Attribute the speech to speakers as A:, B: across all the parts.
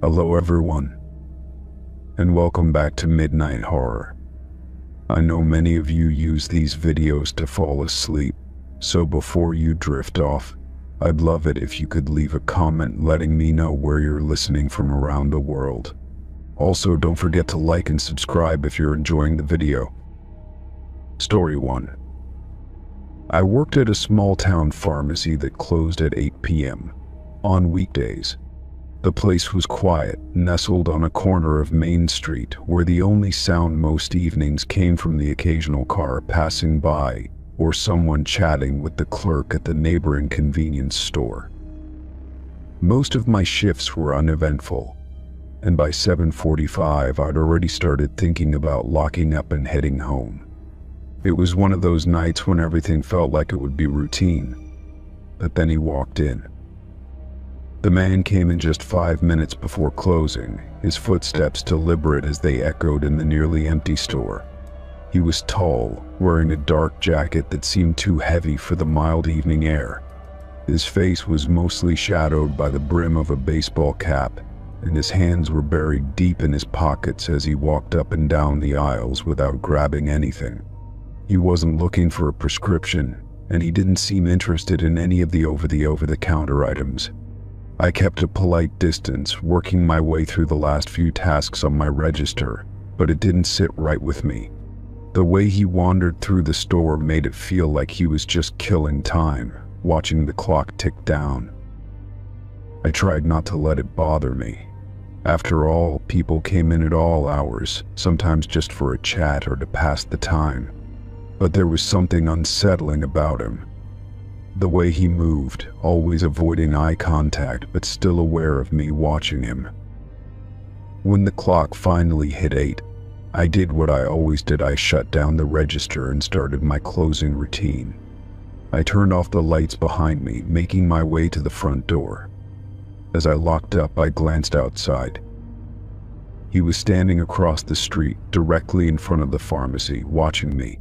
A: Hello everyone, and welcome back to Midnight Horror. I know many of you use these videos to fall asleep, so before you drift off, I'd love it if you could leave a comment letting me know where you're listening from around the world. Also, don't forget to like and subscribe if you're enjoying the video. Story 1. I worked at a small town pharmacy that closed at 8 p.m. on weekdays. The place was quiet, nestled on a corner of Main Street, where the only sound most evenings came from the occasional car passing by or someone chatting with the clerk at the neighboring convenience store. Most of my shifts were uneventful, and by 7:45 I'd already started thinking about locking up and heading home. It was one of those nights when everything felt like it would be routine, but then he walked in. The man came in just 5 minutes before closing, his footsteps deliberate as they echoed in the nearly empty store. He was tall, wearing a dark jacket that seemed too heavy for the mild evening air. His face was mostly shadowed by the brim of a baseball cap, and his hands were buried deep in his pockets as he walked up and down the aisles without grabbing anything. He wasn't looking for a prescription, and he didn't seem interested in any of the over-the-counter items. I kept a polite distance, working my way through the last few tasks on my register, but it didn't sit right with me. The way he wandered through the store made it feel like he was just killing time, watching the clock tick down. I tried not to let it bother me. After all, people came in at all hours, sometimes just for a chat or to pass the time. But there was something unsettling about him. The way he moved, always avoiding eye contact but still aware of me watching him. When the clock finally hit 8, I did what I always did. I shut down the register and started my closing routine. I turned off the lights behind me, making my way to the front door. As I locked up, I glanced outside. He was standing across the street, directly in front of the pharmacy, watching me.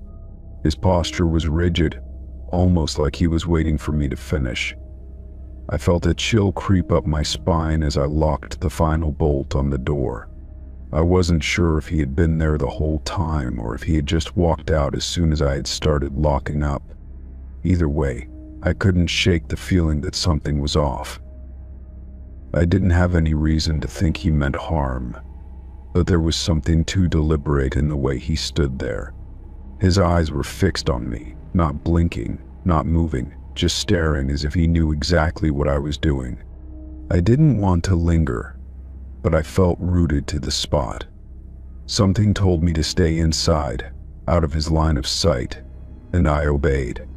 A: His posture was rigid, almost like he was waiting for me to finish. I felt a chill creep up my spine as I locked the final bolt on the door. I wasn't sure if he had been there the whole time or if he had just walked out as soon as I had started locking up. Either way, I couldn't shake the feeling that something was off. I didn't have any reason to think he meant harm, but there was something too deliberate in the way he stood there. His eyes were fixed on me, not blinking, not moving, just staring as if he knew exactly what I was doing. I didn't want to linger, but I felt rooted to the spot. Something told me to stay inside, out of his line of sight, and I obeyed.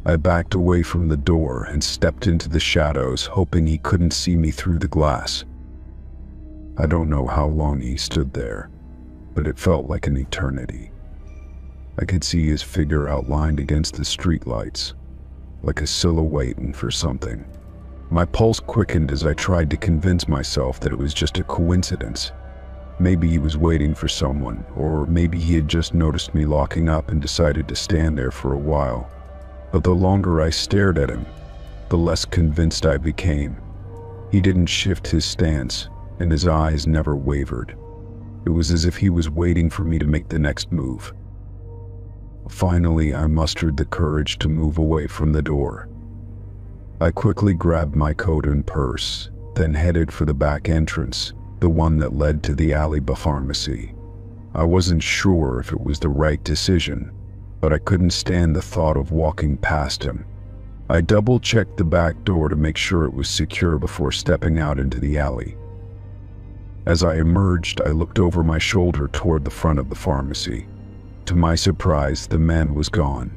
A: I backed away from the door and stepped into the shadows, hoping he couldn't see me through the glass. I don't know how long he stood there, but it felt like an eternity. I could see his figure outlined against the streetlights, like a silhouette waiting for something. My pulse quickened as I tried to convince myself that it was just a coincidence. Maybe he was waiting for someone, or maybe he had just noticed me locking up and decided to stand there for a while. But the longer I stared at him, the less convinced I became. He didn't shift his stance, and his eyes never wavered. It was as if he was waiting for me to make the next move. Finally, I mustered the courage to move away from the door. I quickly grabbed my coat and purse, then headed for the back entrance, the one that led to the alley pharmacy. I wasn't sure if it was the right decision, but I couldn't stand the thought of walking past him. I double-checked the back door to make sure it was secure before stepping out into the alley. As I emerged, I looked over my shoulder toward the front of the pharmacy. To my surprise, the man was gone.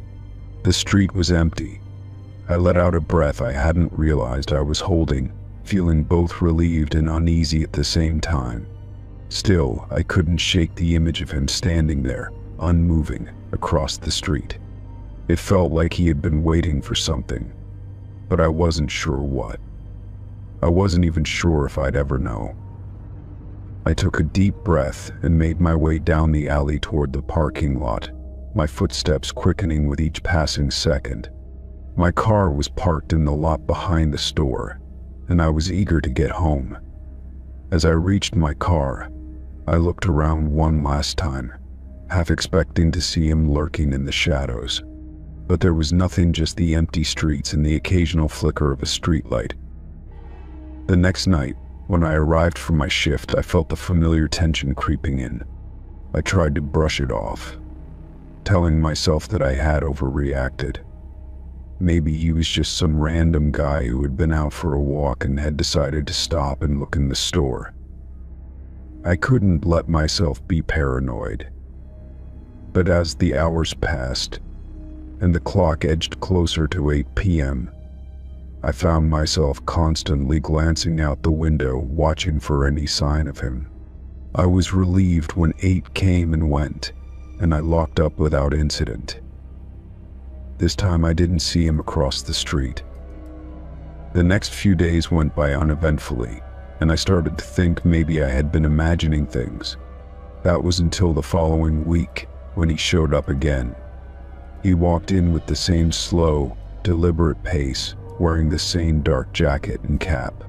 A: The street was empty. I let out a breath I hadn't realized I was holding, feeling both relieved and uneasy at the same time. Still, I couldn't shake the image of him standing there, unmoving, across the street. It felt like he had been waiting for something, but I wasn't sure what. I wasn't even sure if I'd ever know. I took a deep breath and made my way down the alley toward the parking lot, my footsteps quickening with each passing second. My car was parked in the lot behind the store, and I was eager to get home. As I reached my car, I looked around one last time, half expecting to see him lurking in the shadows. But there was nothing, just the empty streets and the occasional flicker of a streetlight. The next night, when I arrived for my shift, I felt the familiar tension creeping in. I tried to brush it off, telling myself that I had overreacted. Maybe he was just some random guy who had been out for a walk and had decided to stop and look in the store. I couldn't let myself be paranoid. But as the hours passed, and the clock edged closer to 8 p.m., I found myself constantly glancing out the window, watching for any sign of him. I was relieved when 8 came and went, and I locked up without incident. This time I didn't see him across the street. The next few days went by uneventfully, and I started to think maybe I had been imagining things. That was until the following week, when he showed up again. He walked in with the same slow, deliberate pace, wearing the same dark jacket and cap.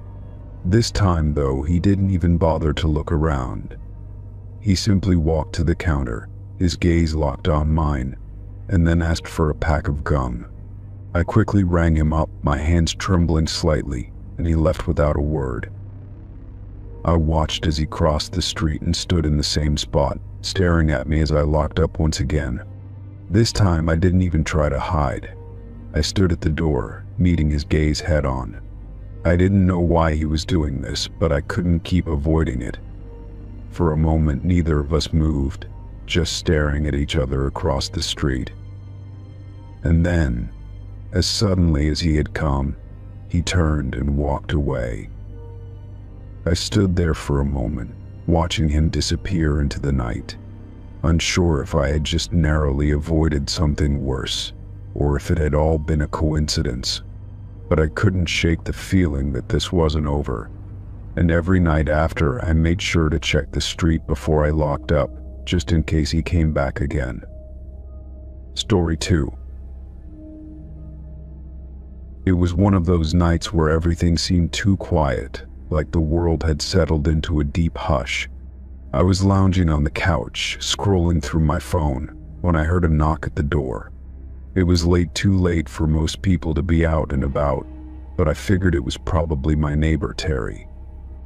A: This time, though, he didn't even bother to look around. He simply walked to the counter, his gaze locked on mine, and then asked for a pack of gum. I quickly rang him up, my hands trembling slightly, and he left without a word. I watched as he crossed the street and stood in the same spot, staring at me as I locked up once again. This time I didn't even try to hide. I stood at the door, meeting his gaze head on. I didn't know why he was doing this, but I couldn't keep avoiding it. For a moment, neither of us moved, just staring at each other across the street. And then, as suddenly as he had come, he turned and walked away. I stood there for a moment, watching him disappear into the night, unsure if I had just narrowly avoided something worse, or if it had all been a coincidence. But I couldn't shake the feeling that this wasn't over, and every night after I made sure to check the street before I locked up, just in case he came back again. Story 2. It was one of those nights where everything seemed too quiet, like the world had settled into a deep hush. I was lounging on the couch, scrolling through my phone, when I heard a knock at the door. It was too late for most people to be out and about, but I figured it was probably my neighbor Terry.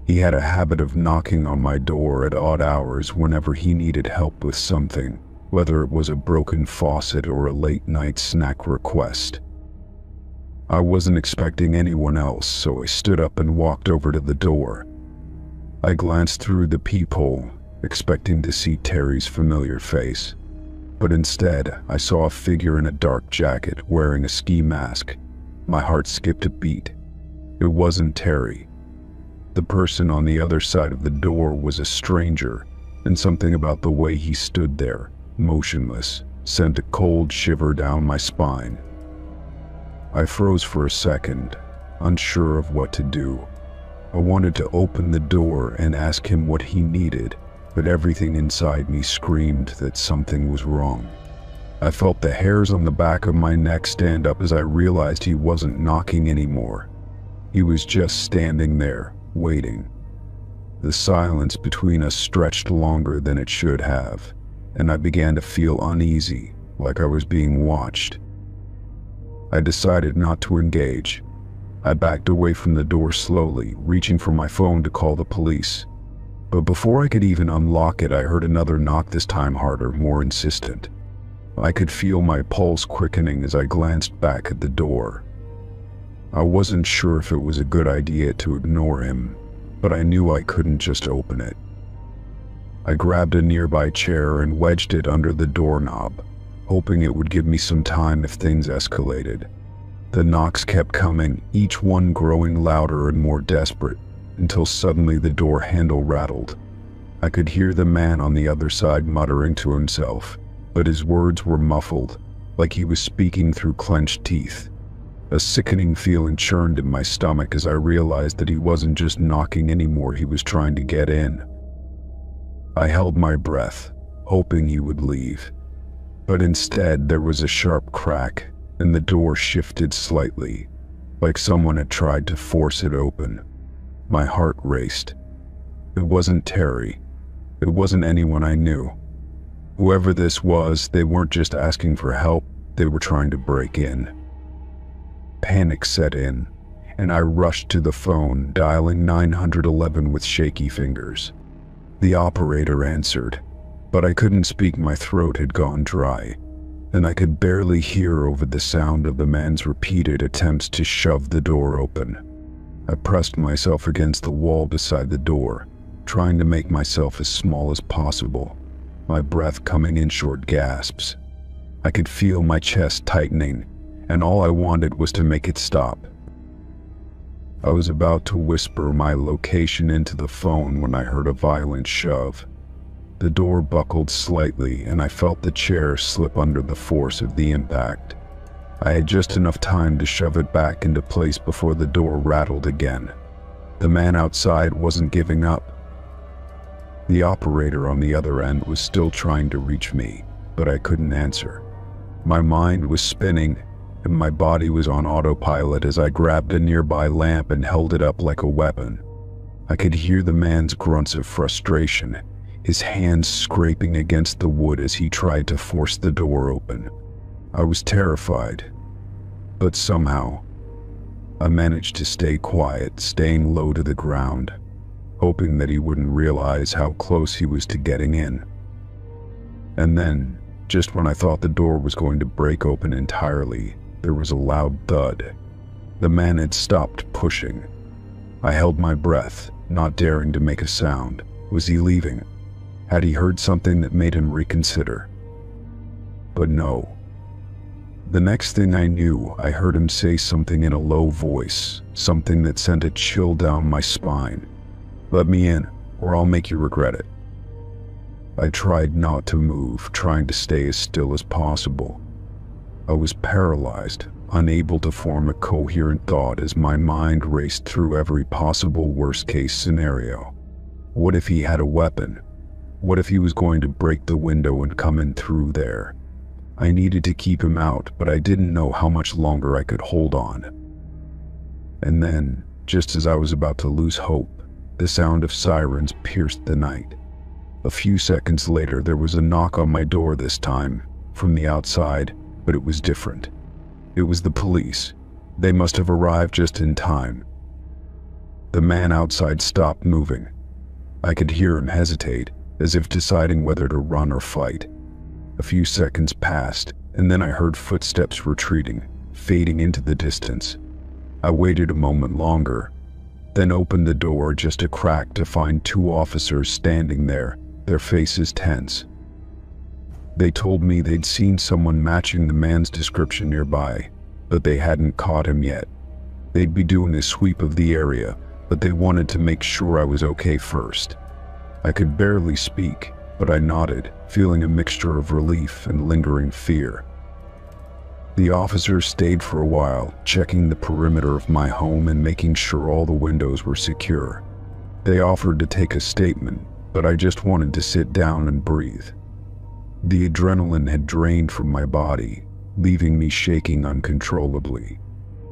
A: He had a habit of knocking on my door at odd hours whenever he needed help with something, whether it was a broken faucet or a late-night snack request. I wasn't expecting anyone else, so I stood up and walked over to the door. I glanced through the peephole, expecting to see Terry's familiar face. But instead, I saw a figure in a dark jacket wearing a ski mask. My heart skipped a beat. It wasn't Terry. The person on the other side of the door was a stranger, and something about the way he stood there, motionless, sent a cold shiver down my spine. I froze for a second, unsure of what to do. I wanted to open the door and ask him what he needed, but everything inside me screamed that something was wrong. I felt the hairs on the back of my neck stand up as I realized he wasn't knocking anymore. He was just standing there, waiting. The silence between us stretched longer than it should have, and I began to feel uneasy, like I was being watched. I decided not to engage. I backed away from the door slowly, reaching for my phone to call the police. But before I could even unlock it, I heard another knock, this time harder, more insistent. I could feel my pulse quickening as I glanced back at the door. I wasn't sure if it was a good idea to ignore him, but I knew I couldn't just open it. I grabbed a nearby chair and wedged it under the doorknob, hoping it would give me some time if things escalated. The knocks kept coming, each one growing louder and more desperate, until suddenly the door handle rattled. I could hear the man on the other side muttering to himself, but his words were muffled, like he was speaking through clenched teeth. A sickening feeling churned in my stomach as I realized that he wasn't just knocking anymore, he was trying to get in. I held my breath, hoping he would leave. But instead there was a sharp crack, and the door shifted slightly, like someone had tried to force it open. My heart raced. It wasn't Terry. It wasn't anyone I knew. Whoever this was, they weren't just asking for help, they were trying to break in. Panic set in, and I rushed to the phone, dialing 911 with shaky fingers. The operator answered, but I couldn't speak. My throat had gone dry, and I could barely hear over the sound of the man's repeated attempts to shove the door open. I pressed myself against the wall beside the door, trying to make myself as small as possible, my breath coming in short gasps. I could feel my chest tightening, and all I wanted was to make it stop. I was about to whisper my location into the phone when I heard a violent shove. The door buckled slightly, and I felt the chair slip under the force of the impact. I had just enough time to shove it back into place before the door rattled again. The man outside wasn't giving up. The operator on the other end was still trying to reach me, but I couldn't answer. My mind was spinning, and my body was on autopilot as I grabbed a nearby lamp and held it up like a weapon. I could hear the man's grunts of frustration, his hands scraping against the wood as he tried to force the door open. I was terrified, but somehow, I managed to stay quiet, staying low to the ground, hoping that he wouldn't realize how close he was to getting in. And then, just when I thought the door was going to break open entirely, there was a loud thud. The man had stopped pushing. I held my breath, not daring to make a sound. Was he leaving? Had he heard something that made him reconsider? But no. The next thing I knew, I heard him say something in a low voice, something that sent a chill down my spine. "Let me in, or I'll make you regret it." I tried not to move, trying to stay as still as possible. I was paralyzed, unable to form a coherent thought as my mind raced through every possible worst-case scenario. What if he had a weapon? What if he was going to break the window and come in through there? I needed to keep him out, but I didn't know how much longer I could hold on. And then, just as I was about to lose hope, the sound of sirens pierced the night. A few seconds later, there was a knock on my door, this time from the outside, but it was different. It was the police. They must have arrived just in time. The man outside stopped moving. I could hear him hesitate, as if deciding whether to run or fight. A few seconds passed, and then I heard footsteps retreating, fading into the distance. I waited a moment longer, then opened the door just a crack to find two officers standing there, their faces tense. They told me they'd seen someone matching the man's description nearby, but they hadn't caught him yet. They'd be doing a sweep of the area, but they wanted to make sure I was okay first. I could barely speak, but I nodded, feeling a mixture of relief and lingering fear. The officers stayed for a while, checking the perimeter of my home and making sure all the windows were secure. They offered to take a statement, but I just wanted to sit down and breathe. The adrenaline had drained from my body, leaving me shaking uncontrollably.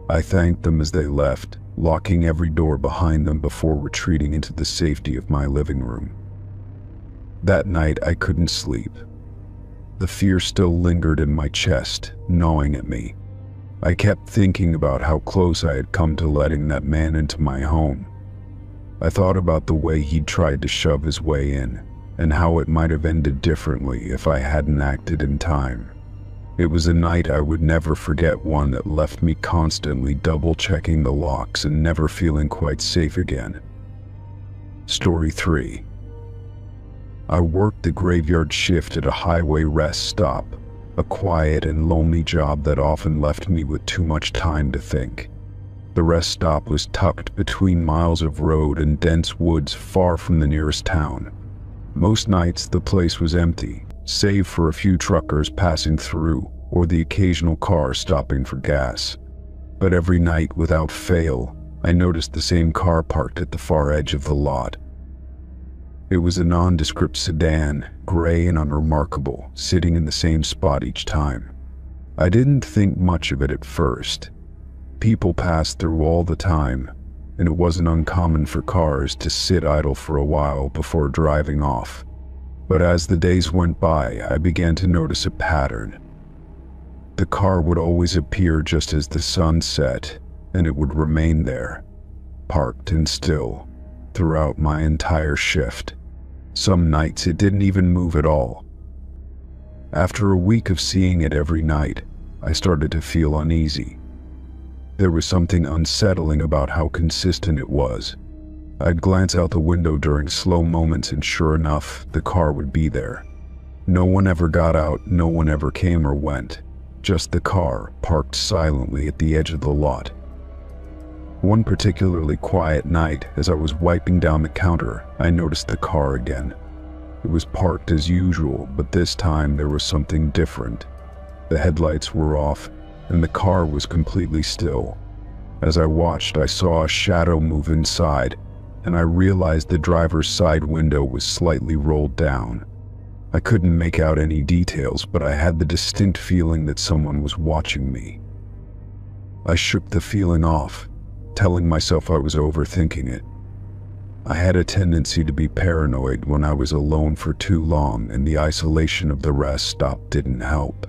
A: I thanked them as they left, locking every door behind them before retreating into the safety of my living room. That night, I couldn't sleep. The fear still lingered in my chest, gnawing at me. I kept thinking about how close I had come to letting that man into my home. I thought about the way he'd tried to shove his way in, and how it might have ended differently if I hadn't acted in time. It was a night I would never forget, one that left me constantly double-checking the locks and never feeling quite safe again. Story 3. I worked the graveyard shift at a highway rest stop, a quiet and lonely job that often left me with too much time to think. The rest stop was tucked between miles of road and dense woods far from the nearest town. Most nights the place was empty, save for a few truckers passing through or the occasional car stopping for gas. But every night, without fail, I noticed the same car parked at the far edge of the lot. It was a nondescript sedan, gray and unremarkable, sitting in the same spot each time. I didn't think much of it at first. People passed through all the time, and it wasn't uncommon for cars to sit idle for a while before driving off. But as the days went by, I began to notice a pattern. The car would always appear just as the sun set, and it would remain there, parked and still, throughout my entire shift. Some nights it didn't even move at all. After a week of seeing it every night, I started to feel uneasy. There was something unsettling about how consistent it was. I'd glance out the window during slow moments and sure enough, the car would be there. No one ever got out, no one ever came or went. Just the car, parked silently at the edge of the lot. One particularly quiet night, as I was wiping down the counter, I noticed the car again. It was parked as usual, but this time there was something different. The headlights were off, and the car was completely still. As I watched, I saw a shadow move inside, and I realized the driver's side window was slightly rolled down. I couldn't make out any details, but I had the distinct feeling that someone was watching me. I shook the feeling off, telling myself I was overthinking it. I had a tendency to be paranoid when I was alone for too long, and the isolation of the rest stop didn't help.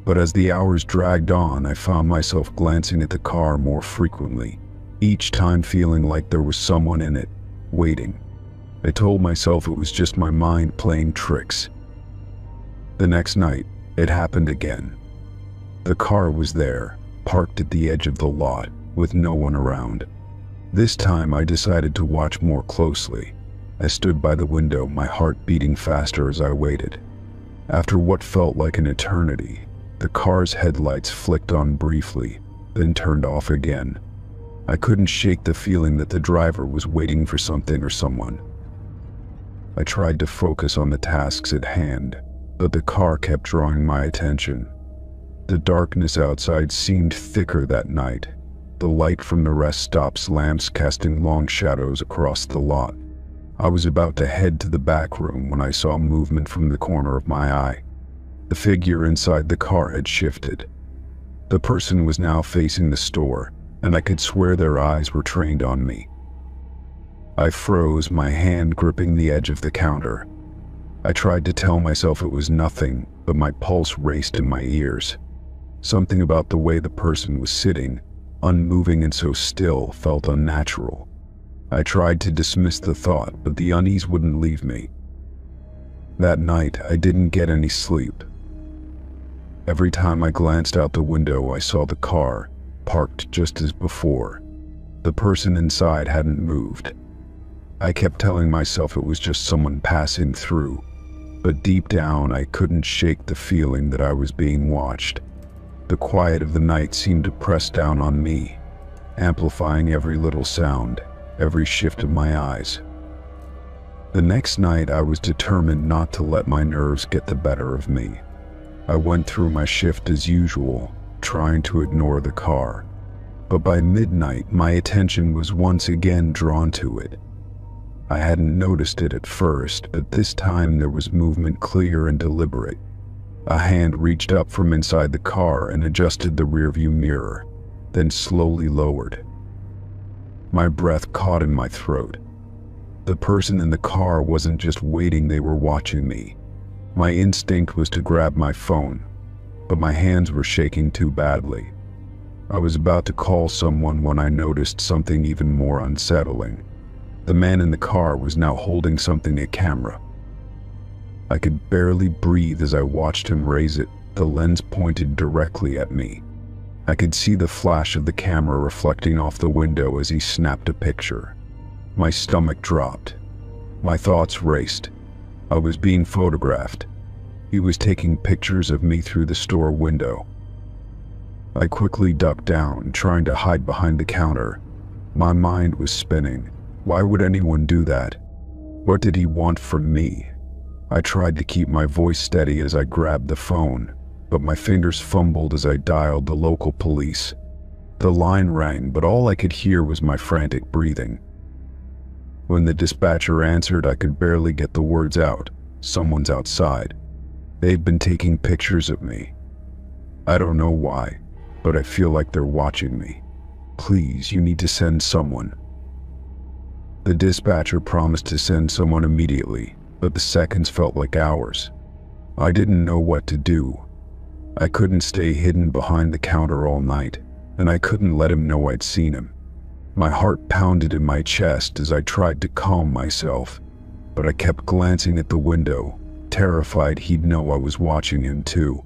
A: But as the hours dragged on, I found myself glancing at the car more frequently, each time feeling like there was someone in it, waiting. I told myself it was just my mind playing tricks. The next night, it happened again. The car was there, parked at the edge of the lot, with no one around. This time I decided to watch more closely. I stood by the window, my heart beating faster as I waited. After what felt like an eternity, the car's headlights flicked on briefly, then turned off again. I couldn't shake the feeling that the driver was waiting for something or someone. I tried to focus on the tasks at hand, but the car kept drawing my attention. The darkness outside seemed thicker that night, the light from the rest stops lamps casting long shadows across the lot. I was about to head to the back room when I saw movement from the corner of my eye. The figure inside the car had shifted. The person was now facing the store, and I could swear their eyes were trained on me. I froze, my hand gripping the edge of the counter. I tried to tell myself it was nothing, but my pulse raced in my ears. Something about the way the person was sitting, unmoving and so still, felt unnatural. I tried to dismiss the thought, but the unease wouldn't leave me. That night, I didn't get any sleep. Every time I glanced out the window, I saw the car, parked just as before. The person inside hadn't moved. I kept telling myself it was just someone passing through, but deep down I couldn't shake the feeling that I was being watched. The quiet of the night seemed to press down on me, amplifying every little sound, every shift of my eyes. The next night I was determined not to let my nerves get the better of me. I went through my shift as usual, trying to ignore the car. But by midnight, my attention was once again drawn to it. I hadn't noticed it at first, but this time there was movement, clear and deliberate. A hand reached up from inside the car and adjusted the rearview mirror, then slowly lowered. My breath caught in my throat. The person in the car wasn't just waiting, they were watching me. My instinct was to grab my phone, but my hands were shaking too badly. I was about to call someone when I noticed something even more unsettling. The man in the car was now holding something, a camera. I could barely breathe as I watched him raise it, the lens pointed directly at me. I could see the flash of the camera reflecting off the window as he snapped a picture. My stomach dropped. My thoughts raced. I was being photographed. He was taking pictures of me through the store window. I quickly ducked down, trying to hide behind the counter. My mind was spinning. Why would anyone do that? What did he want from me? I tried to keep my voice steady as I grabbed the phone, but my fingers fumbled as I dialed the local police. The line rang, but all I could hear was my frantic breathing. When the dispatcher answered, I could barely get the words out. Someone's outside. They've been taking pictures of me. I don't know why, but I feel like they're watching me. Please, you need to send someone. The dispatcher promised to send someone immediately, but the seconds felt like hours. I didn't know what to do. I couldn't stay hidden behind the counter all night, and I couldn't let him know I'd seen him. My heart pounded in my chest as I tried to calm myself, but I kept glancing at the window, terrified he'd know I was watching him too.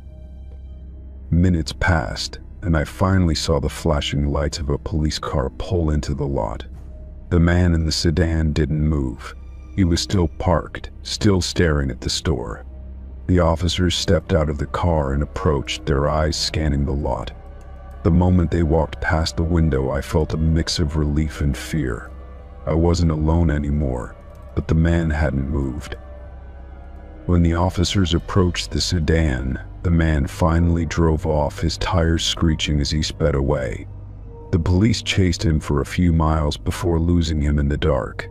A: Minutes passed, and I finally saw the flashing lights of a police car pull into the lot. The man in the sedan didn't move. He was still parked, still staring at the store. The officers stepped out of the car and approached, their eyes scanning the lot. The moment they walked past the window, I felt a mix of relief and fear. I wasn't alone anymore, but the man hadn't moved. When the officers approached the sedan, the man finally drove off, his tires screeching as he sped away. The police chased him for a few miles before losing him in the dark.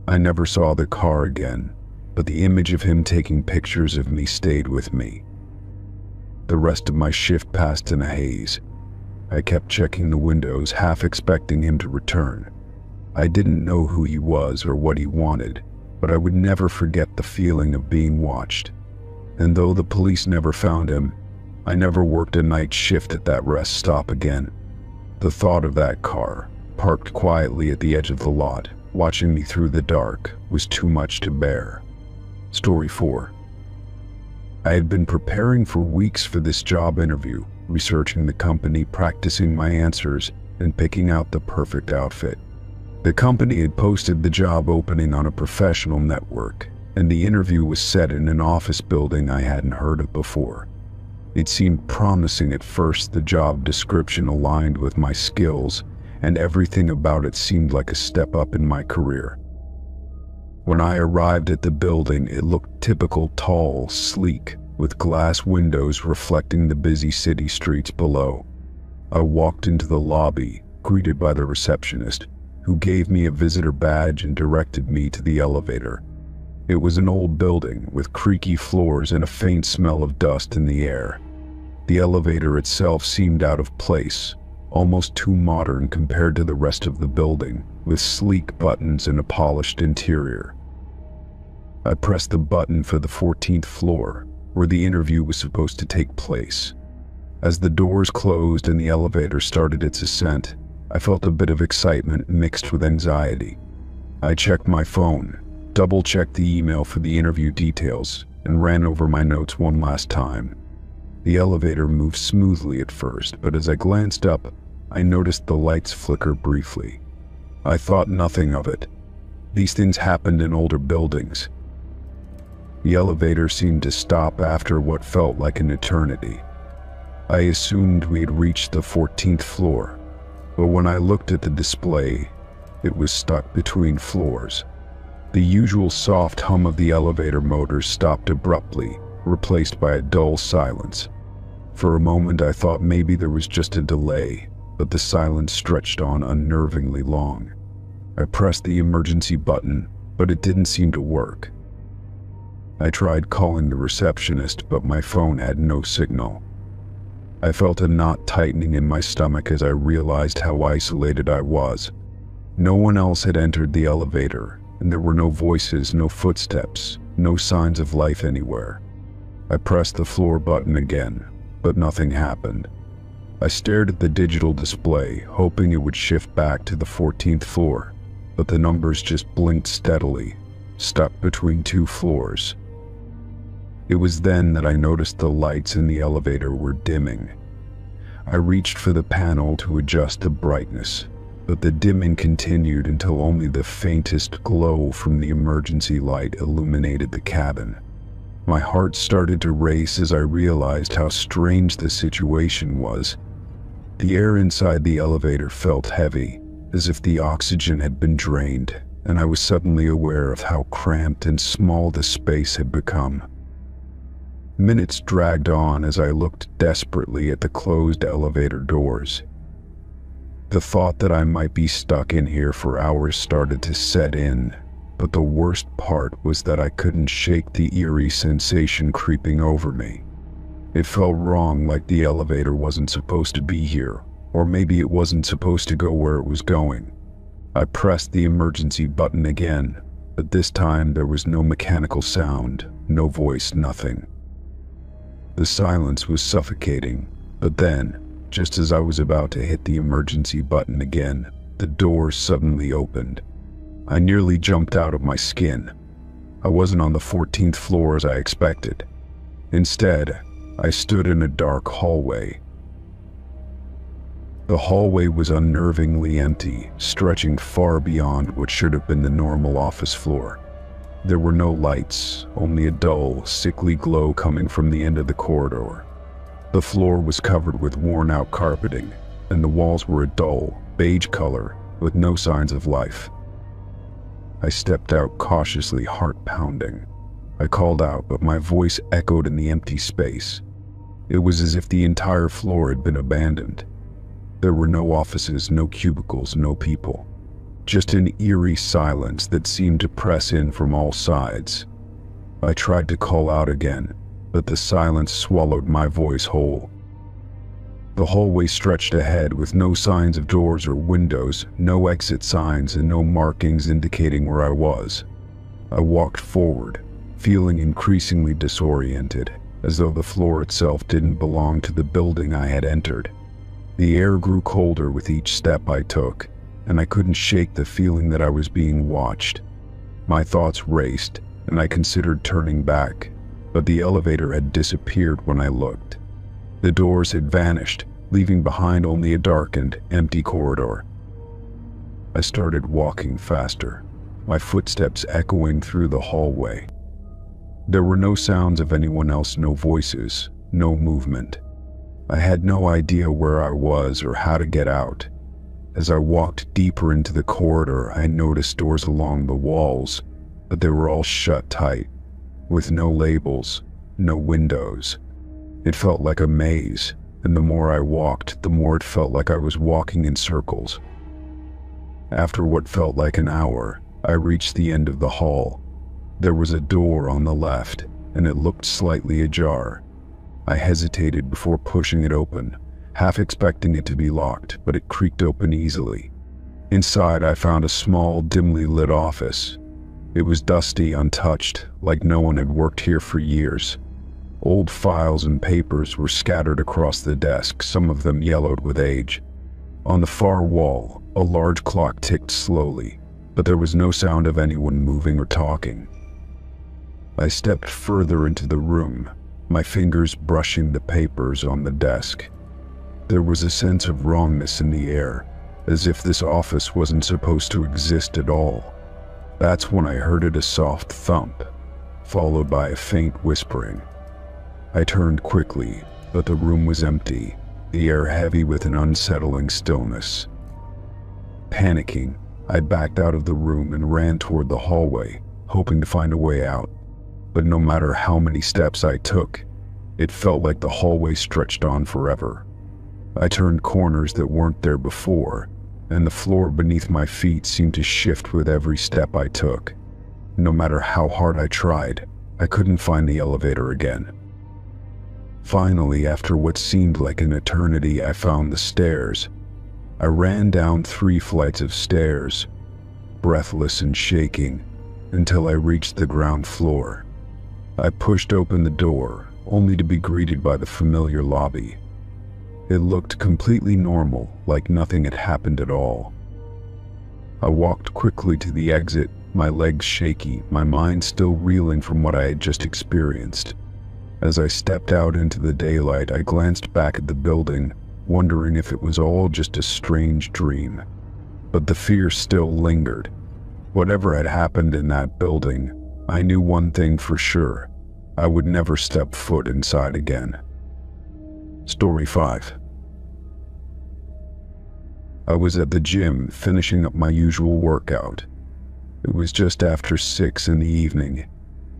A: I never saw the car again, but the image of him taking pictures of me stayed with me. The rest of my shift passed in a haze. I kept checking the windows, half expecting him to return. I didn't know who he was or what he wanted, but I would never forget the feeling of being watched. And though the police never found him, I never worked a night shift at that rest stop again. The thought of that car, parked quietly at the edge of the lot, watching me through the dark, was too much to bear. Story 4. I had been preparing for weeks for this job interview, researching the company, practicing my answers, and picking out the perfect outfit. The company had posted the job opening on a professional network, and the interview was set in an office building I hadn't heard of before. It seemed promising at first. The job description aligned with my skills, and everything about it seemed like a step up in my career. When I arrived at the building, it looked typical, tall, sleek, with glass windows reflecting the busy city streets below. I walked into the lobby, greeted by the receptionist, who gave me a visitor badge and directed me to the elevator. It was an old building with creaky floors and a faint smell of dust in the air. The elevator itself seemed out of place, almost too modern compared to the rest of the building, with sleek buttons and a polished interior. I pressed the button for the 14th floor, where the interview was supposed to take place. As the doors closed and the elevator started its ascent, I felt a bit of excitement mixed with anxiety. I checked my phone, double-checked the email for the interview details, and ran over my notes one last time. The elevator moved smoothly at first, but as I glanced up, I noticed the lights flicker briefly. I thought nothing of it. These things happened in older buildings. The elevator seemed to stop after what felt like an eternity. I assumed we had reached the 14th floor, but when I looked at the display, it was stuck between floors. The usual soft hum of the elevator motors stopped abruptly, replaced by a dull silence. For a moment I thought maybe there was just a delay, but the silence stretched on unnervingly long. I pressed the emergency button, but it didn't seem to work. I tried calling the receptionist, but my phone had no signal. I felt a knot tightening in my stomach as I realized how isolated I was. No one else had entered the elevator, and there were no voices, no footsteps, no signs of life anywhere. I pressed the floor button again, but nothing happened. I stared at the digital display, hoping it would shift back to the 14th floor, but the numbers just blinked steadily, stuck between two floors. It was then that I noticed the lights in the elevator were dimming. I reached for the panel to adjust the brightness, but the dimming continued until only the faintest glow from the emergency light illuminated the cabin. My heart started to race as I realized how strange the situation was. The air inside the elevator felt heavy, as if the oxygen had been drained, and I was suddenly aware of how cramped and small the space had become. Minutes dragged on as I looked desperately at the closed elevator doors. The thought that I might be stuck in here for hours started to set in, but the worst part was that I couldn't shake the eerie sensation creeping over me. It felt wrong, like the elevator wasn't supposed to be here, or maybe it wasn't supposed to go where it was going. I pressed the emergency button again, but this time there was no mechanical sound, no voice, nothing. The silence was suffocating, but then, just as I was about to hit the emergency button again, the door suddenly opened. I nearly jumped out of my skin. I wasn't on the 14th floor as I expected. Instead, I stood in a dark hallway. The hallway was unnervingly empty, stretching far beyond what should have been the normal office floor. There were no lights, only a dull, sickly glow coming from the end of the corridor. The floor was covered with worn-out carpeting, and the walls were a dull, beige color with no signs of life. I stepped out cautiously, heart pounding. I called out, but my voice echoed in the empty space. It was as if the entire floor had been abandoned. There were no offices, no cubicles, no people. Just an eerie silence that seemed to press in from all sides. I tried to call out again, but the silence swallowed my voice whole. The hallway stretched ahead with no signs of doors or windows, no exit signs, and no markings indicating where I was. I walked forward, feeling increasingly disoriented, as though the floor itself didn't belong to the building I had entered. The air grew colder with each step I took, and I couldn't shake the feeling that I was being watched. My thoughts raced, and I considered turning back, but the elevator had disappeared when I looked. The doors had vanished, leaving behind only a darkened, empty corridor. I started walking faster, my footsteps echoing through the hallway. There were no sounds of anyone else, no voices, no movement. I had no idea where I was or how to get out. As I walked deeper into the corridor, I noticed doors along the walls, but they were all shut tight, with no labels, no windows. It felt like a maze, and the more I walked, the more it felt like I was walking in circles. After what felt like an hour, I reached the end of the hall. There was a door on the left, and it looked slightly ajar. I hesitated before pushing it open, half expecting it to be locked, but it creaked open easily. Inside, I found a small, dimly lit office. It was dusty, untouched, like no one had worked here for years. Old files and papers were scattered across the desk, some of them yellowed with age. On the far wall, a large clock ticked slowly, but there was no sound of anyone moving or talking. I stepped further into the room, my fingers brushing the papers on the desk. There was a sense of wrongness in the air, as if this office wasn't supposed to exist at all. That's when I heard a soft thump, followed by a faint whispering. I turned quickly, but the room was empty, the air heavy with an unsettling stillness. Panicking, I backed out of the room and ran toward the hallway, hoping to find a way out. But no matter how many steps I took, it felt like the hallway stretched on forever. I turned corners that weren't there before, and the floor beneath my feet seemed to shift with every step I took. No matter how hard I tried, I couldn't find the elevator again. Finally, after what seemed like an eternity, I found the stairs. I ran down 3 flights of stairs, breathless and shaking, until I reached the ground floor. I pushed open the door, only to be greeted by the familiar lobby. It looked completely normal, like nothing had happened at all. I walked quickly to the exit, my legs shaky, my mind still reeling from what I had just experienced. As I stepped out into the daylight, I glanced back at the building, wondering if it was all just a strange dream. But the fear still lingered. Whatever had happened in that building, I knew one thing for sure: I would never step foot inside again. Story 5. I was at the gym, finishing up my usual workout. It was just after 6 in the evening,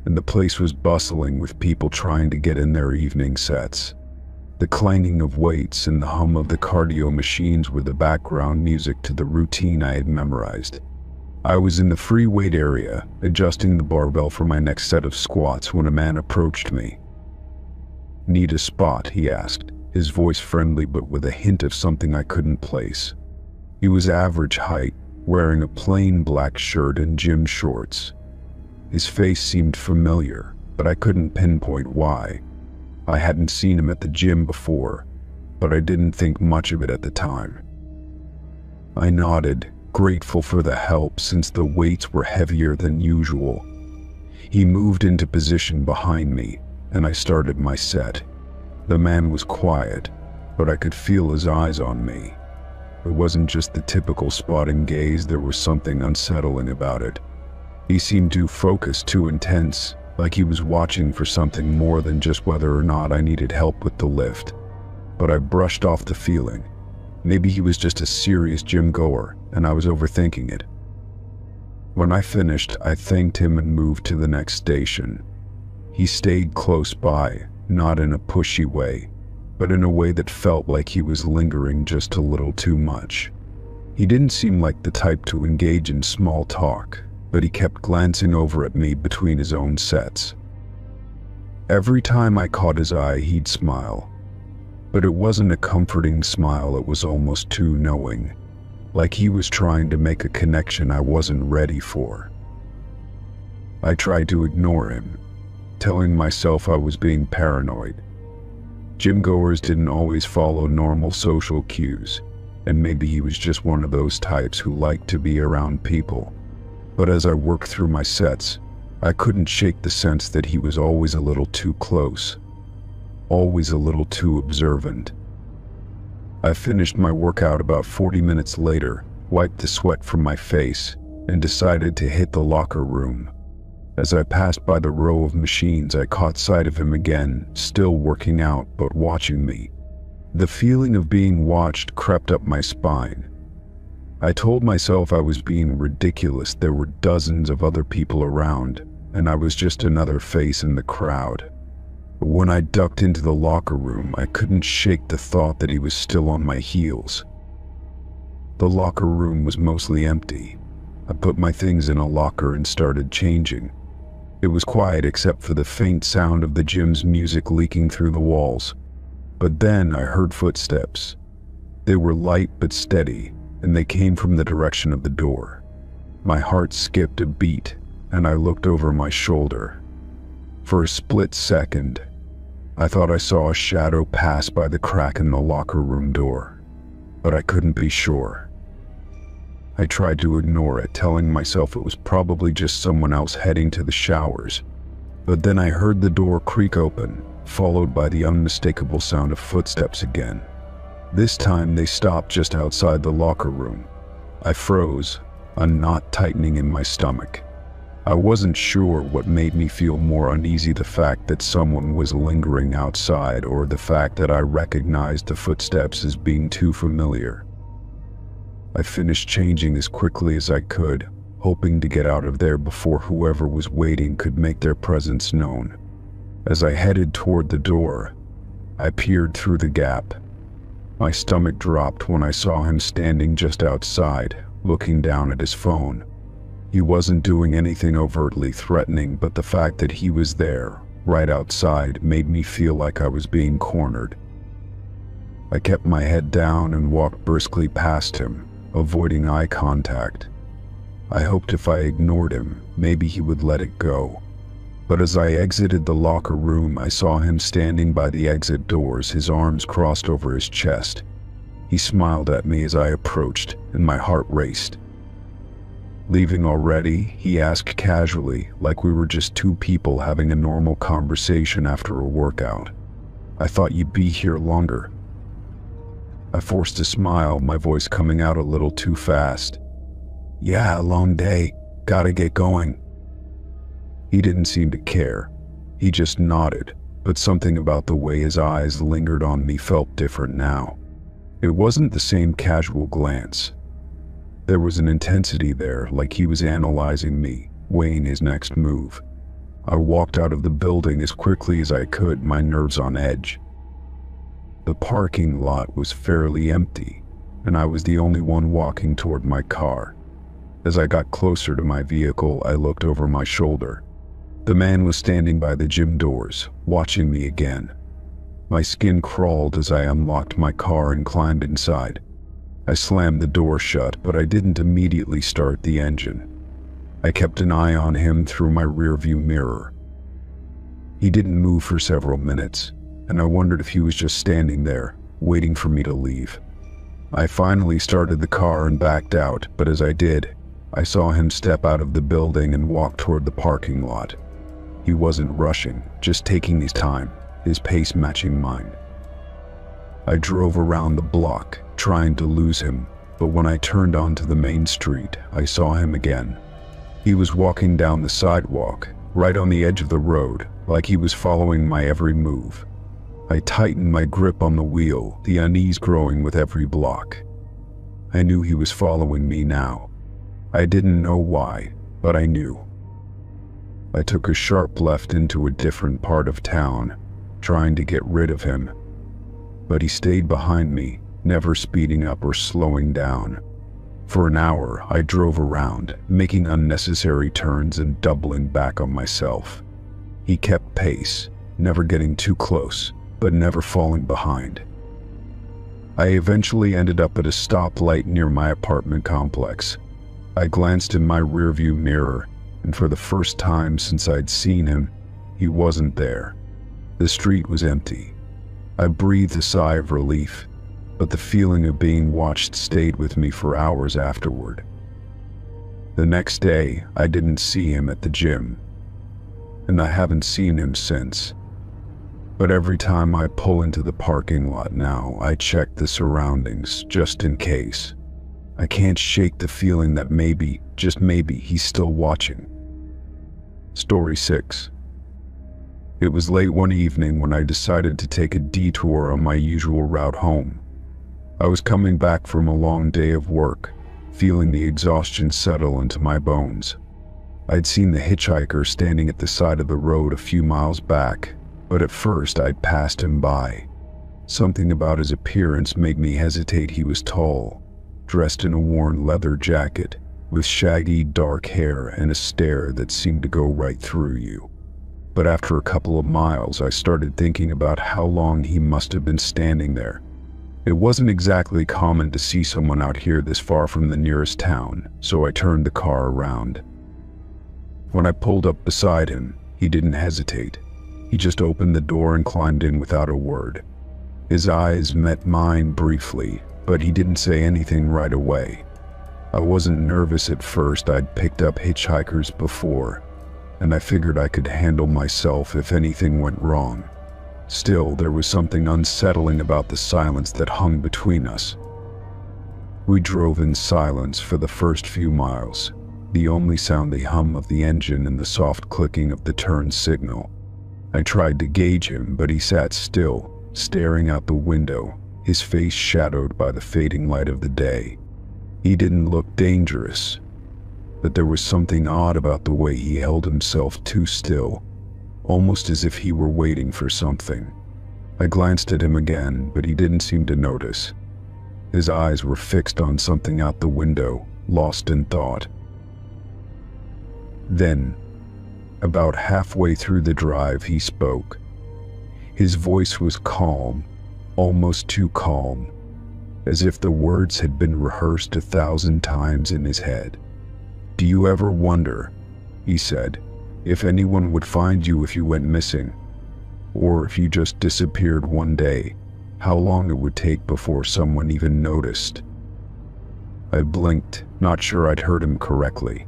A: and the place was bustling with people trying to get in their evening sets. The clanging of weights and the hum of the cardio machines were the background music to the routine I had memorized. I was in the free weight area, adjusting the barbell for my next set of squats when a man approached me. "Need a spot?" he asked, his voice friendly but with a hint of something I couldn't place. He was average height, wearing a plain black shirt and gym shorts. His face seemed familiar, but I couldn't pinpoint why. I hadn't seen him at the gym before, but I didn't think much of it at the time. I nodded, grateful for the help since the weights were heavier than usual. He moved into position behind me, and I started my set. The man was quiet, but I could feel his eyes on me. It wasn't just the typical spotting gaze, there was something unsettling about it. He seemed too focused, too intense, like he was watching for something more than just whether or not I needed help with the lift. But I brushed off the feeling. Maybe he was just a serious gym goer, and I was overthinking it. When I finished, I thanked him and moved to the next station. He stayed close by, not in a pushy way, but in a way that felt like he was lingering just a little too much. He didn't seem like the type to engage in small talk, but he kept glancing over at me between his own sets. Every time I caught his eye, he'd smile. But it wasn't a comforting smile, it was almost too knowing, like he was trying to make a connection I wasn't ready for. I tried to ignore him, telling myself I was being paranoid. Gym-goers didn't always follow normal social cues, and maybe he was just one of those types who liked to be around people. But as I worked through my sets, I couldn't shake the sense that he was always a little too close, always a little too observant. I finished my workout about 40 minutes later, wiped the sweat from my face, and decided to hit the locker room. As I passed by the row of machines, I caught sight of him again, still working out but watching me. The feeling of being watched crept up my spine. I told myself I was being ridiculous. There were dozens of other people around, and I was just another face in the crowd. But when I ducked into the locker room, I couldn't shake the thought that he was still on my heels. The locker room was mostly empty. I put my things in a locker and started changing. It was quiet except for the faint sound of the gym's music leaking through the walls. But then I heard footsteps. They were light but steady, and they came from the direction of the door. My heart skipped a beat, and I looked over my shoulder. For a split second, I thought I saw a shadow pass by the crack in the locker room door, but I couldn't be sure. I tried to ignore it, telling myself it was probably just someone else heading to the showers. But then I heard the door creak open, followed by the unmistakable sound of footsteps again. This time they stopped just outside the locker room. I froze, a knot tightening in my stomach. I wasn't sure what made me feel more uneasy, the fact that someone was lingering outside or the fact that I recognized the footsteps as being too familiar. I finished changing as quickly as I could, hoping to get out of there before whoever was waiting could make their presence known. As I headed toward the door, I peered through the gap. My stomach dropped when I saw him standing just outside, looking down at his phone. He wasn't doing anything overtly threatening, but the fact that he was there, right outside, made me feel like I was being cornered. I kept my head down and walked briskly past him, avoiding eye contact. I hoped if I ignored him, maybe he would let it go. But as I exited the locker room, I saw him standing by the exit doors, his arms crossed over his chest. He smiled at me as I approached, and my heart raced. "Leaving already?" he asked casually, like we were just two people having a normal conversation after a workout. "I thought you'd be here longer." I forced a smile, my voice coming out a little too fast. "Yeah, a long day. Gotta get going." He didn't seem to care. He just nodded, but something about the way his eyes lingered on me felt different now. It wasn't the same casual glance. There was an intensity there, like he was analyzing me, weighing his next move. I walked out of the building as quickly as I could, my nerves on edge. The parking lot was fairly empty, and I was the only one walking toward my car. As I got closer to my vehicle, I looked over my shoulder. The man was standing by the gym doors, watching me again. My skin crawled as I unlocked my car and climbed inside. I slammed the door shut, but I didn't immediately start the engine. I kept an eye on him through my rearview mirror. He didn't move for several minutes, and I wondered if he was just standing there, waiting for me to leave. I finally started the car and backed out, but as I did, I saw him step out of the building and walk toward the parking lot. He wasn't rushing, just taking his time, his pace matching mine. I drove around the block, trying to lose him, but when I turned onto the main street, I saw him again. He was walking down the sidewalk, right on the edge of the road, like he was following my every move. I tightened my grip on the wheel, the unease growing with every block. I knew he was following me now. I didn't know why, but I knew. I took a sharp left into a different part of town, trying to get rid of him. But he stayed behind me, never speeding up or slowing down. For an hour, I drove around, making unnecessary turns and doubling back on myself. He kept pace, never getting too close, but never falling behind. I eventually ended up at a stoplight near my apartment complex. I glanced in my rearview mirror, and for the first time since I'd seen him, he wasn't there. The street was empty. I breathed a sigh of relief, but the feeling of being watched stayed with me for hours afterward. The next day, I didn't see him at the gym, and I haven't seen him since. But every time I pull into the parking lot now, I check the surroundings, just in case. I can't shake the feeling that maybe, just maybe, he's still watching. Story 6. It was late one evening when I decided to take a detour on my usual route home. I was coming back from a long day of work, feeling the exhaustion settle into my bones. I'd seen the hitchhiker standing at the side of the road a few miles back, but at first I'd passed him by. Something about his appearance made me hesitate. He was tall, dressed in a worn leather jacket, with shaggy dark hair and a stare that seemed to go right through you. But after a couple of miles, I started thinking about how long he must have been standing there. It wasn't exactly common to see someone out here this far from the nearest town, so I turned the car around. When I pulled up beside him, he didn't hesitate. He just opened the door and climbed in without a word. His eyes met mine briefly, but he didn't say anything right away. I wasn't nervous at first. I'd picked up hitchhikers before, and I figured I could handle myself if anything went wrong. Still, there was something unsettling about the silence that hung between us. We drove in silence for the first few miles, the only sound the hum of the engine and the soft clicking of the turn signal. I tried to gauge him, but he sat still, staring out the window, his face shadowed by the fading light of the day. He didn't look dangerous, but there was something odd about the way he held himself too still, almost as if he were waiting for something. I glanced at him again, but he didn't seem to notice. His eyes were fixed on something out the window, lost in thought. Then, about halfway through the drive, he spoke. His voice was calm, almost too calm, as if the words had been rehearsed 1,000 times in his head. "Do you ever wonder," he said, "if anyone would find you if you went missing? Or if you just disappeared one day, how long it would take before someone even noticed?" I blinked, not sure I'd heard him correctly.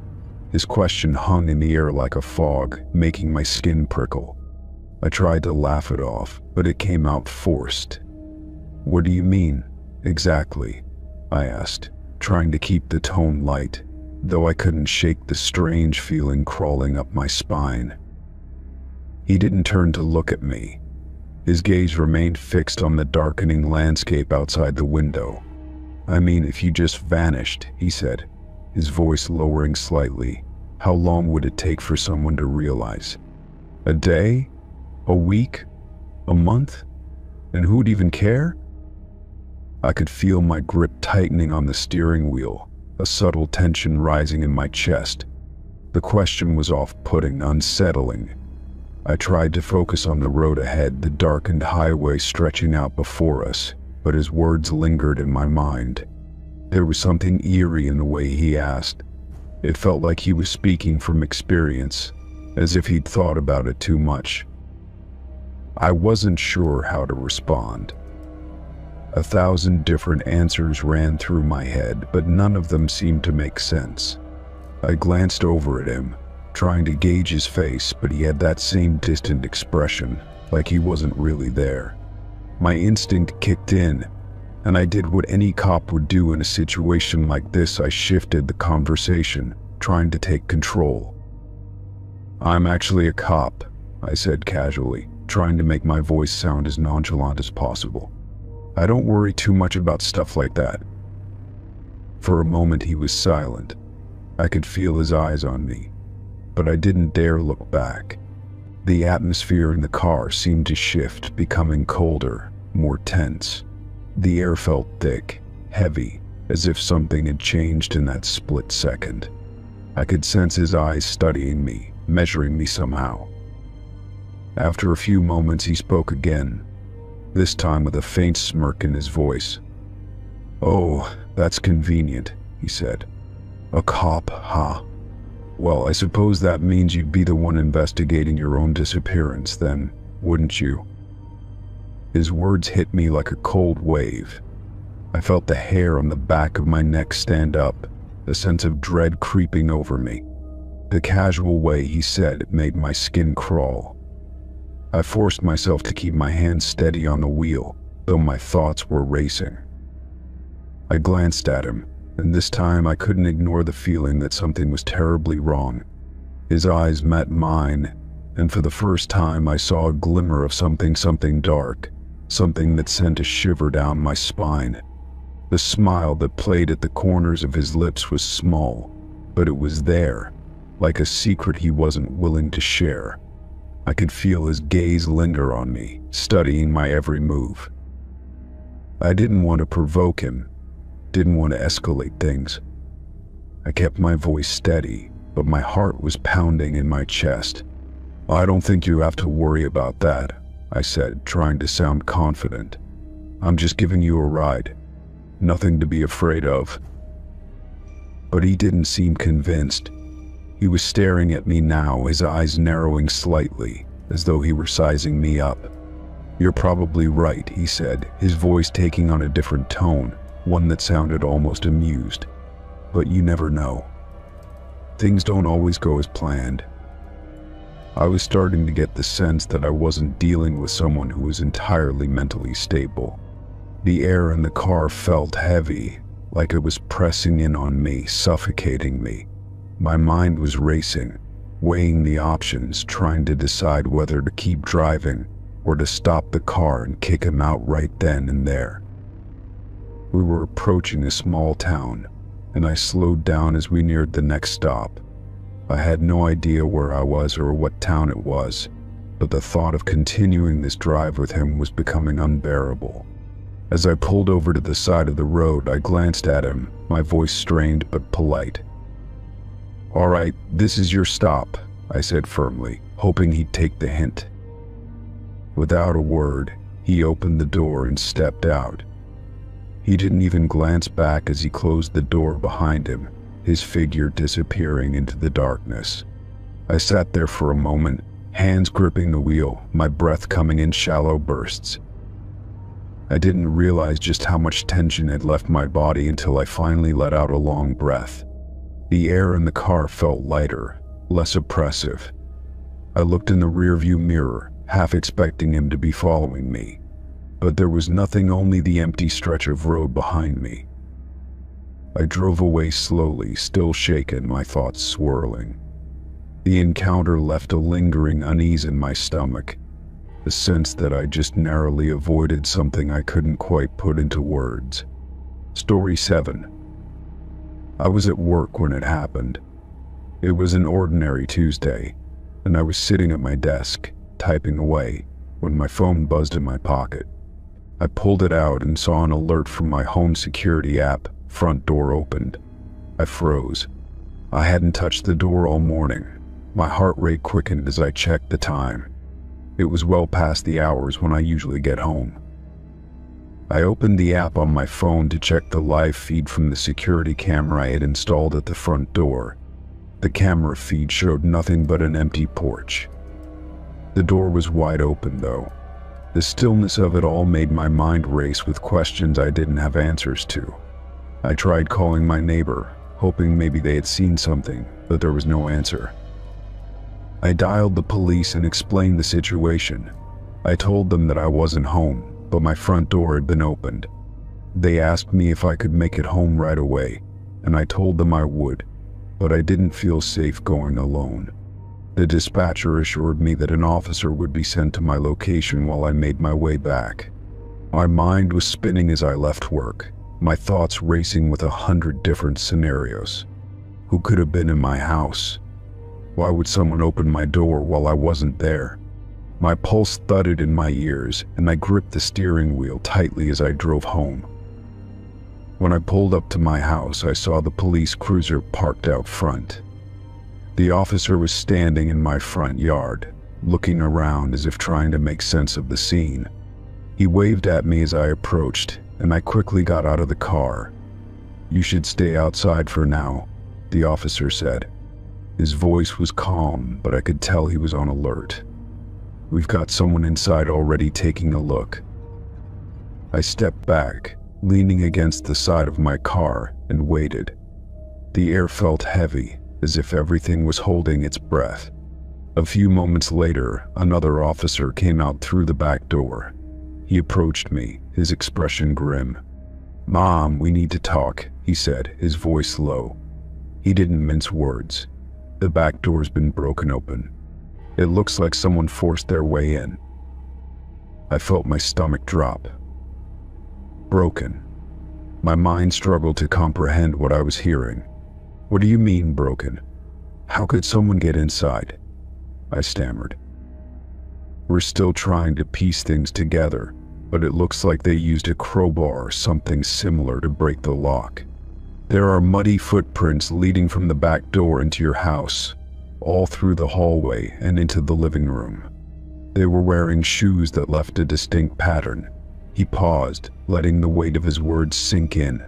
A: His question hung in the air like a fog, making my skin prickle. I tried to laugh it off, but it came out forced. "What do you mean, exactly?" I asked, trying to keep the tone light, though I couldn't shake the strange feeling crawling up my spine. He didn't turn to look at me. His gaze remained fixed on the darkening landscape outside the window. "I mean, if you just vanished," he said, his voice lowering slightly. "How long would it take for someone to realize? A day? A week? A month? And who'd even care?" I could feel my grip tightening on the steering wheel, a subtle tension rising in my chest. The question was off-putting, unsettling. I tried to focus on the road ahead, the darkened highway stretching out before us, but his words lingered in my mind. There was something eerie in the way he asked. It felt like he was speaking from experience, as if he'd thought about it too much. I wasn't sure how to respond. 1,000 different answers ran through my head, but none of them seemed to make sense. I glanced over at him, trying to gauge his face, but he had that same distant expression, like he wasn't really there. My instinct kicked in, and I did what any cop would do in a situation like this. I shifted the conversation, trying to take control. "I'm actually a cop," I said casually, trying to make my voice sound as nonchalant as possible. "I don't worry too much about stuff like that." For a moment he was silent. I could feel his eyes on me, but I didn't dare look back. The atmosphere in the car seemed to shift, becoming colder, more tense. The air felt thick, heavy, as if something had changed in that split second. I could sense his eyes studying me, measuring me somehow. After a few moments he spoke again, this time with a faint smirk in his voice. "Oh, that's convenient," he said. "A cop, huh? Well, I suppose that means you'd be the one investigating your own disappearance then, wouldn't you?" His words hit me like a cold wave. I felt the hair on the back of my neck stand up, a sense of dread creeping over me. The casual way he said it made my skin crawl. I forced myself to keep my hands steady on the wheel, though my thoughts were racing. I glanced at him, and this time I couldn't ignore the feeling that something was terribly wrong. His eyes met mine, and for the first time I saw a glimmer of something dark, something that sent a shiver down my spine. The smile that played at the corners of his lips was small, but it was there, like a secret he wasn't willing to share. I could feel his gaze linger on me, studying my every move. I didn't want to provoke him, didn't want to escalate things. I kept my voice steady, but my heart was pounding in my chest. "I don't think you have to worry about that," I said, trying to sound confident. "I'm just giving you a ride. Nothing to be afraid of." But he didn't seem convinced. He was staring at me now, his eyes narrowing slightly, as though he were sizing me up. "You're probably right," he said, his voice taking on a different tone, one that sounded almost amused. "But you never know. Things don't always go as planned." I was starting to get the sense that I wasn't dealing with someone who was entirely mentally stable. The air in the car felt heavy, like it was pressing in on me, suffocating me. My mind was racing, weighing the options, trying to decide whether to keep driving or to stop the car and kick him out right then and there. We were approaching a small town, and I slowed down as we neared the next stop. I had no idea where I was or what town it was, but the thought of continuing this drive with him was becoming unbearable. As I pulled over to the side of the road, I glanced at him, my voice strained but polite. "All right, this is your stop," I said firmly, hoping he'd take the hint. Without a word, he opened the door and stepped out. He didn't even glance back as he closed the door behind him, his figure disappearing into the darkness. I sat there for a moment, hands gripping the wheel, my breath coming in shallow bursts. I didn't realize just how much tension had left my body until I finally let out a long breath. The air in the car felt lighter, less oppressive. I looked in the rearview mirror, half expecting him to be following me. But there was nothing, only the empty stretch of road behind me. I drove away slowly, still shaken, my thoughts swirling. The encounter left a lingering unease in my stomach, the sense that I just narrowly avoided something I couldn't quite put into words. Story 7. I was at work when it happened. It was an ordinary Tuesday, and I was sitting at my desk, typing away, when my phone buzzed in my pocket. I pulled it out and saw an alert from my home security app, front door opened. I froze. I hadn't touched the door all morning. My heart rate quickened as I checked the time. It was well past the hours when I usually get home. I opened the app on my phone to check the live feed from the security camera I had installed at the front door. The camera feed showed nothing but an empty porch. The door was wide open, though. The stillness of it all made my mind race with questions I didn't have answers to. I tried calling my neighbor, hoping maybe they had seen something, but there was no answer. I dialed the police and explained the situation. I told them that I wasn't home, but my front door had been opened. They asked me if I could make it home right away, and I told them I would, but I didn't feel safe going alone. The dispatcher assured me that an officer would be sent to my location while I made my way back. My mind was spinning as I left work, my thoughts racing with 100 different scenarios. Who could have been in my house? Why would someone open my door while I wasn't there? My pulse thudded in my ears, and I gripped the steering wheel tightly as I drove home. When I pulled up to my house, I saw the police cruiser parked out front. The officer was standing in my front yard, looking around as if trying to make sense of the scene. He waved at me as I approached, and I quickly got out of the car. "You should stay outside for now," the officer said. His voice was calm, but I could tell he was on alert. "We've got someone inside already taking a look." I stepped back, leaning against the side of my car, and waited. The air felt heavy, as if everything was holding its breath. A few moments later, another officer came out through the back door. He approached me, his expression grim. "Mom, we need to talk," he said, his voice low. He didn't mince words. "The back door's been broken open. It looks like someone forced their way in." I felt my stomach drop. Broken. My mind struggled to comprehend what I was hearing. "What do you mean, broken? How could someone get inside?" I stammered. "We're still trying to piece things together, but it looks like they used a crowbar or something similar to break the lock. There are muddy footprints leading from the back door into your house, all through the hallway and into the living room. They were wearing shoes that left a distinct pattern." He paused, letting the weight of his words sink in.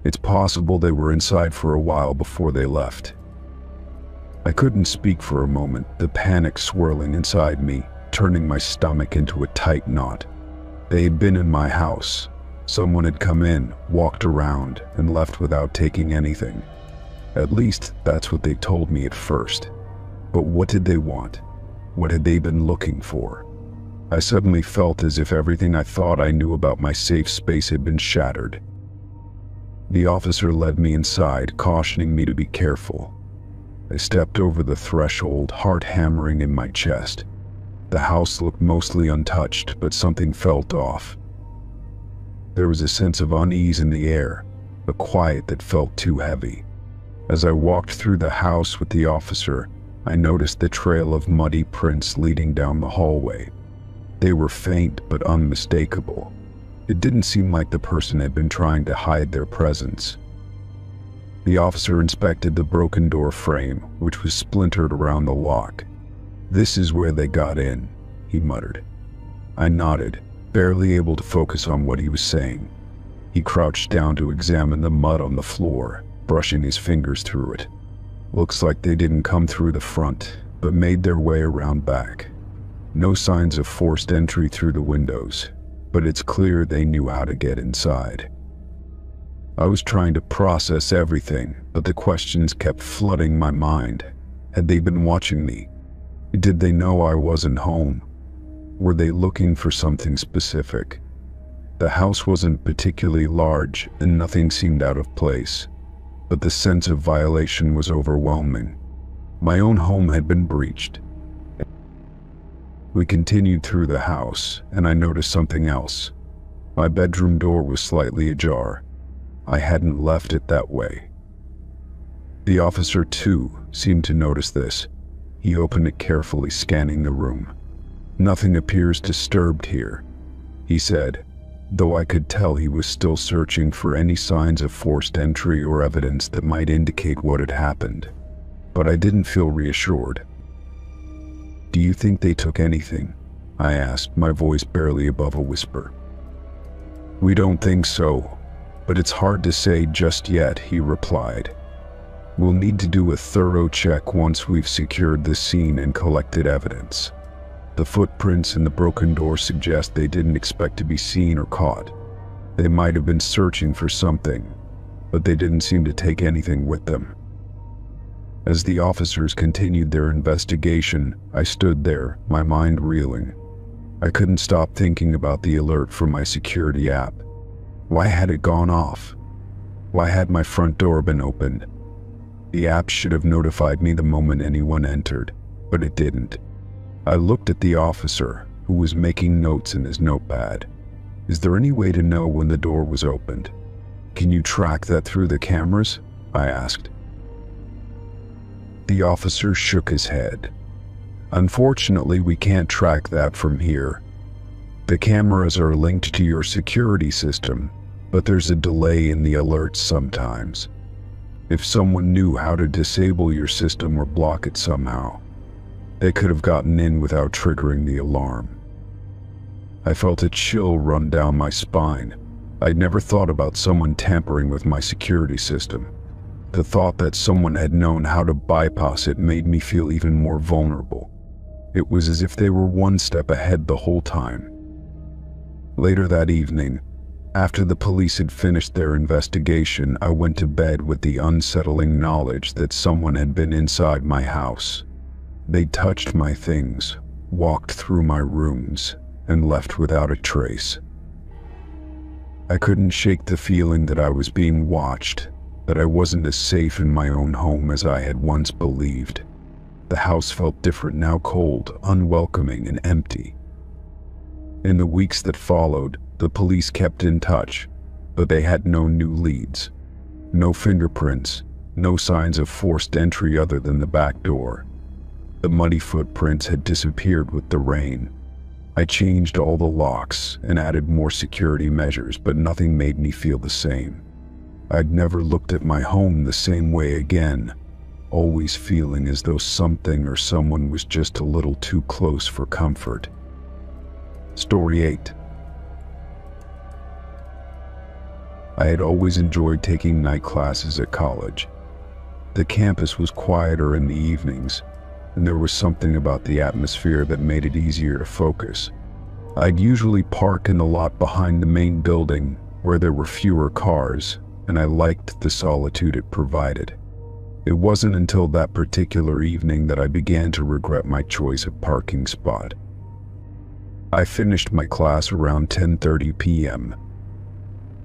A: "It's possible they were inside for a while before they left." I couldn't speak for a moment, the panic swirling inside me, turning my stomach into a tight knot. They had been in my house. Someone had come in, walked around, and left without taking anything. At least, that's what they told me at first. But what did they want? What had they been looking for? I suddenly felt as if everything I thought I knew about my safe space had been shattered. The officer led me inside, cautioning me to be careful. I stepped over the threshold, heart hammering in my chest. The house looked mostly untouched, but something felt off. There was a sense of unease in the air, a quiet that felt too heavy. As I walked through the house with the officer, I noticed the trail of muddy prints leading down the hallway. They were faint but unmistakable. It didn't seem like the person had been trying to hide their presence. The officer inspected the broken door frame, which was splintered around the lock. "This is where they got in," he muttered. I nodded, barely able to focus on what he was saying. He crouched down to examine the mud on the floor, brushing his fingers through it. "Looks like they didn't come through the front, but made their way around back. No signs of forced entry through the windows, but it's clear they knew how to get inside." I was trying to process everything, but the questions kept flooding my mind. Had they been watching me? Did they know I wasn't home? Were they looking for something specific? The house wasn't particularly large, and nothing seemed out of place, but the sense of violation was overwhelming. My own home had been breached. We continued through the house, and I noticed something else. My bedroom door was slightly ajar. I hadn't left it that way. The officer, too, seemed to notice this. He opened it carefully, scanning the room. "Nothing appears disturbed here," he said, though I could tell he was still searching for any signs of forced entry or evidence that might indicate what had happened. But I didn't feel reassured. "Do you think they took anything?" I asked, my voice barely above a whisper. "We don't think so, but it's hard to say just yet," he replied. "We'll need to do a thorough check once we've secured the scene and collected evidence. The footprints in the broken door suggest they didn't expect to be seen or caught. They might have been searching for something, but they didn't seem to take anything with them." As the officers continued their investigation, I stood there, my mind reeling. I couldn't stop thinking about the alert from my security app. Why had it gone off? Why had my front door been opened? The app should have notified me the moment anyone entered, but it didn't. I looked at the officer, who was making notes in his notepad. "Is there any way to know when the door was opened? Can you track that through the cameras?" I asked. The officer shook his head. "Unfortunately, we can't track that from here. The cameras are linked to your security system, but there's a delay in the alerts sometimes. If someone knew how to disable your system or block it somehow, they could have gotten in without triggering the alarm." I felt a chill run down my spine. I'd never thought about someone tampering with my security system. The thought that someone had known how to bypass it made me feel even more vulnerable. It was as if they were one step ahead the whole time. Later that evening, after the police had finished their investigation, I went to bed with the unsettling knowledge that someone had been inside my house. They touched my things, walked through my rooms, and left without a trace. I couldn't shake the feeling that I was being watched, that I wasn't as safe in my own home as I had once believed. The house felt different now, cold, unwelcoming, and empty. In the weeks that followed, the police kept in touch, but they had no new leads. No fingerprints, no signs of forced entry other than the back door. The muddy footprints had disappeared with the rain. I changed all the locks and added more security measures, but nothing made me feel the same. I'd never looked at my home the same way again, always feeling as though something or someone was just a little too close for comfort. Story 8. I had always enjoyed taking night classes at college. The campus was quieter in the evenings, and there was something about the atmosphere that made it easier to focus. I'd usually park in the lot behind the main building, where there were fewer cars, and I liked the solitude it provided. It wasn't until that particular evening that I began to regret my choice of parking spot. I finished my class around 10:30 p.m.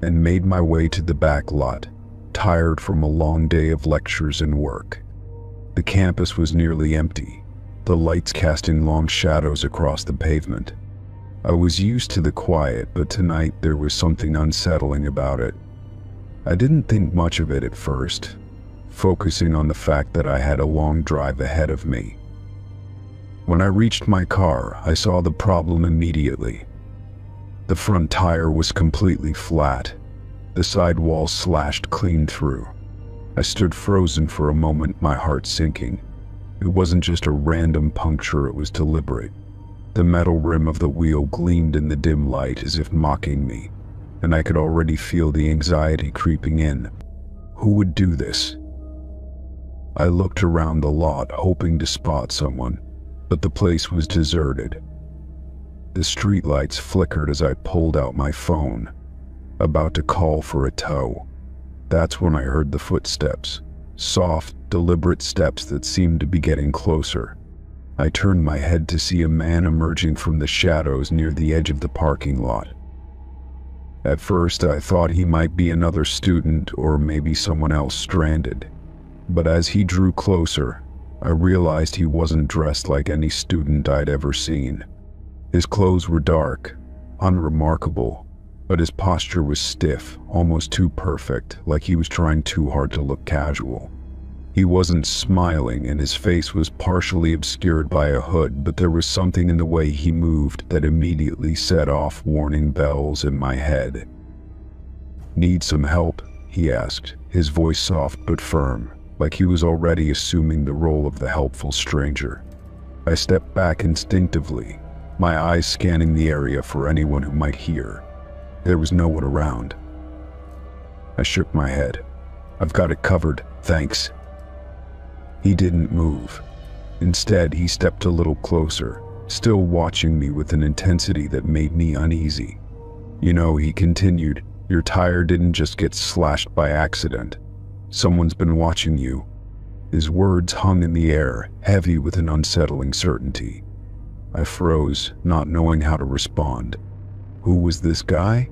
A: and made my way to the back lot, tired from a long day of lectures and work. The campus was nearly empty, the lights casting long shadows across the pavement. I was used to the quiet, but tonight there was something unsettling about it. I didn't think much of it at first, focusing on the fact that I had a long drive ahead of me. When I reached my car, I saw the problem immediately. The front tire was completely flat, the side wall slashed clean through. I stood frozen for a moment, my heart sinking. It wasn't just a random puncture, it was deliberate. The metal rim of the wheel gleamed in the dim light as if mocking me, and I could already feel the anxiety creeping in. Who would do this? I looked around the lot, hoping to spot someone, but the place was deserted. The streetlights flickered as I pulled out my phone, about to call for a tow. That's when I heard the footsteps, soft, deliberate steps that seemed to be getting closer. I turned my head to see a man emerging from the shadows near the edge of the parking lot. At first, I thought he might be another student or maybe someone else stranded. But as he drew closer, I realized he wasn't dressed like any student I'd ever seen. His clothes were dark, unremarkable, but his posture was stiff, almost too perfect, like he was trying too hard to look casual. He wasn't smiling, and his face was partially obscured by a hood, but there was something in the way he moved that immediately set off warning bells in my head. "Need some help?" he asked, his voice soft but firm, like he was already assuming the role of the helpful stranger. I stepped back instinctively, my eyes scanning the area for anyone who might hear. There was no one around. I shook my head. "I've got it covered, thanks." He didn't move. Instead, he stepped a little closer, still watching me with an intensity that made me uneasy. "You know," he continued, "your tire didn't just get slashed by accident. Someone's been watching you." His words hung in the air, heavy with an unsettling certainty. I froze, not knowing how to respond. Who was this guy?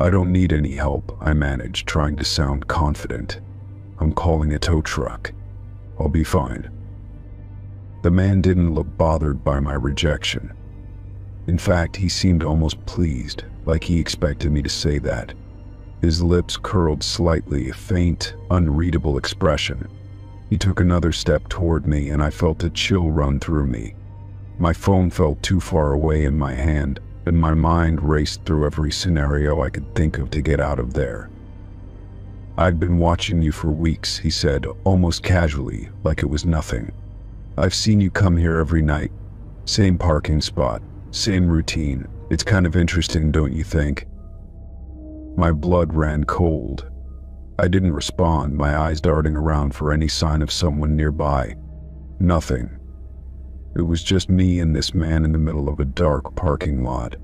A: "I don't need any help," I managed, trying to sound confident. "I'm calling a tow truck. I'll be fine." The man didn't look bothered by my rejection. In fact, he seemed almost pleased, like he expected me to say that. His lips curled slightly, a faint, unreadable expression. He took another step toward me, and I felt a chill run through me. My phone felt too far away in my hand, and my mind raced through every scenario I could think of to get out of there. "I've been watching you for weeks," he said, almost casually, like it was nothing. "I've seen you come here every night. Same parking spot, same routine. It's kind of interesting, don't you think?" My blood ran cold. I didn't respond, my eyes darting around for any sign of someone nearby. Nothing. It was just me and this man in the middle of a dark parking lot.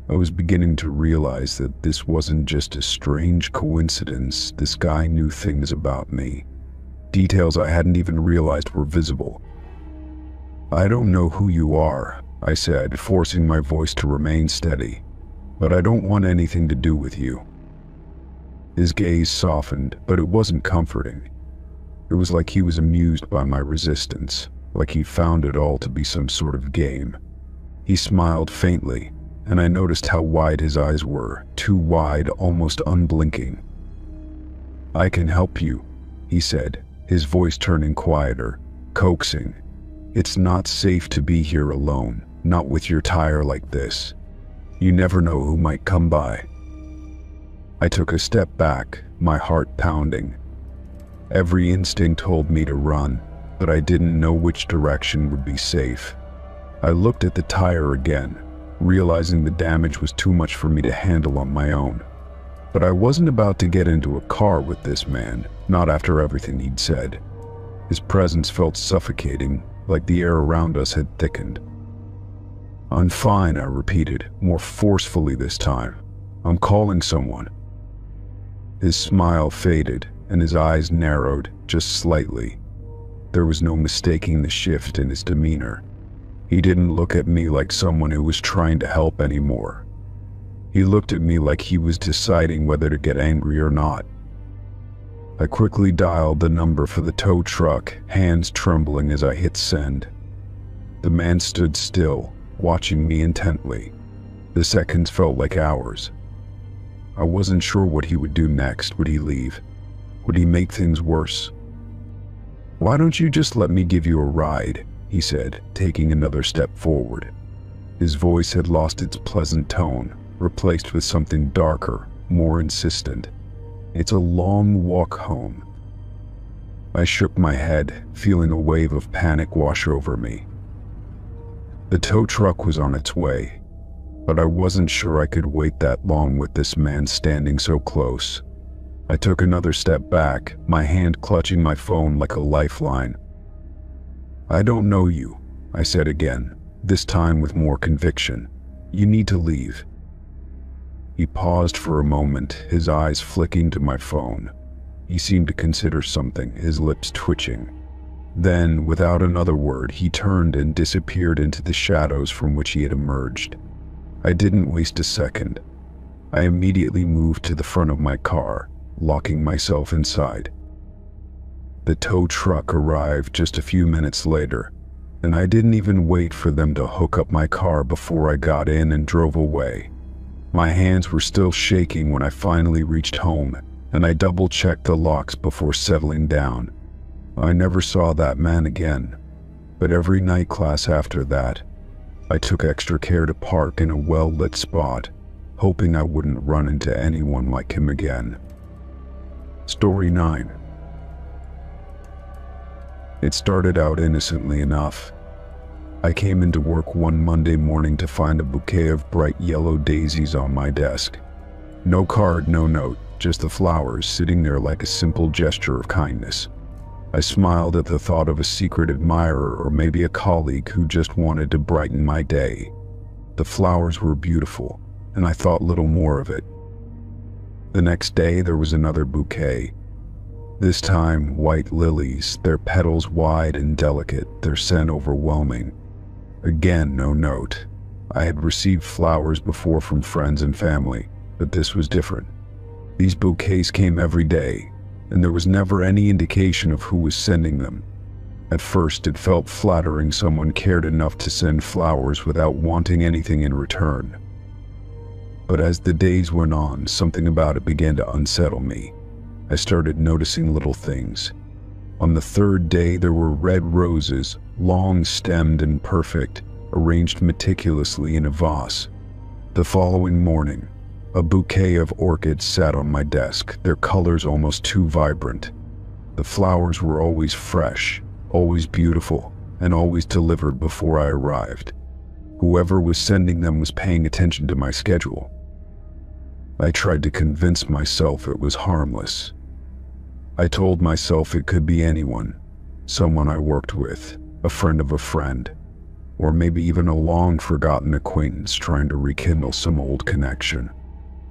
A: I was beginning to realize that this wasn't just a strange coincidence. This guy knew things about me. Details I hadn't even realized were visible. "I don't know who you are," I said, forcing my voice to remain steady. "But I don't want anything to do with you." His gaze softened, but it wasn't comforting. It was like he was amused by my resistance, like he found it all to be some sort of game. He smiled faintly, and I noticed how wide his eyes were, too wide, almost unblinking. "I can help you," he said, his voice turning quieter, coaxing. "It's not safe to be here alone, not with your tire like this. You never know who might come by." I took a step back, my heart pounding. Every instinct told me to run, but I didn't know which direction would be safe. I looked at the tire again, realizing the damage was too much for me to handle on my own. But I wasn't about to get into a car with this man, not after everything he'd said. His presence felt suffocating, like the air around us had thickened. "I'm fine," I repeated, more forcefully this time. "I'm calling someone." His smile faded, and his eyes narrowed, just slightly. There was no mistaking the shift in his demeanor. He didn't look at me like someone who was trying to help anymore. He looked at me like he was deciding whether to get angry or not. I quickly dialed the number for the tow truck, hands trembling as I hit send. The man stood still, watching me intently. The seconds felt like hours. I wasn't sure what he would do next. Would he leave? Would he make things worse? "Why don't you just let me give you a ride?" he said, taking another step forward. His voice had lost its pleasant tone, replaced with something darker, more insistent. "It's a long walk home." I shook my head, feeling a wave of panic wash over me. The tow truck was on its way, but I wasn't sure I could wait that long with this man standing so close. I took another step back, my hand clutching my phone like a lifeline. "I don't know you," I said again, this time with more conviction. "You need to leave." He paused for a moment, his eyes flicking to my phone. He seemed to consider something, his lips twitching. Then, without another word, he turned and disappeared into the shadows from which he had emerged. I didn't waste a second. I immediately moved to the front of my car, locking myself inside. The tow truck arrived just a few minutes later, and I didn't even wait for them to hook up my car before I got in and drove away. My hands were still shaking when I finally reached home, and I double-checked the locks before settling down. I never saw that man again, but every night class after that, I took extra care to park in a well-lit spot, hoping I wouldn't run into anyone like him again. Story 9. It started out innocently enough. I came into work one Monday morning to find a bouquet of bright yellow daisies on my desk. No card, no note, just the flowers sitting there like a simple gesture of kindness. I smiled at the thought of a secret admirer or maybe a colleague who just wanted to brighten my day. The flowers were beautiful, and I thought little more of it. The next day there was another bouquet. This time white lilies, their petals wide and delicate, their scent overwhelming. Again, no note. I had received flowers before from friends and family, but this was different. These bouquets came every day, and there was never any indication of who was sending them. At first, it felt flattering someone cared enough to send flowers without wanting anything in return. But as the days went on, something about it began to unsettle me. I started noticing little things. On the third day, there were red roses, long-stemmed and perfect, arranged meticulously in a vase. The following morning, a bouquet of orchids sat on my desk, their colors almost too vibrant. The flowers were always fresh, always beautiful, and always delivered before I arrived. Whoever was sending them was paying attention to my schedule. I tried to convince myself it was harmless. I told myself it could be anyone, someone I worked with, a friend of a friend, or maybe even a long-forgotten acquaintance trying to rekindle some old connection.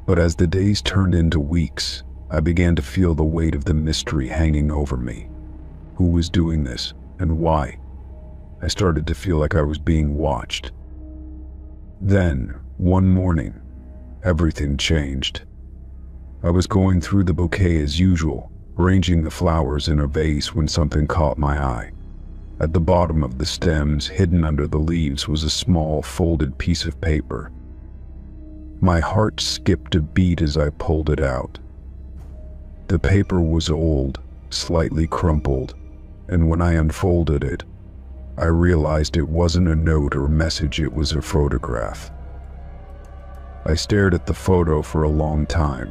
A: But as the days turned into weeks, I began to feel the weight of the mystery hanging over me. Who was doing this, and why? I started to feel like I was being watched. Then, one morning, everything changed. I was going through the bouquet as usual, arranging the flowers in a vase when something caught my eye. At the bottom of the stems, hidden under the leaves, was a small folded piece of paper. My heart skipped a beat as I pulled it out. The paper was old, slightly crumpled, and when I unfolded it, I realized it wasn't a note or message, it was a photograph. I stared at the photo for a long time.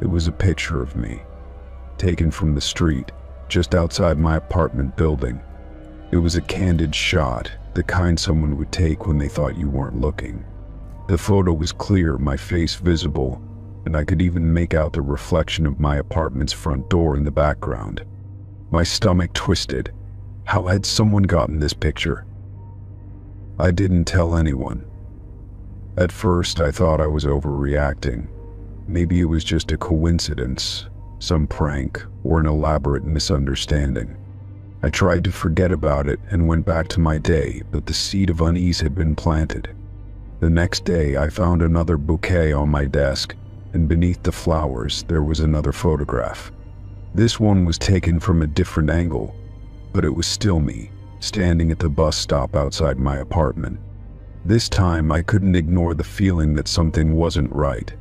A: It was a picture of me, taken from the street, just outside my apartment building. It was a candid shot, the kind someone would take when they thought you weren't looking. The photo was clear, my face visible, and I could even make out the reflection of my apartment's front door in the background. My stomach twisted. How had someone gotten this picture? I didn't tell anyone. At first, I thought I was overreacting. Maybe it was just a coincidence, some prank, or an elaborate misunderstanding. I tried to forget about it and went back to my day, but the seed of unease had been planted. The next day, I found another bouquet on my desk, and beneath the flowers, there was another photograph. This one was taken from a different angle, but it was still me, standing at the bus stop outside my apartment. This time, I couldn't ignore the feeling that something wasn't right.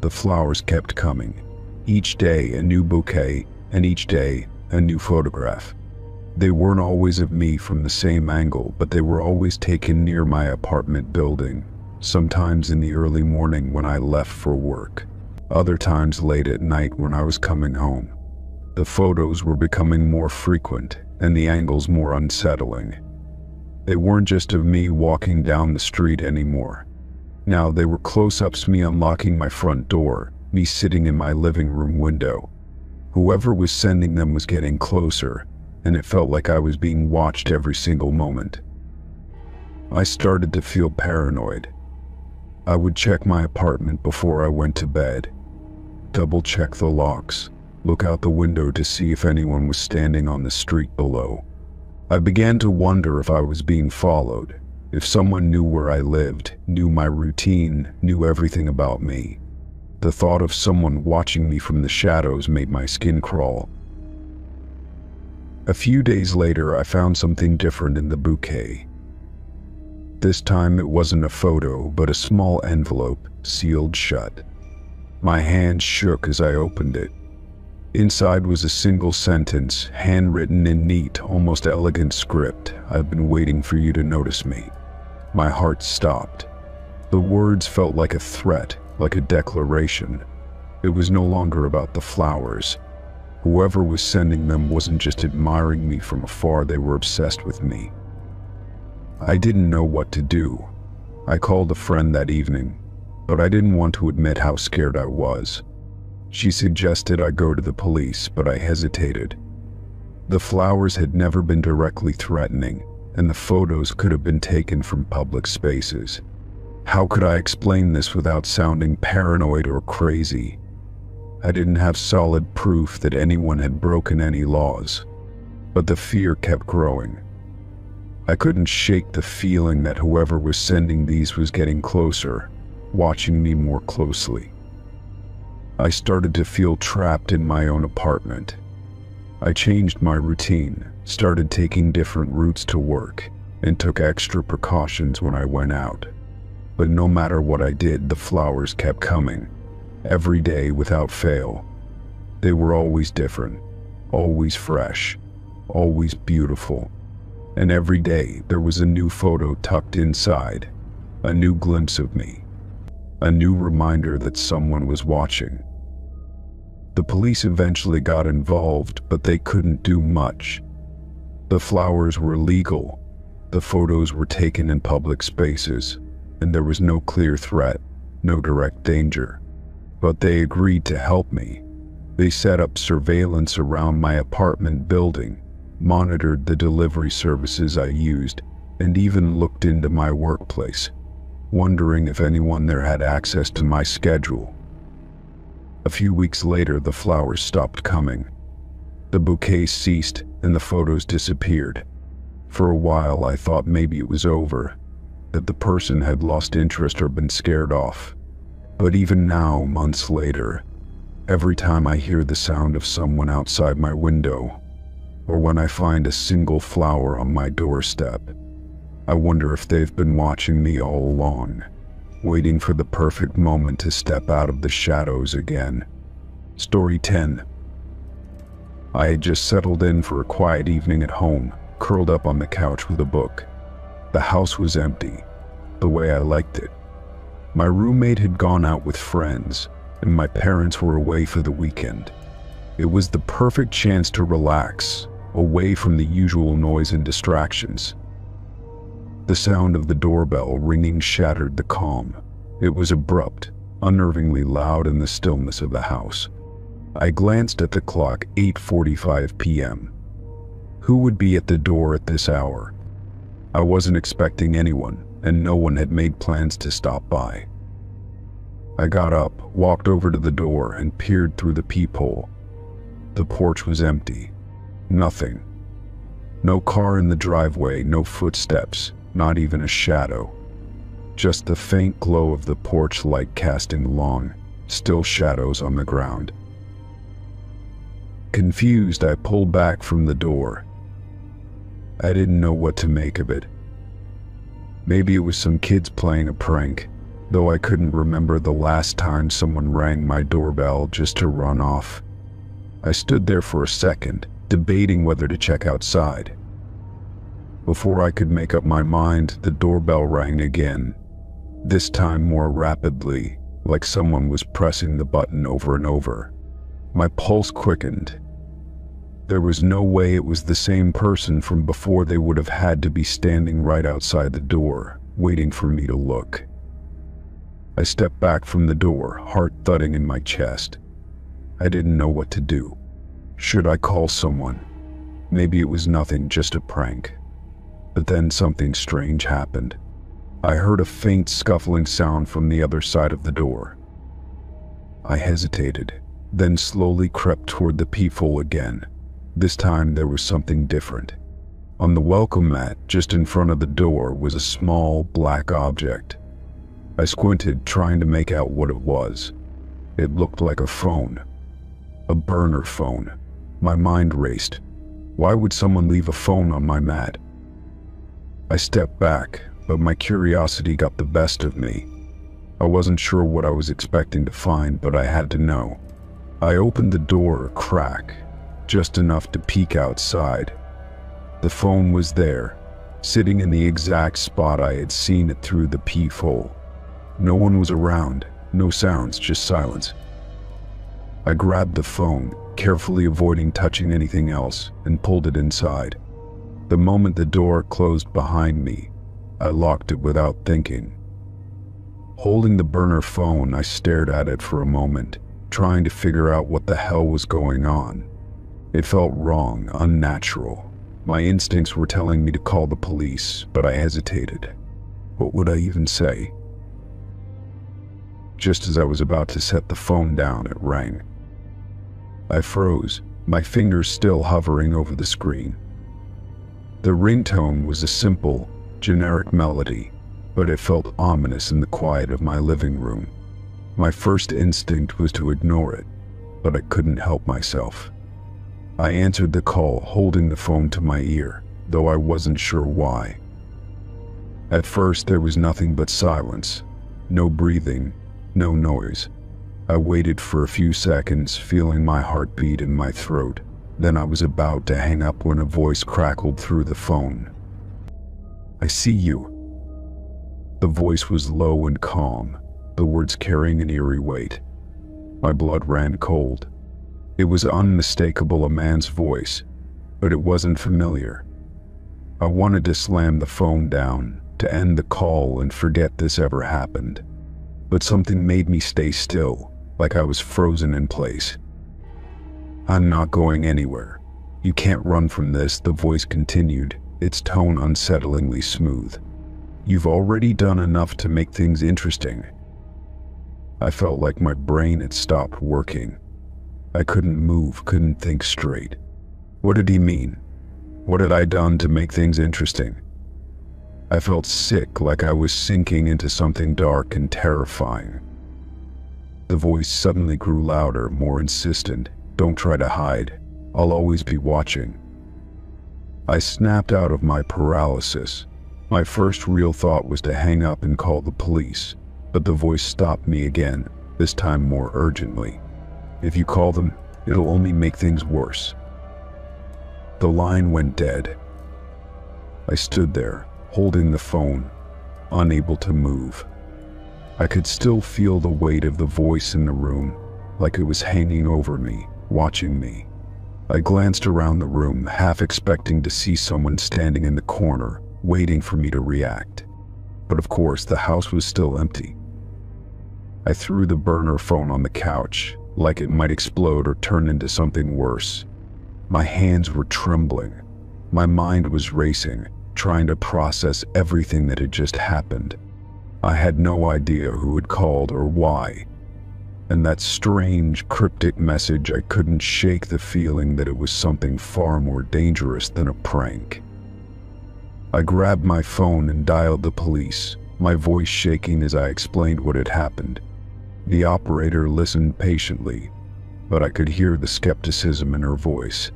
A: The flowers kept coming. Each day, a new bouquet, and each day, a new photograph. They weren't always of me from the same angle, but they were always taken near my apartment building, sometimes in the early morning when I left for work, other times late at night when I was coming home. The photos were becoming more frequent, and the angles more unsettling. They weren't just of me walking down the street anymore. Now they were close-ups of me unlocking my front door, me sitting in my living room window. Whoever was sending them was getting closer, and it felt like I was being watched every single moment. I started to feel paranoid. I would check my apartment before I went to bed, double-check the locks, look out the window to see if anyone was standing on the street below. I began to wonder if I was being followed, if someone knew where I lived, knew my routine, knew everything about me. The thought of someone watching me from the shadows made my skin crawl. A few days later, I found something different in the bouquet. This time it wasn't a photo, but a small envelope, sealed shut. My hand shook as I opened it. Inside was a single sentence, handwritten in neat, almost elegant script. "I've been waiting for you to notice me." My heart stopped. The words felt like a threat, like a declaration. It was no longer about the flowers. Whoever was sending them wasn't just admiring me from afar, they were obsessed with me. I didn't know what to do. I called a friend that evening, but I didn't want to admit how scared I was. She suggested I go to the police, but I hesitated. The flowers had never been directly threatening, and the photos could have been taken from public spaces. How could I explain this without sounding paranoid or crazy? I didn't have solid proof that anyone had broken any laws, but the fear kept growing. I couldn't shake the feeling that whoever was sending these was getting closer, watching me more closely. I started to feel trapped in my own apartment. I changed my routine, started taking different routes to work, and took extra precautions when I went out. But no matter what I did, the flowers kept coming, every day without fail. They were always different, always fresh, always beautiful. And every day there was a new photo tucked inside, a new glimpse of me, a new reminder that someone was watching. The police eventually got involved, but they couldn't do much. The flowers were legal, the photos were taken in public spaces, and there was no clear threat, no direct danger. But they agreed to help me. They set up surveillance around my apartment building, monitored the delivery services I used, and even looked into my workplace, wondering if anyone there had access to my schedule. A few weeks later, the flowers stopped coming. The bouquets ceased and the photos disappeared. For a while, I thought maybe it was over, that the person had lost interest or been scared off. But even now, months later, every time I hear the sound of someone outside my window, or when I find a single flower on my doorstep, I wonder if they've been watching me all along, waiting for the perfect moment to step out of the shadows again. Story 10. I had just settled in for a quiet evening at home, curled up on the couch with a book. The house was empty, the way I liked it. My roommate had gone out with friends, and my parents were away for the weekend. It was the perfect chance to relax, away from the usual noise and distractions. The sound of the doorbell ringing shattered the calm. It was abrupt, unnervingly loud in the stillness of the house. I glanced at the clock, 8:45 p.m. Who would be at the door at this hour? I wasn't expecting anyone, and no one had made plans to stop by. I got up, walked over to the door, and peered through the peephole. The porch was empty. Nothing. No car in the driveway, no footsteps, not even a shadow. Just the faint glow of the porch light casting long, still shadows on the ground. Confused, I pulled back from the door. I didn't know what to make of it. Maybe it was some kids playing a prank, though I couldn't remember the last time someone rang my doorbell just to run off. I stood there for a second, debating whether to check outside. Before I could make up my mind, the doorbell rang again, this time more rapidly, like someone was pressing the button over and over. My pulse quickened. There was no way it was the same person from before. They would have had to be standing right outside the door, waiting for me to look. I stepped back from the door, heart thudding in my chest. I didn't know what to do. Should I call someone? Maybe it was nothing, just a prank. But then something strange happened. I heard a faint scuffling sound from the other side of the door. I hesitated, then slowly crept toward the peephole again. This time there was something different. On the welcome mat, just in front of the door, was a small black object. I squinted, trying to make out what it was. It looked like a phone. A burner phone. My mind raced. Why would someone leave a phone on my mat? I stepped back, but my curiosity got the best of me. I wasn't sure what I was expecting to find, but I had to know. I opened the door a crack, just enough to peek outside. The phone was there, sitting in the exact spot I had seen it through the peephole. No one was around, no sounds, just silence. I grabbed the phone, carefully avoiding touching anything else, and pulled it inside. The moment the door closed behind me, I locked it without thinking. Holding the burner phone, I stared at it for a moment, trying to figure out what the hell was going on. It felt wrong, unnatural. My instincts were telling me to call the police, but I hesitated. What would I even say? Just as I was about to set the phone down, it rang. I froze, my fingers still hovering over the screen. The ringtone was a simple, generic melody, but it felt ominous in the quiet of my living room. My first instinct was to ignore it, but I couldn't help myself. I answered the call, holding the phone to my ear, though I wasn't sure why. At first, there was nothing but silence. No breathing, no noise. I waited for a few seconds, feeling my heartbeat in my throat. Then I was about to hang up when a voice crackled through the phone. "I see you." The voice was low and calm, the words carrying an eerie weight. My blood ran cold. It was unmistakable, a man's voice, but it wasn't familiar. I wanted to slam the phone down, to end the call and forget this ever happened. But something made me stay still, like I was frozen in place. "I'm not going anywhere. You can't run from this," the voice continued, its tone unsettlingly smooth. "You've already done enough to make things interesting." I felt like my brain had stopped working. I couldn't move, couldn't think straight. What did he mean? What had I done to make things interesting? I felt sick, like I was sinking into something dark and terrifying. The voice suddenly grew louder, more insistent. "Don't try to hide. I'll always be watching." I snapped out of my paralysis. My first real thought was to hang up and call the police, but the voice stopped me again, this time more urgently. "If you call them, it'll only make things worse." The line went dead. I stood there, holding the phone, unable to move. I could still feel the weight of the voice in the room, like it was hanging over me, watching me. I glanced around the room, half expecting to see someone standing in the corner, waiting for me to react. But of course, the house was still empty. I threw the burner phone on the couch, like it might explode or turn into something worse. My hands were trembling. My mind was racing, trying to process everything that had just happened. I had no idea who had called or why. And that strange, cryptic message, I couldn't shake the feeling that it was something far more dangerous than a prank. I grabbed my phone and dialed the police, my voice shaking as I explained what had happened. The operator listened patiently, but I could hear the skepticism in her voice.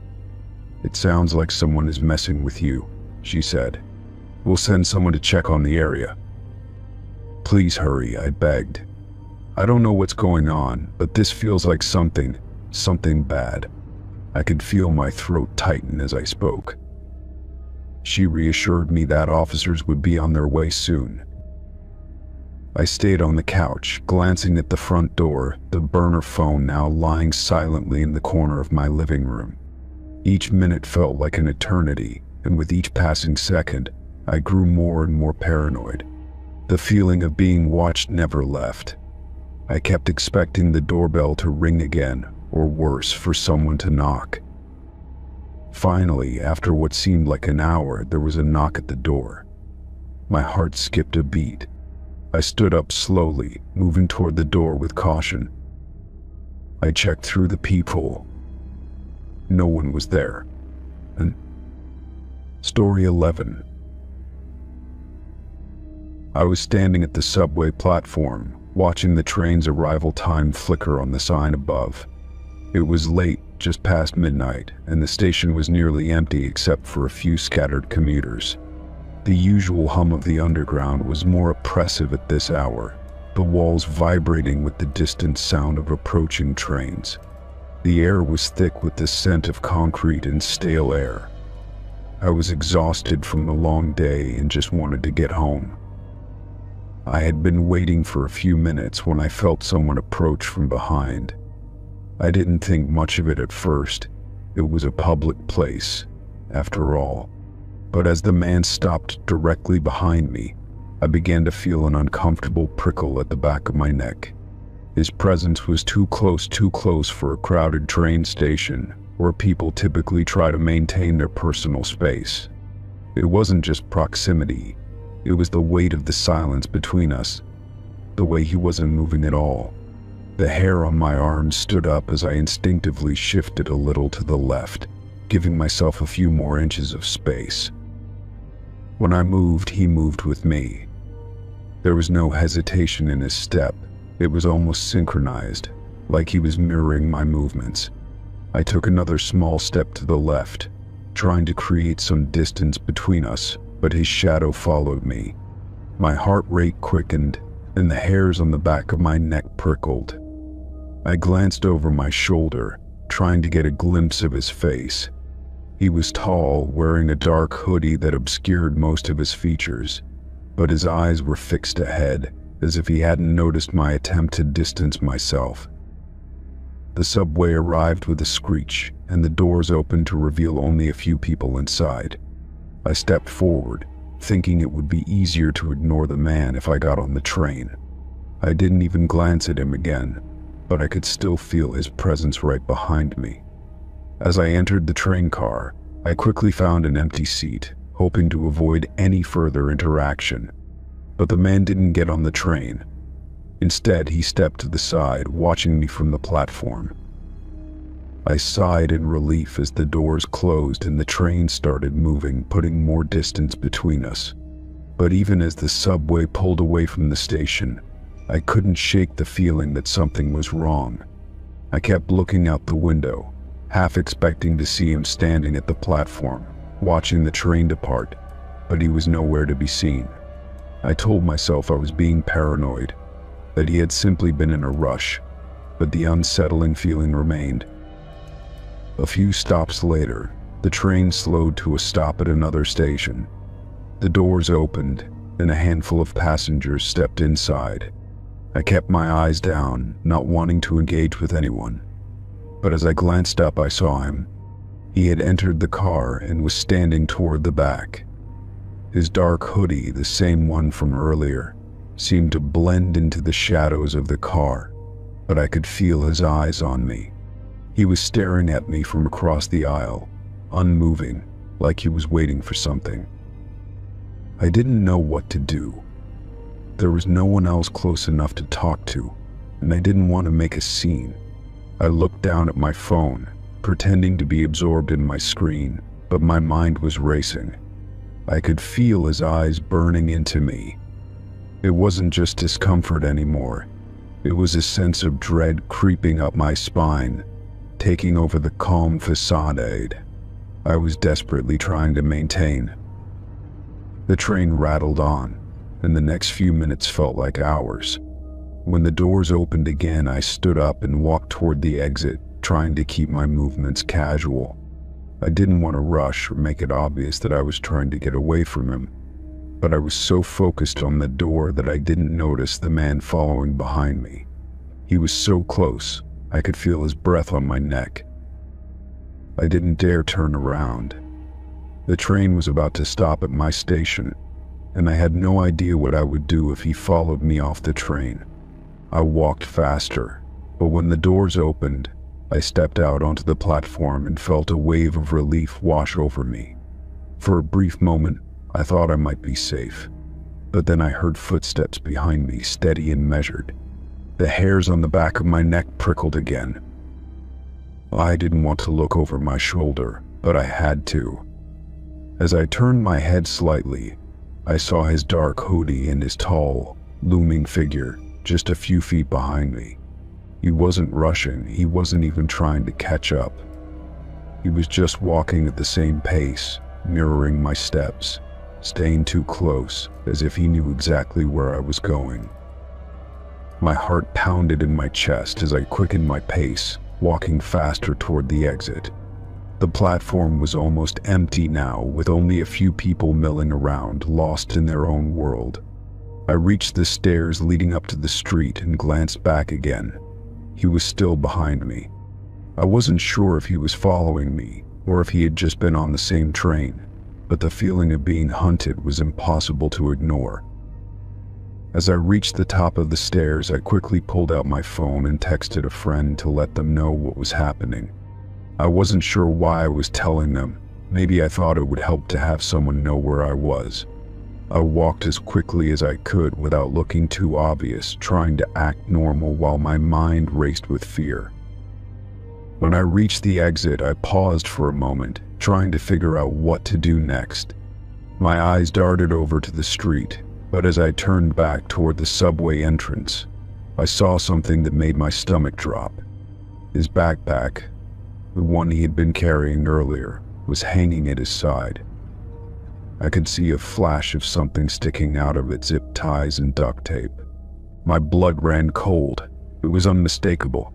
A: "It sounds like someone is messing with you," she said. "We'll send someone to check on the area." "Please hurry," I begged. "I don't know what's going on, but this feels like something bad." I could feel my throat tighten as I spoke. She reassured me that officers would be on their way soon. I stayed on the couch, glancing at the front door, the burner phone now lying silently in the corner of my living room. Each minute felt like an eternity, and with each passing second, I grew more and more paranoid. The feeling of being watched never left. I kept expecting the doorbell to ring again, or worse, for someone to knock. Finally, after what seemed like an hour, there was a knock at the door. My heart skipped a beat. I stood up slowly, moving toward the door with caution. I checked through the peephole. No one was there. And Story 11. I was standing at the subway platform, watching the train's arrival time flicker on the sign above. It was late, just past midnight, and the station was nearly empty except for a few scattered commuters. The usual hum of the underground was more oppressive at this hour, the walls vibrating with the distant sound of approaching trains. The air was thick with the scent of concrete and stale air. I was exhausted from the long day and just wanted to get home. I had been waiting for a few minutes when I felt someone approach from behind. I didn't think much of it at first. It was a public place, after all. But as the man stopped directly behind me, I began to feel an uncomfortable prickle at the back of my neck. His presence was too close for a crowded train station where people typically try to maintain their personal space. It wasn't just proximity, it was the weight of the silence between us, the way he wasn't moving at all. The hair on my arms stood up as I instinctively shifted a little to the left, giving myself a few more inches of space. When I moved, he moved with me. There was no hesitation in his step. It was almost synchronized, like he was mirroring my movements. I took another small step to the left, trying to create some distance between us, but his shadow followed me. My heart rate quickened, and the hairs on the back of my neck prickled. I glanced over my shoulder, trying to get a glimpse of his face. He was tall, wearing a dark hoodie that obscured most of his features, but his eyes were fixed ahead, as if he hadn't noticed my attempt to distance myself. The subway arrived with a screech, and the doors opened to reveal only a few people inside. I stepped forward, thinking it would be easier to ignore the man if I got on the train. I didn't even glance at him again, but I could still feel his presence right behind me. As I entered the train car, I quickly found an empty seat, hoping to avoid any further interaction. But the man didn't get on the train. Instead, he stepped to the side, watching me from the platform. I sighed in relief as the doors closed and the train started moving, putting more distance between us. But even as the subway pulled away from the station, I couldn't shake the feeling that something was wrong. I kept looking out the window, half expecting to see him standing at the platform, watching the train depart, but he was nowhere to be seen. I told myself I was being paranoid, that he had simply been in a rush, but the unsettling feeling remained. A few stops later, the train slowed to a stop at another station. The doors opened, and a handful of passengers stepped inside. I kept my eyes down, not wanting to engage with anyone. But as I glanced up, I saw him. He had entered the car and was standing toward the back. His dark hoodie, the same one from earlier, seemed to blend into the shadows of the car, but I could feel his eyes on me. He was staring at me from across the aisle, unmoving, like he was waiting for something. I didn't know what to do. There was no one else close enough to talk to, and I didn't want to make a scene. I looked down at my phone, pretending to be absorbed in my screen, but my mind was racing. I could feel his eyes burning into me. It wasn't just discomfort anymore. It was a sense of dread creeping up my spine, taking over the calm facade I was desperately trying to maintain. The train rattled on, and the next few minutes felt like hours. When the doors opened again, I stood up and walked toward the exit, trying to keep my movements casual. I didn't want to rush or make it obvious that I was trying to get away from him, but I was so focused on the door that I didn't notice the man following behind me. He was so close, I could feel his breath on my neck. I didn't dare turn around. The train was about to stop at my station, and I had no idea what I would do if he followed me off the train. I walked faster, but when the doors opened, I stepped out onto the platform and felt a wave of relief wash over me. For a brief moment, I thought I might be safe, but then I heard footsteps behind me, steady and measured. The hairs on the back of my neck prickled again. I didn't want to look over my shoulder, but I had to. As I turned my head slightly, I saw his dark hoodie and his tall, looming figure just a few feet behind me. He wasn't rushing, he wasn't even trying to catch up. He was just walking at the same pace, mirroring my steps, staying too close, as if he knew exactly where I was going. My heart pounded in my chest as I quickened my pace, walking faster toward the exit. The platform was almost empty now, with only a few people milling around, lost in their own world. I reached the stairs leading up to the street and glanced back again. He was still behind me. I wasn't sure if he was following me, or if he had just been on the same train, but the feeling of being hunted was impossible to ignore. As I reached the top of the stairs, I quickly pulled out my phone and texted a friend to let them know what was happening. I wasn't sure why I was telling them. Maybe I thought it would help to have someone know where I was. I walked as quickly as I could without looking too obvious, trying to act normal while my mind raced with fear. When I reached the exit, I paused for a moment, trying to figure out what to do next. My eyes darted over to the street, but as I turned back toward the subway entrance, I saw something that made my stomach drop. His backpack, the one he had been carrying earlier, was hanging at his side. I could see a flash of something sticking out of its zip ties and duct tape. My blood ran cold. It was unmistakable.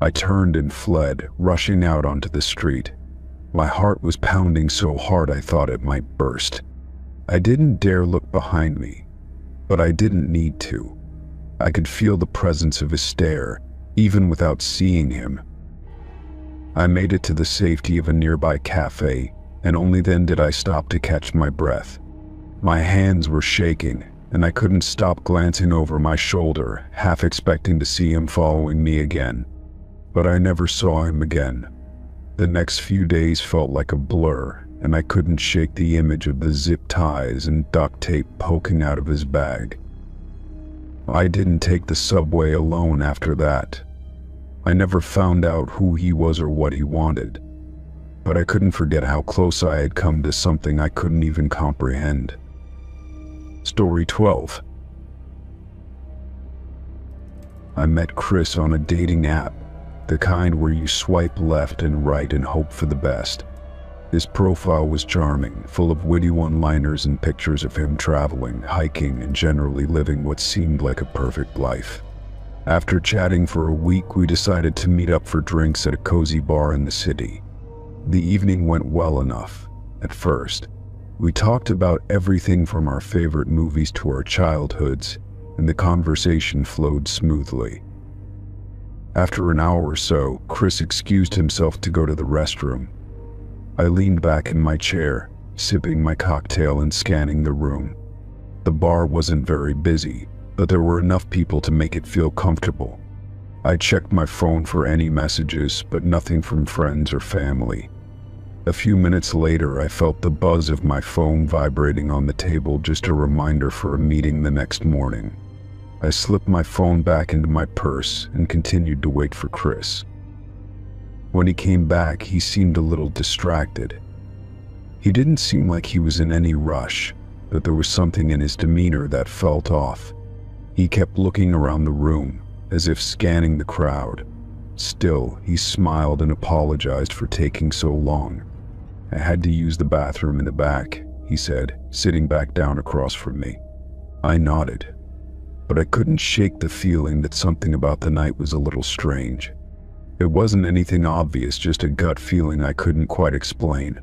A: I turned and fled, rushing out onto the street. My heart was pounding so hard I thought it might burst. I didn't dare look behind me, but I didn't need to. I could feel the presence of his stare, even without seeing him. I made it to the safety of a nearby cafe, and only then did I stop to catch my breath. My hands were shaking, and I couldn't stop glancing over my shoulder, half expecting to see him following me again. But I never saw him again. The next few days felt like a blur, and I couldn't shake the image of the zip ties and duct tape poking out of his bag. I didn't take the subway alone after that. I never found out who he was or what he wanted, but I couldn't forget how close I had come to something I couldn't even comprehend. Story 12. I met Chris on a dating app, the kind where you swipe left and right and hope for the best. His profile was charming, full of witty one-liners and pictures of him traveling, hiking, and generally living what seemed like a perfect life. After chatting for a week, we decided to meet up for drinks at a cozy bar in the city. The evening went well enough. At first, we talked about everything from our favorite movies to our childhoods, and the conversation flowed smoothly. After an hour or so, Chris excused himself to go to the restroom. I leaned back in my chair, sipping my cocktail and scanning the room. The bar wasn't very busy, but there were enough people to make it feel comfortable. I checked my phone for any messages, but nothing from friends or family. A few minutes later, I felt the buzz of my phone vibrating on the table, just a reminder for a meeting the next morning. I slipped my phone back into my purse and continued to wait for Chris. When he came back, he seemed a little distracted. He didn't seem like he was in any rush, but there was something in his demeanor that felt off. He kept looking around the room, as if scanning the crowd. Still, he smiled and apologized for taking so long. "I had to use the bathroom in the back," he said, sitting back down across from me. I nodded, but I couldn't shake the feeling that something about the night was a little strange. It wasn't anything obvious, just a gut feeling I couldn't quite explain.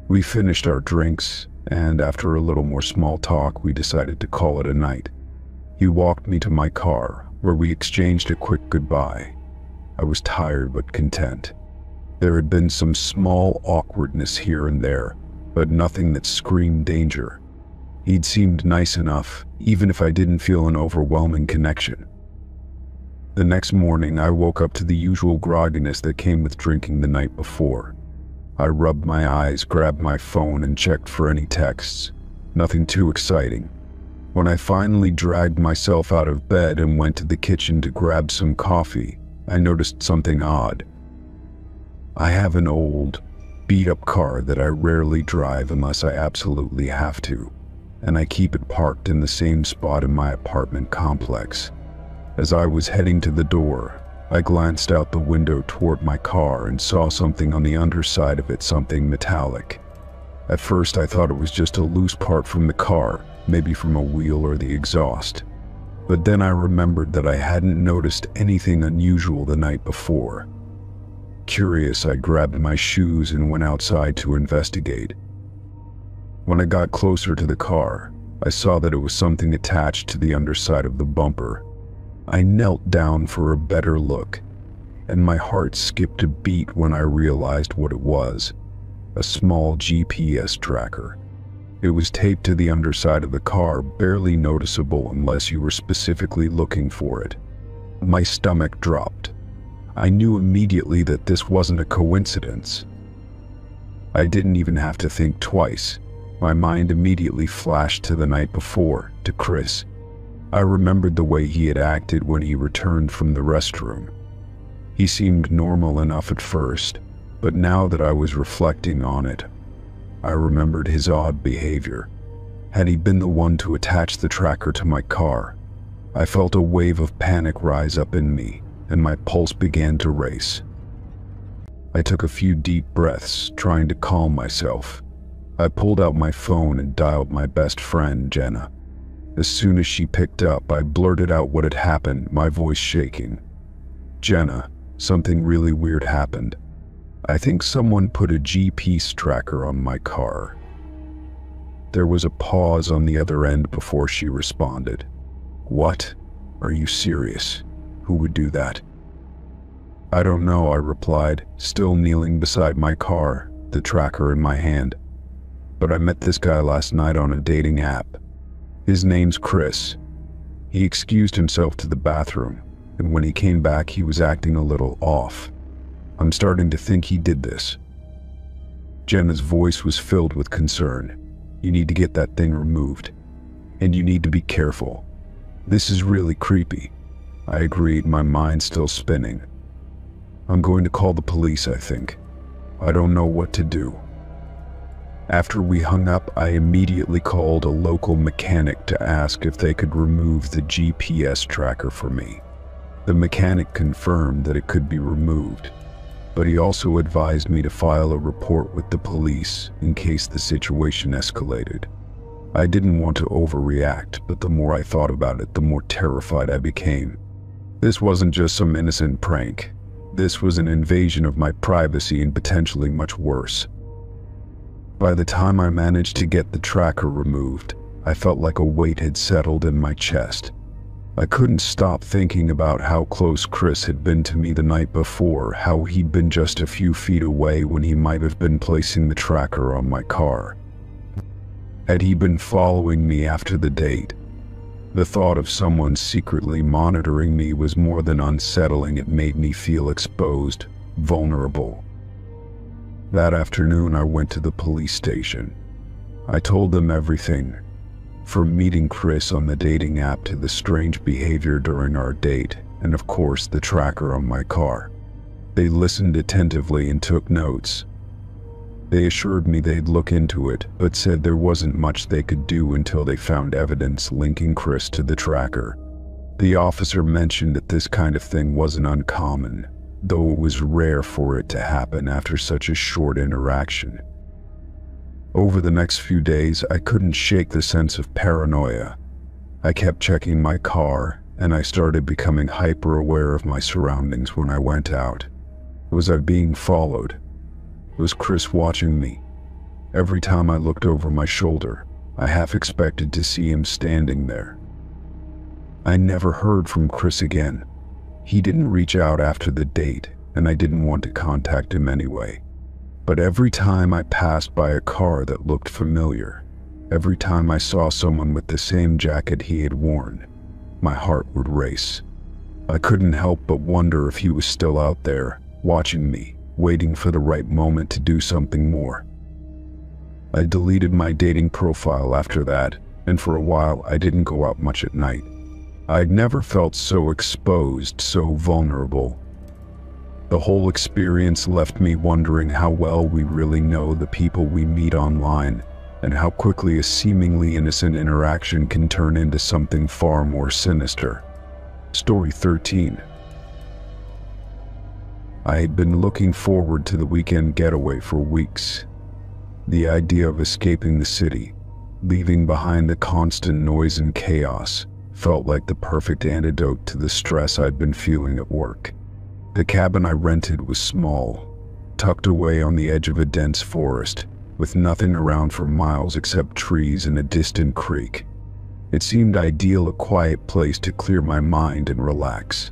A: We finished our drinks, and after a little more small talk, we decided to call it a night. He walked me to my car, where we exchanged a quick goodbye. I was tired but content. There had been some small awkwardness here and there, but nothing that screamed danger. He'd seemed nice enough, even if I didn't feel an overwhelming connection. The next morning, I woke up to the usual grogginess that came with drinking the night before. I rubbed my eyes, grabbed my phone, and checked for any texts. Nothing too exciting. When I finally dragged myself out of bed and went to the kitchen to grab some coffee, I noticed something odd. I have an old, beat-up car that I rarely drive unless I absolutely have to, and I keep it parked in the same spot in my apartment complex. As I was heading to the door, I glanced out the window toward my car and saw something on the underside of it, something metallic. At first, I thought it was just a loose part from the car, maybe from a wheel or the exhaust. But then I remembered that I hadn't noticed anything unusual the night before. Curious, I grabbed my shoes and went outside to investigate. When I got closer to the car, I saw that it was something attached to the underside of the bumper. I knelt down for a better look, and my heart skipped a beat when I realized what it was. a small GPS tracker. It was taped to the underside of the car, barely noticeable unless you were specifically looking for it. My stomach dropped. I knew immediately that this wasn't a coincidence. I didn't even have to think twice. My mind immediately flashed to the night before, to Chris. I remembered the way he had acted when he returned from the restroom. He seemed normal enough at first, but now that I was reflecting on it, I remembered his odd behavior. Had he been the one to attach the tracker to my car? I felt a wave of panic rise up in me, and my pulse began to race. I took a few deep breaths, trying to calm myself. I pulled out my phone and dialed my best friend, Jenna. As soon as she picked up, I blurted out what had happened, my voice shaking. "Jenna, something really weird happened. I think someone put a GPS tracker on my car." There was a pause on the other end before she responded. "What? Are you serious? Who would do that?" "I don't know," I replied, still kneeling beside my car, the tracker in my hand. "But I met this guy last night on a dating app. His name's Chris. He excused himself to the bathroom, and when he came back he was acting a little off. I'm starting to think he did this." Jenna's voice was filled with concern. "You need to get that thing removed. And you need to be careful. This is really creepy." I agreed, my mind still spinning. "I'm going to call the police, I think. I don't know what to do." After we hung up, I immediately called a local mechanic to ask if they could remove the GPS tracker for me. The mechanic confirmed that it could be removed, but he also advised me to file a report with the police in case the situation escalated. I didn't want to overreact, but the more I thought about it, the more terrified I became. This wasn't just some innocent prank. This was an invasion of my privacy and potentially much worse. By the time I managed to get the tracker removed, I felt like a weight had settled in my chest. I couldn't stop thinking about how close Chris had been to me the night before, how he'd been just a few feet away when he might have been placing the tracker on my car. Had he been following me after the date? The thought of someone secretly monitoring me was more than unsettling. It made me feel exposed, vulnerable. That afternoon, I went to the police station. I told them everything, from meeting Chris on the dating app to the strange behavior during our date, and of course the tracker on my car. They listened attentively and took notes. They assured me they'd look into it, but said there wasn't much they could do until they found evidence linking Chris to the tracker. The officer mentioned that this kind of thing wasn't uncommon, though it was rare for it to happen after such a short interaction. Over the next few days, I couldn't shake the sense of paranoia. I kept checking my car, and I started becoming hyper-aware of my surroundings when I went out. Was I being followed? Was Chris watching me? Every time I looked over my shoulder, I half expected to see him standing there. I never heard from Chris again. He didn't reach out after the date, and I didn't want to contact him anyway. But every time I passed by a car that looked familiar, every time I saw someone with the same jacket he had worn, my heart would race. I couldn't help but wonder if he was still out there, watching me, waiting for the right moment to do something more. I deleted my dating profile after that, and for a while I didn't go out much at night. I'd never felt so exposed, so vulnerable. The whole experience left me wondering how well we really know the people we meet online, and how quickly a seemingly innocent interaction can turn into something far more sinister. Story 13. I had been looking forward to the weekend getaway for weeks. The idea of escaping the city, leaving behind the constant noise and chaos, felt like the perfect antidote to the stress I'd been feeling at work. The cabin I rented was small, tucked away on the edge of a dense forest, with nothing around for miles except trees and a distant creek. It seemed ideal, a quiet place to clear my mind and relax.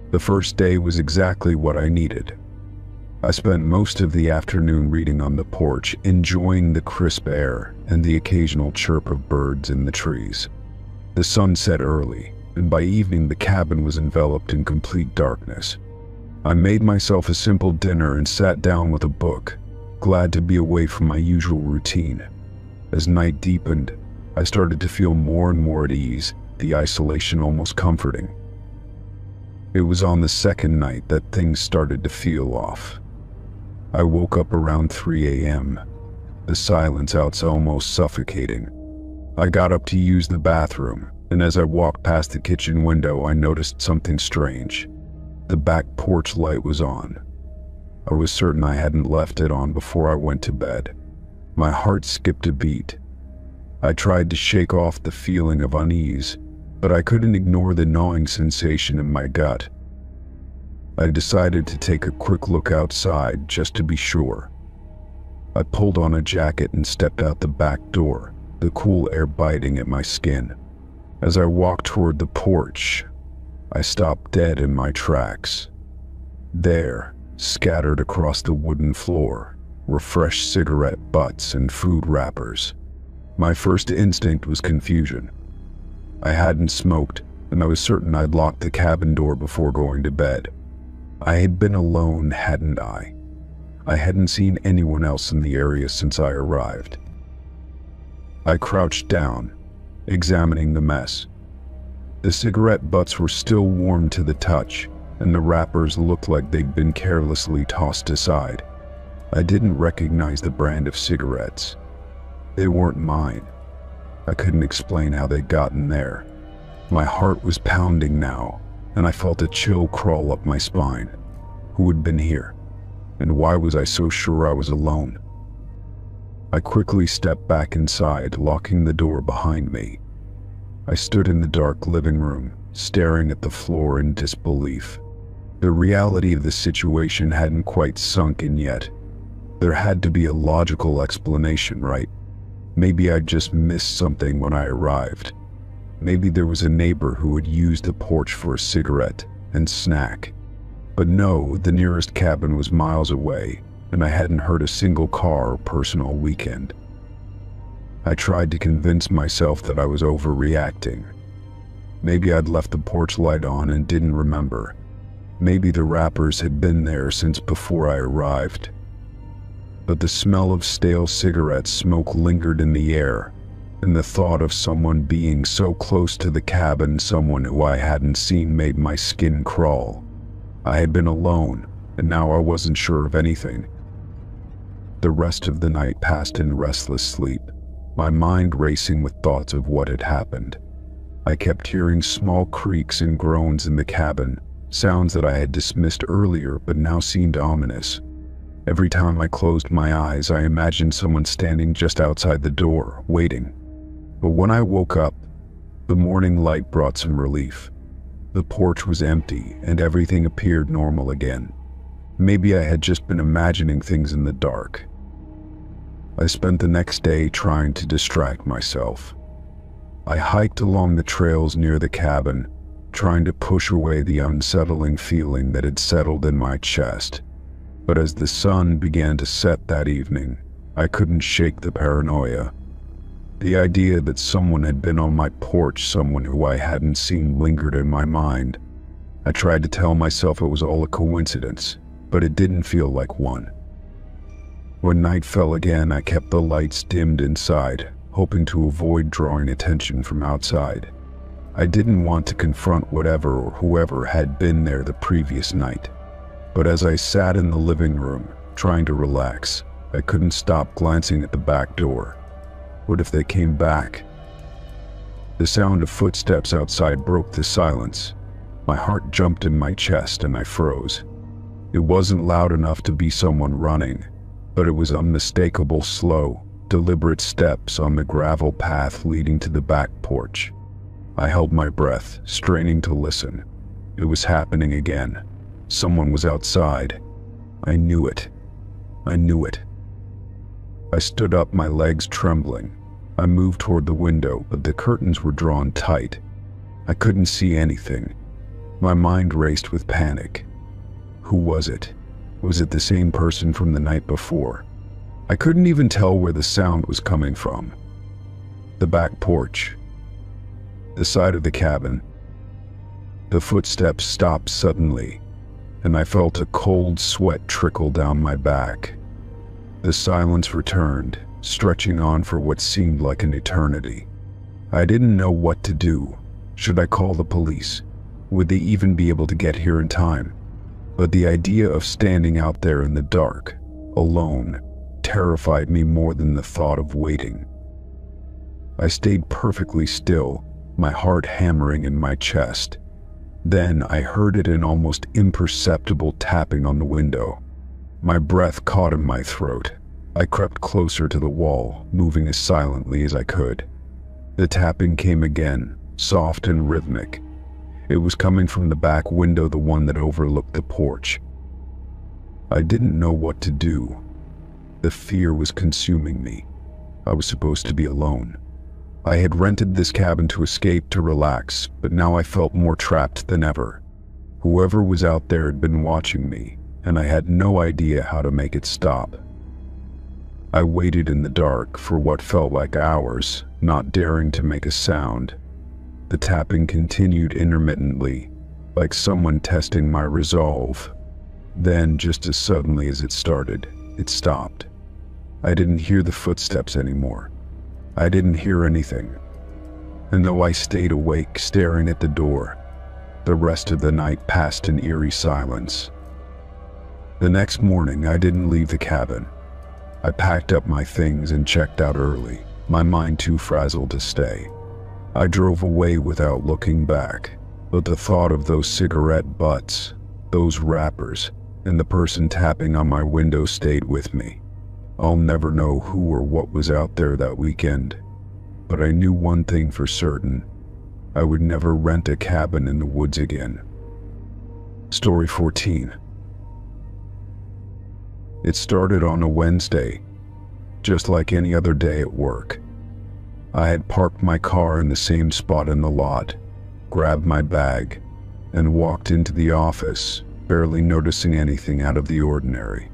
A: The first day was exactly what I needed. I spent most of the afternoon reading on the porch, enjoying the crisp air and the occasional chirp of birds in the trees. The sun set early, and by evening the cabin was enveloped in complete darkness. I made myself a simple dinner and sat down with a book, glad to be away from my usual routine. As night deepened, I started to feel more and more at ease, the isolation almost comforting. It was on the second night that things started to feel off. I woke up around 3 a.m., the silence outside almost suffocating. I got up to use the bathroom, and as I walked past the kitchen window, I noticed something strange. The back porch light was on. I was certain I hadn't left it on before I went to bed. My heart skipped a beat. I tried to shake off the feeling of unease, but I couldn't ignore the gnawing sensation in my gut. I decided to take a quick look outside just to be sure. I pulled on a jacket and stepped out the back door, the cool air biting at my skin. As I walked toward the porch, I stopped dead in my tracks. There, scattered across the wooden floor, were fresh cigarette butts and food wrappers. My first instinct was confusion. I hadn't smoked, and I was certain I'd locked the cabin door before going to bed. I had been alone, hadn't I? I hadn't seen anyone else in the area since I arrived. I crouched down, examining the mess. The cigarette butts were still warm to the touch, and the wrappers looked like they'd been carelessly tossed aside. I didn't recognize the brand of cigarettes. They weren't mine. I couldn't explain how they'd gotten there. My heart was pounding now, and I felt a chill crawl up my spine. Who had been here? And why was I so sure I was alone? I quickly stepped back inside, locking the door behind me. I stood in the dark living room, staring at the floor in disbelief. The reality of the situation hadn't quite sunk in yet. There had to be a logical explanation, right? Maybe I'd just missed something when I arrived. Maybe there was a neighbor who had used the porch for a cigarette and snack. But no, the nearest cabin was miles away, and I hadn't heard a single car or person all weekend. I tried to convince myself that I was overreacting. Maybe I'd left the porch light on and didn't remember. Maybe the wrappers had been there since before I arrived. But the smell of stale cigarette smoke lingered in the air, and the thought of someone being so close to the cabin, someone who I hadn't seen, made my skin crawl. I had been alone, and now I wasn't sure of anything. The rest of the night passed in restless sleep, my mind racing with thoughts of what had happened. I kept hearing small creaks and groans in the cabin, sounds that I had dismissed earlier but now seemed ominous. Every time I closed my eyes, I imagined someone standing just outside the door, waiting. But when I woke up, the morning light brought some relief. The porch was empty, and everything appeared normal again. Maybe I had just been imagining things in the dark. I spent the next day trying to distract myself. I hiked along the trails near the cabin, trying to push away the unsettling feeling that had settled in my chest. But as the sun began to set that evening, I couldn't shake the paranoia. The idea that someone had been on my porch, someone who I hadn't seen, lingered in my mind. I tried to tell myself it was all a coincidence, but it didn't feel like one. When night fell again, I kept the lights dimmed inside, hoping to avoid drawing attention from outside. I didn't want to confront whatever or whoever had been there the previous night. But as I sat in the living room, trying to relax, I couldn't stop glancing at the back door. What if they came back? The sound of footsteps outside broke the silence. My heart jumped in my chest and I froze. It wasn't loud enough to be someone running, but it was unmistakable, slow, deliberate steps on the gravel path leading to the back porch. I held my breath, straining to listen. It was happening again. Someone was outside. I knew it. I knew it. I stood up, my legs trembling. I moved toward the window, but the curtains were drawn tight. I couldn't see anything. My mind raced with panic. Who was it? Was it the same person from the night before? I couldn't even tell where the sound was coming from. The back porch. The side of the cabin. The footsteps stopped suddenly, and I felt a cold sweat trickle down my back. The silence returned, stretching on for what seemed like an eternity. I didn't know what to do. Should I call the police? Would they even be able to get here in time? But the idea of standing out there in the dark, alone, terrified me more than the thought of waiting. I stayed perfectly still, my heart hammering in my chest. Then I heard it an almost imperceptible tapping on the window. My breath caught in my throat. I crept closer to the wall, moving as silently as I could. The tapping came again, soft and rhythmic. It was coming from the back window, the one that overlooked the porch. I didn't know what to do. The fear was consuming me. I was supposed to be alone. I had rented this cabin to escape, to relax, but now I felt more trapped than ever. Whoever was out there had been watching me, and I had no idea how to make it stop. I waited in the dark for what felt like hours, not daring to make a sound. The tapping continued intermittently, like someone testing my resolve. Then, just as suddenly as it started, it stopped. I didn't hear the footsteps anymore. I didn't hear anything. And though I stayed awake, staring at the door, the rest of the night passed in eerie silence. The next morning, I didn't leave the cabin. I packed up my things and checked out early, my mind too frazzled to stay. I drove away without looking back, but the thought of those cigarette butts, those wrappers, and the person tapping on my window stayed with me. I'll never know who or what was out there that weekend, but I knew one thing for certain. I would never rent a cabin in the woods again. Story 14. It started on a Wednesday, just like any other day at work. I had parked my car in the same spot in the lot, grabbed my bag, and walked into the office, barely noticing anything out of the ordinary.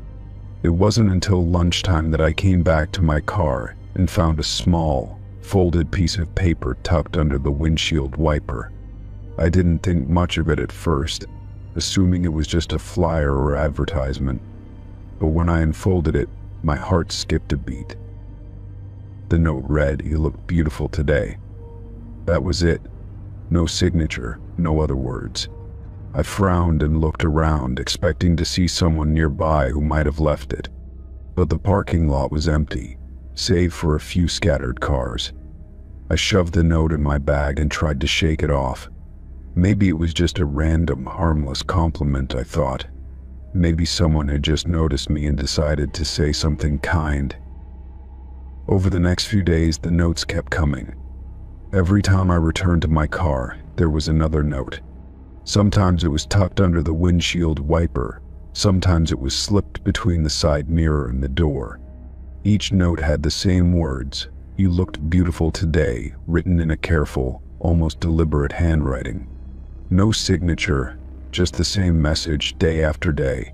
A: It wasn't until lunchtime that I came back to my car and found a small, folded piece of paper tucked under the windshield wiper. I didn't think much of it at first, assuming it was just a flyer or advertisement. But when I unfolded it, my heart skipped a beat. The note read, "You look beautiful today." That was it. No signature, no other words. I frowned and looked around, expecting to see someone nearby who might have left it. But the parking lot was empty, save for a few scattered cars. I shoved the note in my bag and tried to shake it off. Maybe it was just a random, harmless compliment, I thought. Maybe someone had just noticed me and decided to say something kind. Over the next few days, the notes kept coming. Every time I returned to my car, there was another note. Sometimes it was tucked under the windshield wiper. Sometimes it was slipped between the side mirror and the door. Each note had the same words, "You looked beautiful today," written in a careful, almost deliberate handwriting. No signature, just the same message day after day.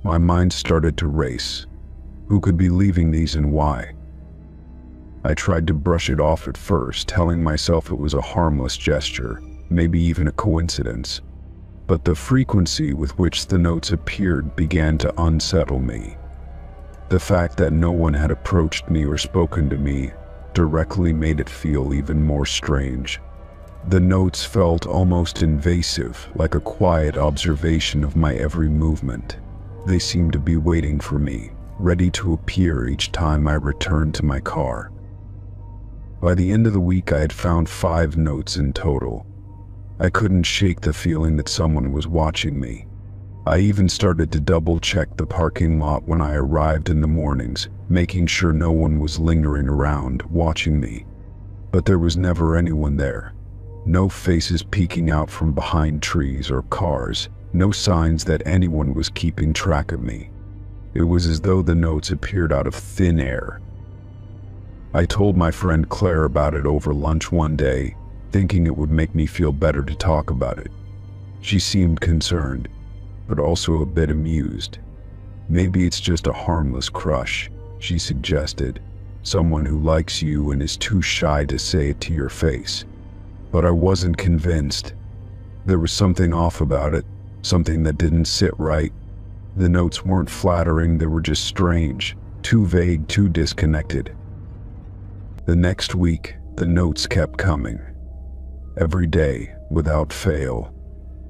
A: My mind started to race. Who could be leaving these and why? I tried to brush it off at first, telling myself it was a harmless gesture, maybe even a coincidence. But the frequency with which the notes appeared began to unsettle me. The fact that no one had approached me or spoken to me directly made it feel even more strange. The notes felt almost invasive, like a quiet observation of my every movement. They seemed to be waiting for me, ready to appear each time I returned to my car. By the end of the week, I had found 5 notes in total. I couldn't shake the feeling that someone was watching me. I even started to double-check the parking lot when I arrived in the mornings, making sure no one was lingering around, watching me. But there was never anyone there. No faces peeking out from behind trees or cars, no signs that anyone was keeping track of me. It was as though the notes appeared out of thin air. I told my friend Claire about it over lunch one day, thinking it would make me feel better to talk about it. She seemed concerned, but also a bit amused. Maybe it's just a harmless crush, she suggested. Someone who likes you and is too shy to say it to your face. But I wasn't convinced. There was something off about it, something that didn't sit right. The notes weren't flattering, they were just strange, too vague, too disconnected. The next week, the notes kept coming. Every day, without fail.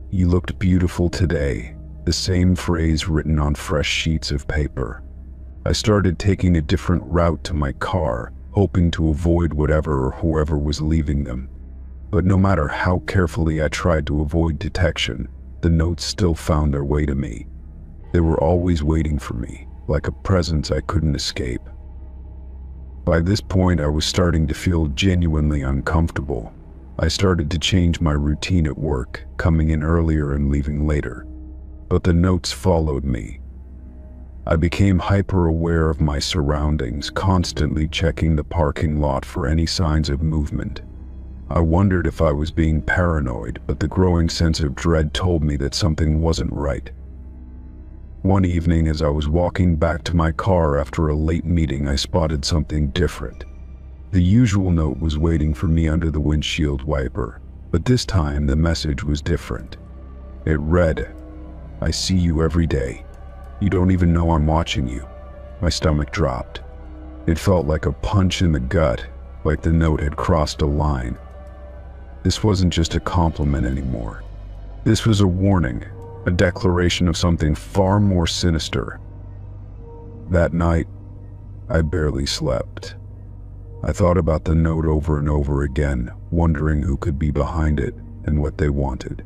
A: "You looked beautiful today," the same phrase written on fresh sheets of paper. I started taking a different route to my car, hoping to avoid whatever or whoever was leaving them. But no matter how carefully I tried to avoid detection, the notes still found their way to me. They were always waiting for me, like a presence I couldn't escape. By this point, I was starting to feel genuinely uncomfortable. I started to change my routine at work, coming in earlier and leaving later. But the notes followed me. I became hyper-aware of my surroundings, constantly checking the parking lot for any signs of movement. I wondered if I was being paranoid, but the growing sense of dread told me that something wasn't right. One evening, as I was walking back to my car after a late meeting, I spotted something different. The usual note was waiting for me under the windshield wiper, but this time the message was different. It read, "I see you every day. You don't even know I'm watching you." My stomach dropped. It felt like a punch in the gut, like the note had crossed a line. This wasn't just a compliment anymore. This was a warning, a declaration of something far more sinister. That night, I barely slept. I thought about the note over and over again, wondering who could be behind it and what they wanted.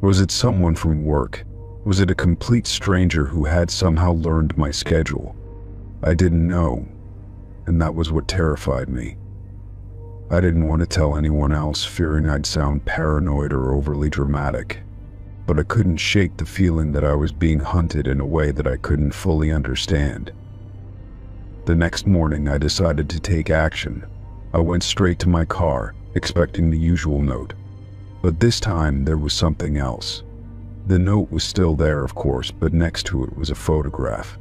A: Was it someone from work? Was it a complete stranger who had somehow learned my schedule? I didn't know, and that was what terrified me. I didn't want to tell anyone else, fearing I'd sound paranoid or overly dramatic. But I couldn't shake the feeling that I was being hunted in a way that I couldn't fully understand. The next morning, I decided to take action. I went straight to my car, expecting the usual note. But this time, there was something else. The note was still there, of course, but next to it was a photograph.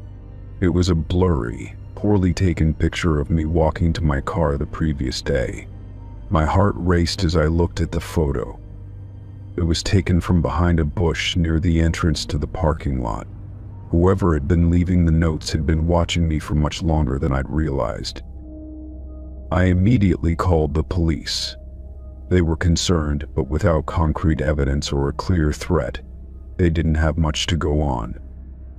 A: It was a blurry, poorly taken picture of me walking to my car the previous day. My heart raced as I looked at the photo. It was taken from behind a bush near the entrance to the parking lot. Whoever had been leaving the notes had been watching me for much longer than I'd realized. I immediately called the police. They were concerned, but without concrete evidence or a clear threat. They didn't have much to go on.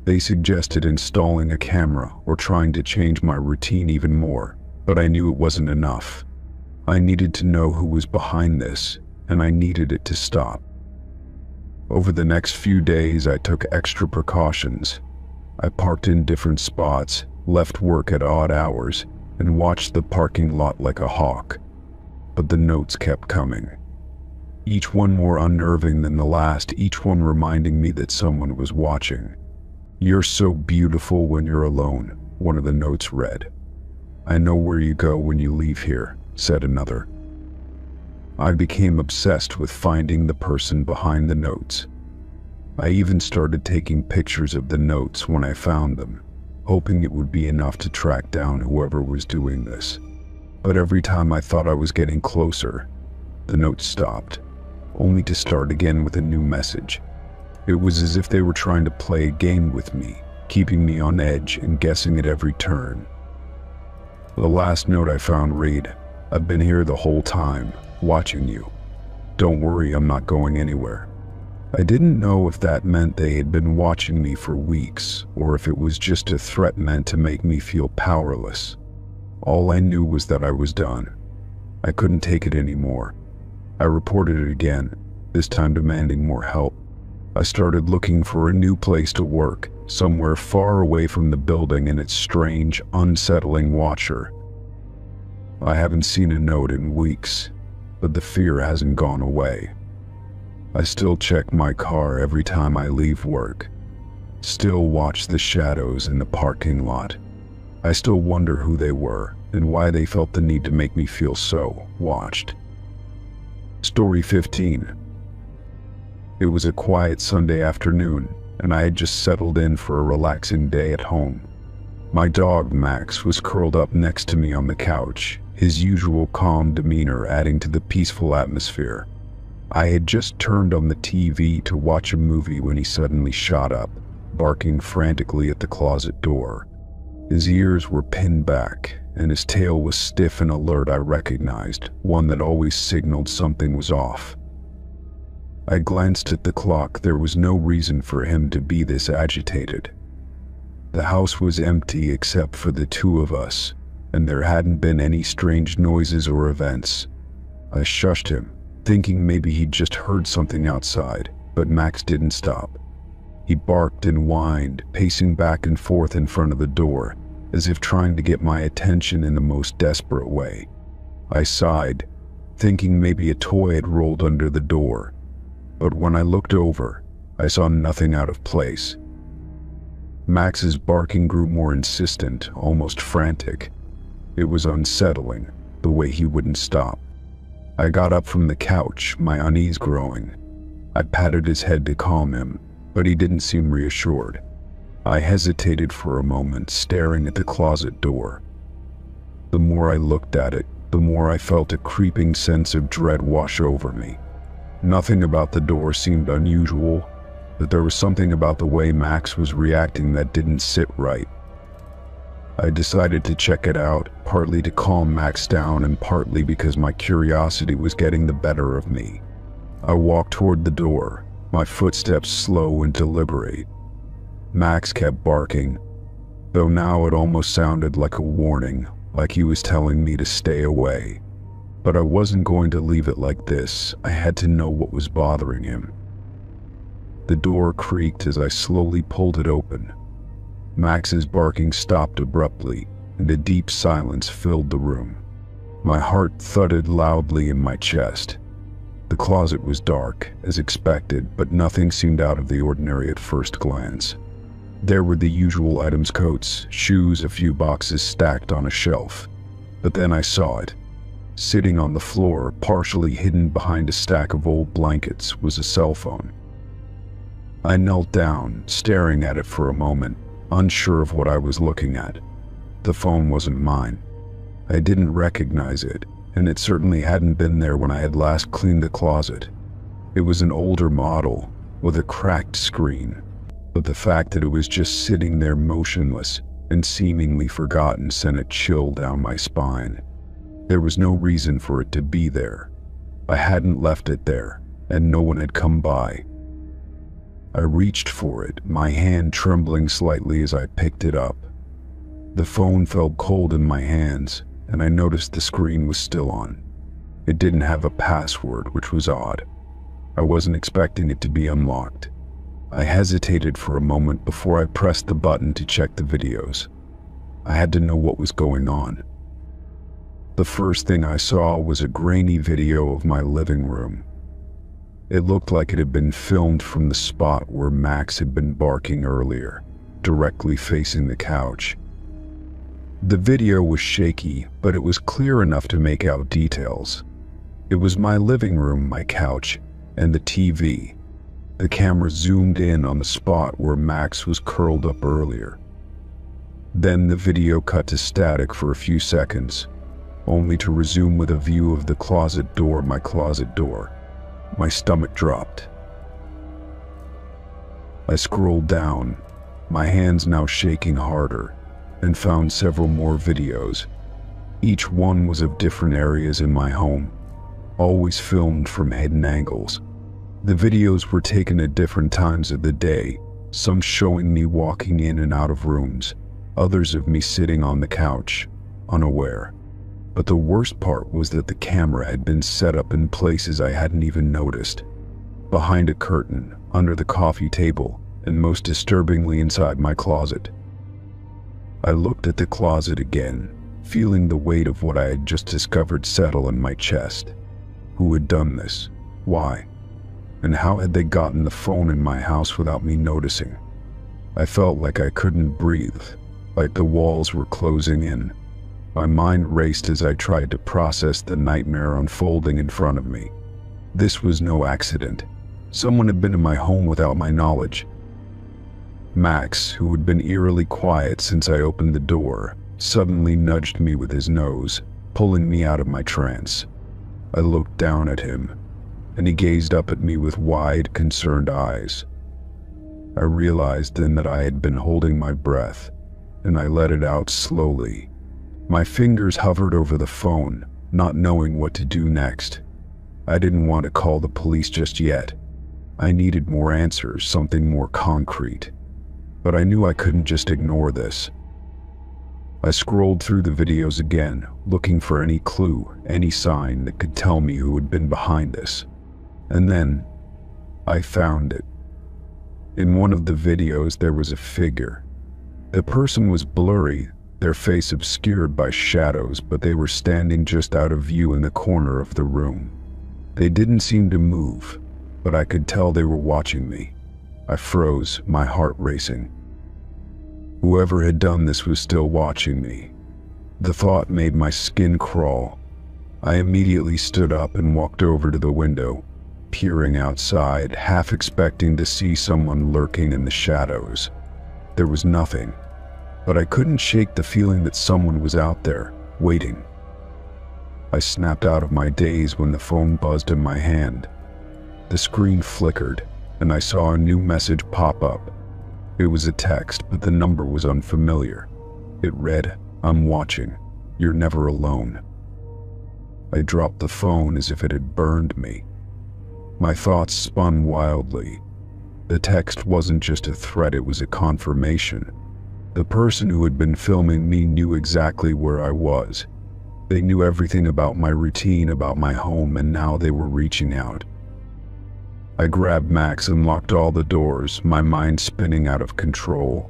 A: They suggested installing a camera or trying to change my routine even more, but I knew it wasn't enough. I needed to know who was behind this, and I needed it to stop. Over the next few days, I took extra precautions. I parked in different spots, left work at odd hours, and watched the parking lot like a hawk. But the notes kept coming. Each one more unnerving than the last, each one reminding me that someone was watching. "You're so beautiful when you're alone," one of the notes read. "I know where you go when you leave here," said another. I became obsessed with finding the person behind the notes. I even started taking pictures of the notes when I found them, hoping it would be enough to track down whoever was doing this. But every time I thought I was getting closer, the notes stopped, only to start again with a new message. It was as if they were trying to play a game with me, keeping me on edge and guessing at every turn. The last note I found read, "I've been here the whole time, watching you. Don't worry, I'm not going anywhere." I didn't know if that meant they had been watching me for weeks, or if it was just a threat meant to make me feel powerless. All I knew was that I was done. I couldn't take it anymore. I reported it again, this time demanding more help. I started looking for a new place to work, somewhere far away from the building and its strange, unsettling watcher. I haven't seen a note in weeks, but the fear hasn't gone away. I still check my car every time I leave work. Still watch the shadows in the parking lot. I still wonder who they were and why they felt the need to make me feel so watched. Story 15. It was a quiet Sunday afternoon, and I had just settled in for a relaxing day at home. My dog Max was curled up next to me on the couch, his usual calm demeanor adding to the peaceful atmosphere. I had just turned on the TV to watch a movie when he suddenly shot up, barking frantically at the closet door. His ears were pinned back, and his tail was stiff and alert. I recognized, one that always signaled something was off. I glanced at the clock. There was no reason for him to be this agitated. The house was empty except for the two of us, and there hadn't been any strange noises or events. I shushed him, thinking maybe he'd just heard something outside, but Max didn't stop. He barked and whined, pacing back and forth in front of the door, as if trying to get my attention in the most desperate way. I sighed, thinking maybe a toy had rolled under the door, but when I looked over, I saw nothing out of place. Max's barking grew more insistent, almost frantic. It was unsettling, the way he wouldn't stop. I got up from the couch, my unease growing. I patted his head to calm him, but he didn't seem reassured. I hesitated for a moment, staring at the closet door. The more I looked at it, the more I felt a creeping sense of dread wash over me. Nothing about the door seemed unusual, but there was something about the way Max was reacting that didn't sit right. I decided to check it out, partly to calm Max down and partly because my curiosity was getting the better of me. I walked toward the door, my footsteps slow and deliberate. Max kept barking, though now it almost sounded like a warning, like he was telling me to stay away. But I wasn't going to leave it like this. I had to know what was bothering him. The door creaked as I slowly pulled it open. Max's barking stopped abruptly, and a deep silence filled the room. My heart thudded loudly in my chest. The closet was dark, as expected, but nothing seemed out of the ordinary at first glance. There were the usual items: coats, shoes, a few boxes stacked on a shelf. But then I saw it. Sitting on the floor, partially hidden behind a stack of old blankets, was a cell phone. I knelt down, staring at it for a moment, unsure of what I was looking at. The phone wasn't mine. I didn't recognize it, and it certainly hadn't been there when I had last cleaned the closet. It was an older model, with a cracked screen, but the fact that it was just sitting there motionless and seemingly forgotten sent a chill down my spine. There was no reason for it to be there. I hadn't left it there, and no one had come by. I reached for it, my hand trembling slightly as I picked it up. The phone felt cold in my hands, and I noticed the screen was still on. It didn't have a password, which was odd. I wasn't expecting it to be unlocked. I hesitated for a moment before I pressed the button to check the videos. I had to know what was going on. The first thing I saw was a grainy video of my living room. It looked like it had been filmed from the spot where Max had been barking earlier, directly facing the couch. The video was shaky, but it was clear enough to make out details. It was my living room, my couch, and the TV. The camera zoomed in on the spot where Max was curled up earlier. Then the video cut to static for a few seconds, only to resume with a view of the closet door, my closet door. My stomach dropped. I scrolled down, my hands now shaking harder, and found several more videos. Each one was of different areas in my home, always filmed from hidden angles. The videos were taken at different times of the day, some showing me walking in and out of rooms, others of me sitting on the couch, unaware. But the worst part was that the camera had been set up in places I hadn't even noticed. Behind a curtain, under the coffee table, and most disturbingly inside my closet. I looked at the closet again, feeling the weight of what I had just discovered settle in my chest. Who had done this? Why? And how had they gotten the phone in my house without me noticing? I felt like I couldn't breathe, like the walls were closing in. My mind raced as I tried to process the nightmare unfolding in front of me. This was no accident. Someone had been in my home without my knowledge. Max, who had been eerily quiet since I opened the door, suddenly nudged me with his nose, pulling me out of my trance. I looked down at him, and he gazed up at me with wide, concerned eyes. I realized then that I had been holding my breath, and I let it out slowly. My fingers hovered over the phone, not knowing what to do next. I didn't want to call the police just yet. I needed more answers, something more concrete. But I knew I couldn't just ignore this. I scrolled through the videos again, looking for any clue, any sign that could tell me who had been behind this. And then, I found it. In one of the videos, there was a figure. The person was blurry, their face obscured by shadows, but they were standing just out of view in the corner of the room. They didn't seem to move, but I could tell they were watching me. I froze, my heart racing. Whoever had done this was still watching me. The thought made my skin crawl. I immediately stood up and walked over to the window, peering outside, half expecting to see someone lurking in the shadows. There was nothing, but I couldn't shake the feeling that someone was out there, waiting. I snapped out of my daze when the phone buzzed in my hand. The screen flickered, and I saw a new message pop up. It was a text, but the number was unfamiliar. It read, "I'm watching. You're never alone." I dropped the phone as if it had burned me. My thoughts spun wildly. The text wasn't just a threat, it was a confirmation. The person who had been filming me knew exactly where I was. They knew everything about my routine, about my home, and now they were reaching out. I grabbed Max and locked all the doors, my mind spinning out of control.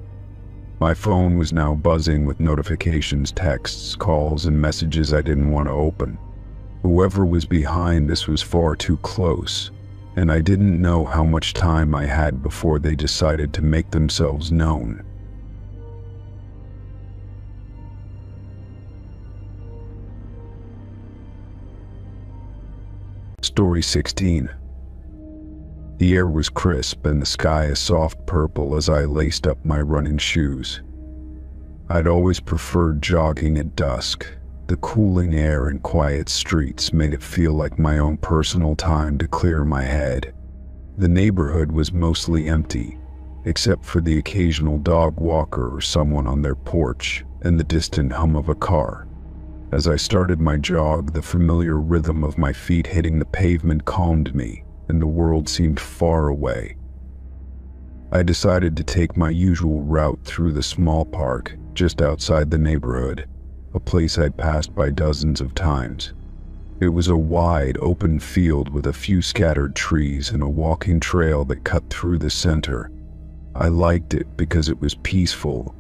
A: My phone was now buzzing with notifications, texts, calls, and messages I didn't want to open. Whoever was behind this was far too close, and I didn't know how much time I had before they decided to make themselves known. Story 16. The air was crisp and the sky a soft purple as I laced up my running shoes. I'd always preferred jogging at dusk. The cooling air and quiet streets made it feel like my own personal time to clear my head. The neighborhood was mostly empty, except for the occasional dog walker or someone on their porch and the distant hum of a car. As I started my jog, the familiar rhythm of my feet hitting the pavement calmed me, and the world seemed far away. I decided to take my usual route through the small park just outside the neighborhood, a place I'd passed by dozens of times. It was a wide, open field with a few scattered trees and a walking trail that cut through the center. I liked it because it was peaceful,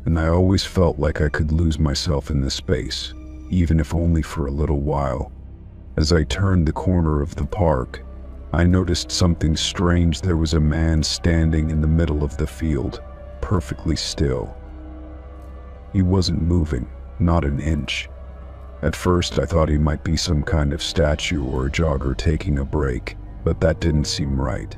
A: and I always felt like I could lose myself in the space, even if only for a little while. As I turned the corner of the park, I noticed something strange. There was a man standing in the middle of the field, perfectly still. He wasn't moving, not an inch. At first I thought he might be some kind of statue or a jogger taking a break, but that didn't seem right.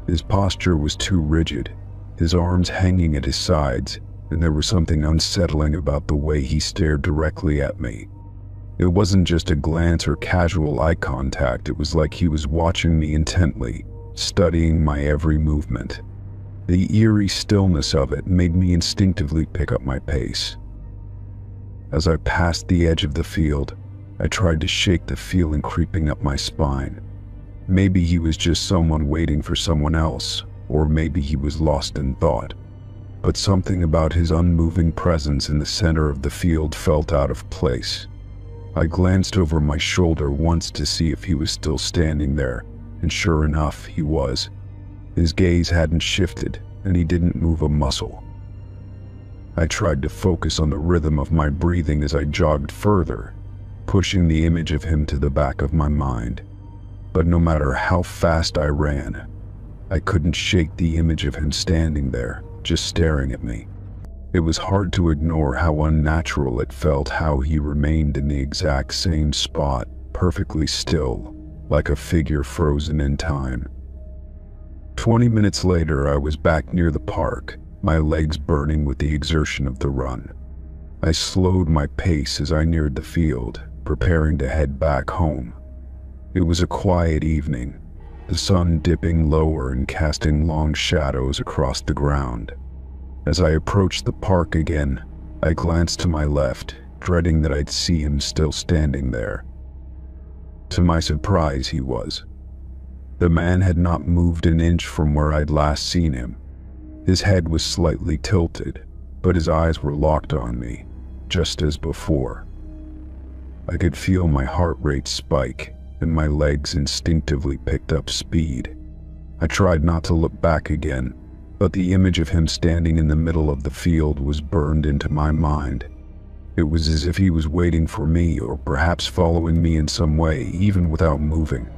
A: His posture was too rigid, his arms hanging at his sides, and there was something unsettling about the way he stared directly at me. It wasn't just a glance or casual eye contact, it was like he was watching me intently, studying my every movement. The eerie stillness of it made me instinctively pick up my pace. As I passed the edge of the field, I tried to shake the feeling creeping up my spine. Maybe he was just someone waiting for someone else, or maybe he was lost in thought. But something about his unmoving presence in the center of the field felt out of place. I glanced over my shoulder once to see if he was still standing there, and sure enough, he was. His gaze hadn't shifted, and he didn't move a muscle. I tried to focus on the rhythm of my breathing as I jogged further, pushing the image of him to the back of my mind. But no matter how fast I ran, I couldn't shake the image of him standing there, just staring at me. It was hard to ignore how unnatural it felt how he remained in the exact same spot, perfectly still, like a figure frozen in time. 20 minutes later, I was back near the park, my legs burning with the exertion of the run. I slowed my pace as I neared the field, preparing to head back home. It was a quiet evening, the sun dipping lower and casting long shadows across the ground. As I approached the park again, I glanced to my left, dreading that I'd see him still standing there. To my surprise, he was. The man had not moved an inch from where I'd last seen him. His head was slightly tilted, but his eyes were locked on me, just as before. I could feel my heart rate spike, and my legs instinctively picked up speed. I tried not to look back again, but the image of him standing in the middle of the field was burned into my mind. It was as if he was waiting for me, or perhaps following me in some way, even without moving.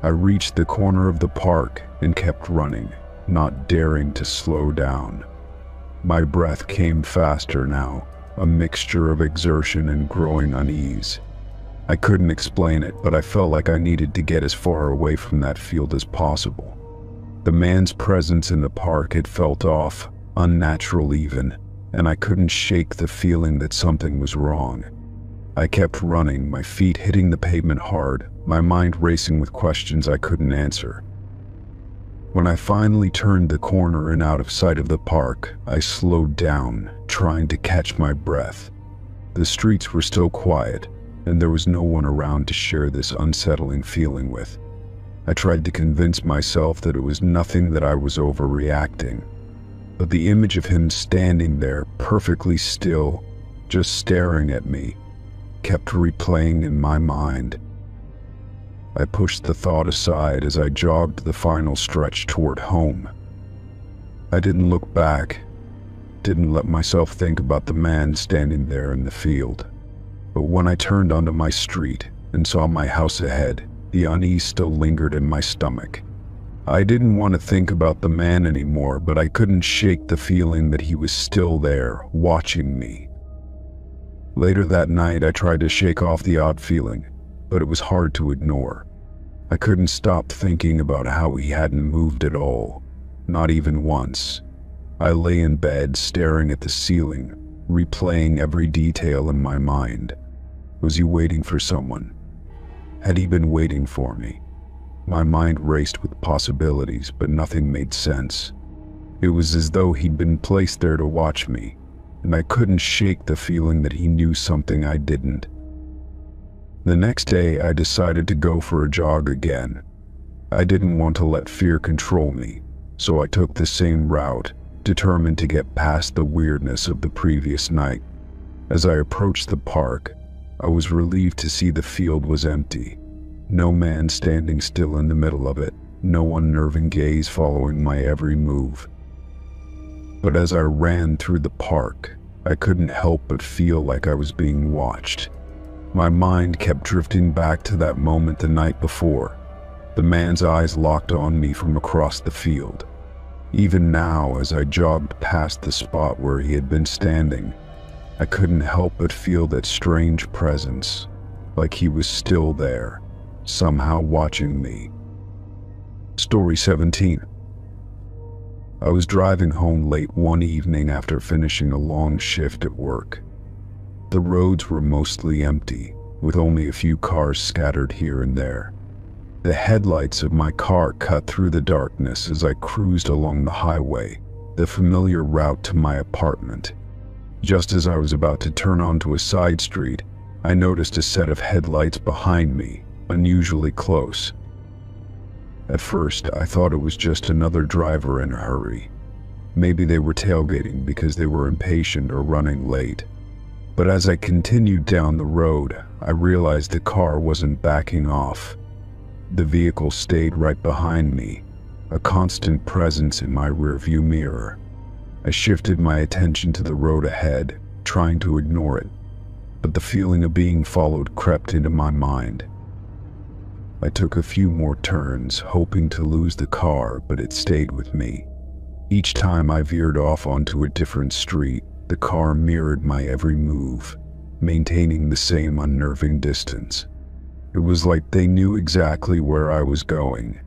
A: I reached the corner of the park and kept running, not daring to slow down. My breath came faster now, a mixture of exertion and growing unease. I couldn't explain it, but I felt like I needed to get as far away from that field as possible. The man's presence in the park had felt off, unnatural even, and I couldn't shake the feeling that something was wrong. I kept running, my feet hitting the pavement hard, my mind racing with questions I couldn't answer. When I finally turned the corner and out of sight of the park, I slowed down, trying to catch my breath. The streets were still quiet, and there was no one around to share this unsettling feeling with. I tried to convince myself that it was nothing, that I was overreacting. But the image of him standing there, perfectly still, just staring at me, kept replaying in my mind. I pushed the thought aside as I jogged the final stretch toward home. I didn't look back, didn't let myself think about the man standing there in the field. But when I turned onto my street and saw my house ahead, the unease still lingered in my stomach. I didn't want to think about the man anymore, but I couldn't shake the feeling that he was still there, watching me. Later that night, I tried to shake off the odd feeling, but it was hard to ignore. I couldn't stop thinking about how he hadn't moved at all, not even once. I lay in bed, staring at the ceiling, replaying every detail in my mind. Was he waiting for someone? Had he been waiting for me? My mind raced with possibilities, but nothing made sense. It was as though he'd been placed there to watch me, and I couldn't shake the feeling that he knew something I didn't. The next day, I decided to go for a jog again. I didn't want to let fear control me, so I took the same route, determined to get past the weirdness of the previous night. As I approached the park, I was relieved to see the field was empty. No man standing still in the middle of it, no unnerving gaze following my every move. But as I ran through the park, I couldn't help but feel like I was being watched. My mind kept drifting back to that moment the night before. The man's eyes locked on me from across the field. Even now, as I jogged past the spot where he had been standing, I couldn't help but feel that strange presence, like he was still there, somehow watching me. Story 17. I was driving home late one evening after finishing a long shift at work. The roads were mostly empty, with only a few cars scattered here and there. The headlights of my car cut through the darkness as I cruised along the highway, the familiar route to my apartment. Just as I was about to turn onto a side street, I noticed a set of headlights behind me, unusually close. At first, I thought it was just another driver in a hurry. Maybe they were tailgating because they were impatient or running late. But as I continued down the road, I realized the car wasn't backing off. The vehicle stayed right behind me, a constant presence in my rearview mirror. I shifted my attention to the road ahead, trying to ignore it, but the feeling of being followed crept into my mind. I took a few more turns, hoping to lose the car, but it stayed with me. Each time I veered off onto a different street, the car mirrored my every move, maintaining the same unnerving distance. It was like they knew exactly where I was going.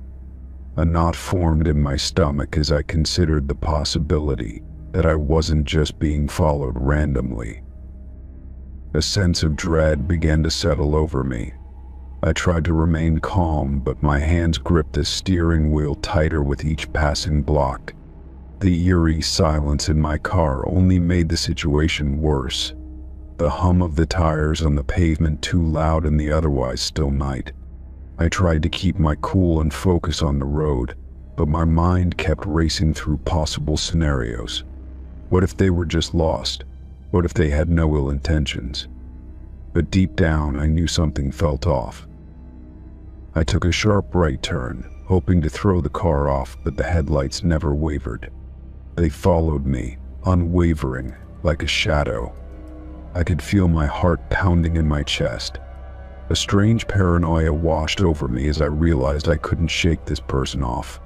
A: A knot formed in my stomach as I considered the possibility that I wasn't just being followed randomly. A sense of dread began to settle over me. I tried to remain calm, but my hands gripped the steering wheel tighter with each passing block. The eerie silence in my car only made the situation worse. The hum of the tires on the pavement too loud in the otherwise still night. I tried to keep my cool and focus on the road, but my mind kept racing through possible scenarios. What if they were just lost? What if they had no ill intentions? But deep down, I knew something felt off. I took a sharp right turn, hoping to throw the car off, but the headlights never wavered. They followed me, unwavering, like a shadow. I could feel my heart pounding in my chest. A strange paranoia washed over me as I realized I couldn't shake this person off.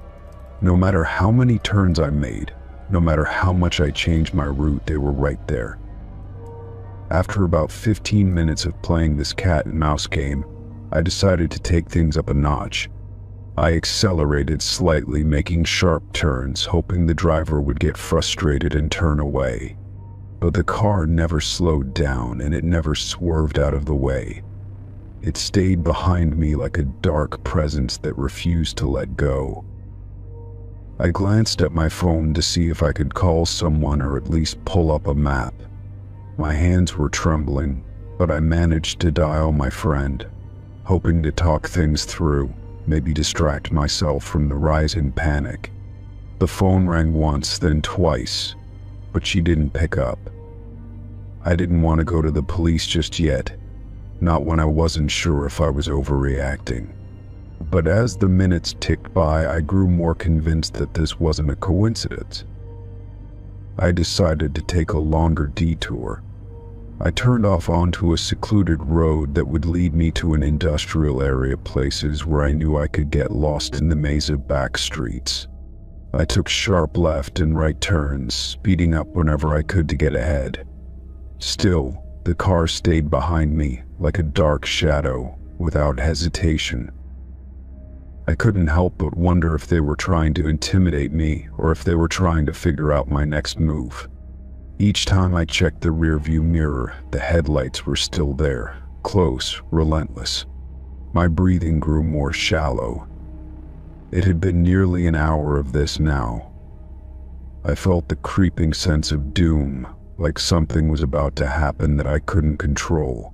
A: No matter how many turns I made, no matter how much I changed my route, they were right there. After about 15 minutes of playing this cat and mouse game, I decided to take things up a notch. I accelerated slightly, making sharp turns, hoping the driver would get frustrated and turn away. But the car never slowed down, and it never swerved out of the way. It stayed behind me like a dark presence that refused to let go. I glanced at my phone to see if I could call someone or at least pull up a map. My hands were trembling, but I managed to dial my friend, hoping to talk things through, maybe distract myself from the rising panic. The phone rang once, then twice, but she didn't pick up. I didn't want to go to the police just yet, not when I wasn't sure if I was overreacting. But as the minutes ticked by, I grew more convinced that this wasn't a coincidence. I decided to take a longer detour. I turned off onto a secluded road that would lead me to an industrial area, places where I knew I could get lost in the maze of back streets. I took sharp left and right turns, speeding up whenever I could to get ahead. Still, the car stayed behind me like a dark shadow, without hesitation. I couldn't help but wonder if they were trying to intimidate me or if they were trying to figure out my next move. Each time I checked the rearview mirror, the headlights were still there, close, relentless. My breathing grew more shallow. It had been nearly an hour of this now. I felt the creeping sense of doom, like something was about to happen that I couldn't control.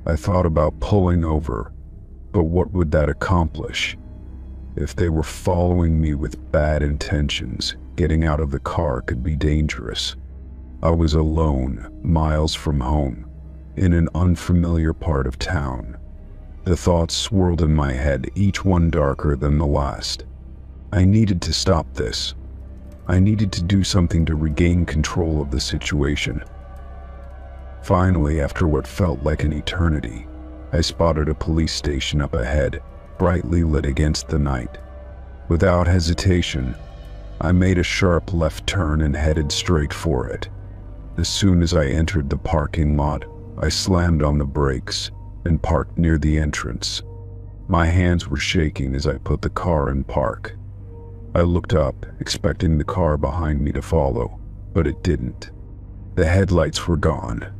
A: I thought about pulling over, but what would that accomplish? If they were following me with bad intentions, getting out of the car could be dangerous. I was alone, miles from home, in an unfamiliar part of town. The thoughts swirled in my head, each one darker than the last. I needed to stop this. I needed to do something to regain control of the situation. Finally, after what felt like an eternity, I spotted a police station up ahead, brightly lit against the night. Without hesitation, I made a sharp left turn and headed straight for it. As soon as I entered the parking lot, I slammed on the brakes and parked near the entrance. My hands were shaking as I put the car in park. I looked up, expecting the car behind me to follow, but it didn't. The headlights were gone.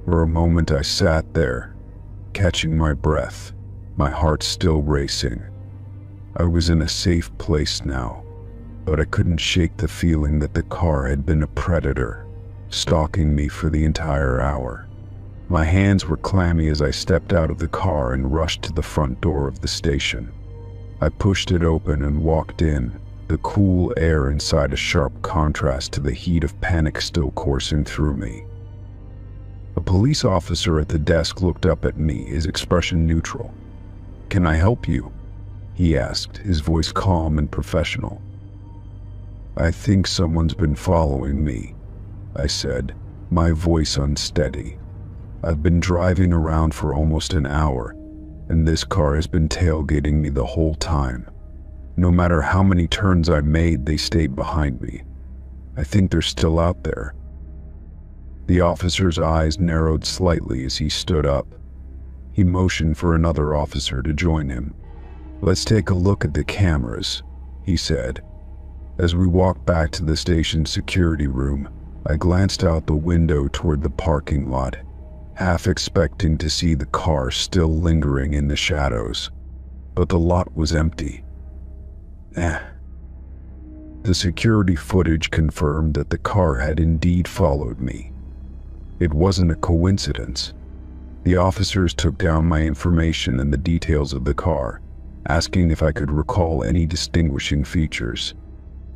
A: For a moment I sat there, catching my breath, my heart still racing. I was in a safe place now, but I couldn't shake the feeling that the car had been a predator, stalking me for the entire hour. My hands were clammy as I stepped out of the car and rushed to the front door of the station. I pushed it open and walked in, the cool air inside a sharp contrast to the heat of panic still coursing through me. A police officer at the desk looked up at me, his expression neutral. "Can I help you?" he asked, his voice calm and professional. "I think someone's been following me," I said, my voice unsteady. "I've been driving around for almost an hour, and this car has been tailgating me the whole time. No matter how many turns I made, they stayed behind me. I think they're still out there." The officer's eyes narrowed slightly as he stood up. He motioned for another officer to join him. "Let's take a look at the cameras," he said. As we walked back to the station's security room, I glanced out the window toward the parking lot, half expecting to see the car still lingering in the shadows. But the lot was empty. The security footage confirmed that the car had indeed followed me. It wasn't a coincidence. The officers took down my information and the details of the car, asking if I could recall any distinguishing features.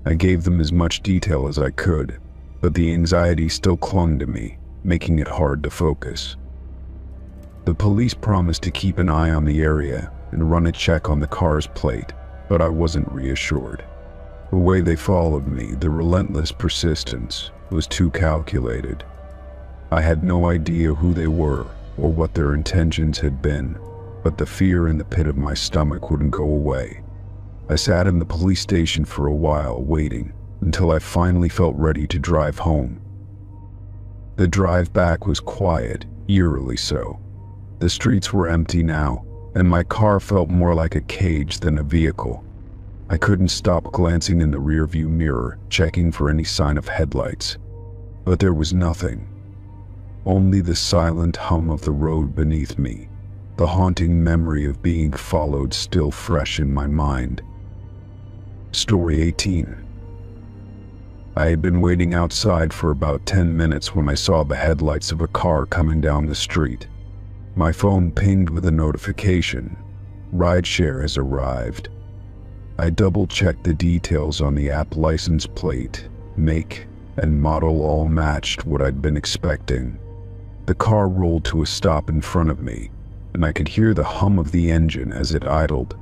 A: I gave them as much detail as I could, but the anxiety still clung to me, making it hard to focus. The police promised to keep an eye on the area and run a check on the car's plate, but I wasn't reassured. The way they followed me, the relentless persistence, was too calculated. I had no idea who they were or what their intentions had been, but the fear in the pit of my stomach wouldn't go away. I sat in the police station for a while, waiting until I finally felt ready to drive home. The drive back was quiet, eerily so. The streets were empty now, and my car felt more like a cage than a vehicle. I couldn't stop glancing in the rearview mirror, checking for any sign of headlights. But there was nothing. Only the silent hum of the road beneath me, the haunting memory of being followed still fresh in my mind. Story 18. I had been waiting outside for about 10 minutes when I saw the headlights of a car coming down the street. My phone pinged with a notification. Rideshare has arrived. I double-checked the details on the app. License plate, make, and model all matched what I'd been expecting. The car rolled to a stop in front of me, and I could hear the hum of the engine as it idled.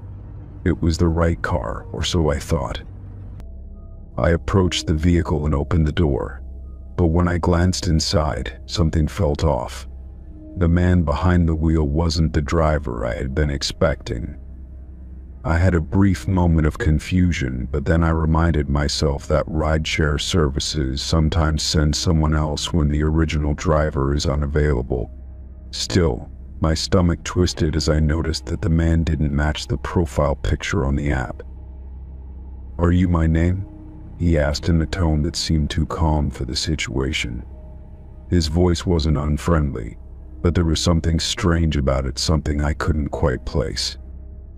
A: It was the right car, or so I thought. I approached the vehicle and opened the door, but when I glanced inside, something felt off. The man behind the wheel wasn't the driver I had been expecting. I had a brief moment of confusion, but then I reminded myself that rideshare services sometimes send someone else when the original driver is unavailable. Still, my stomach twisted as I noticed that the man didn't match the profile picture on the app. "Are you my name?" he asked in a tone that seemed too calm for the situation. His voice wasn't unfriendly, but there was something strange about it, something I couldn't quite place.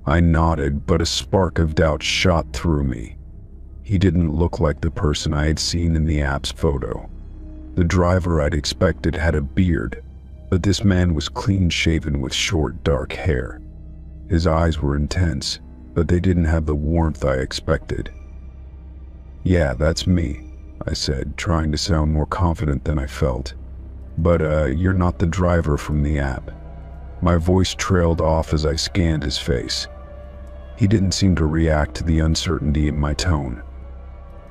A: I nodded, but a spark of doubt shot through me. He didn't look like the person I had seen in the app's photo. The driver I'd expected had a beard, but this man was clean-shaven with short, dark hair. His eyes were intense, but they didn't have the warmth I expected. "Yeah, that's me," I said, trying to sound more confident than I felt. "But, you're not the driver from the app." My voice trailed off as I scanned his face. He didn't seem to react to the uncertainty in my tone.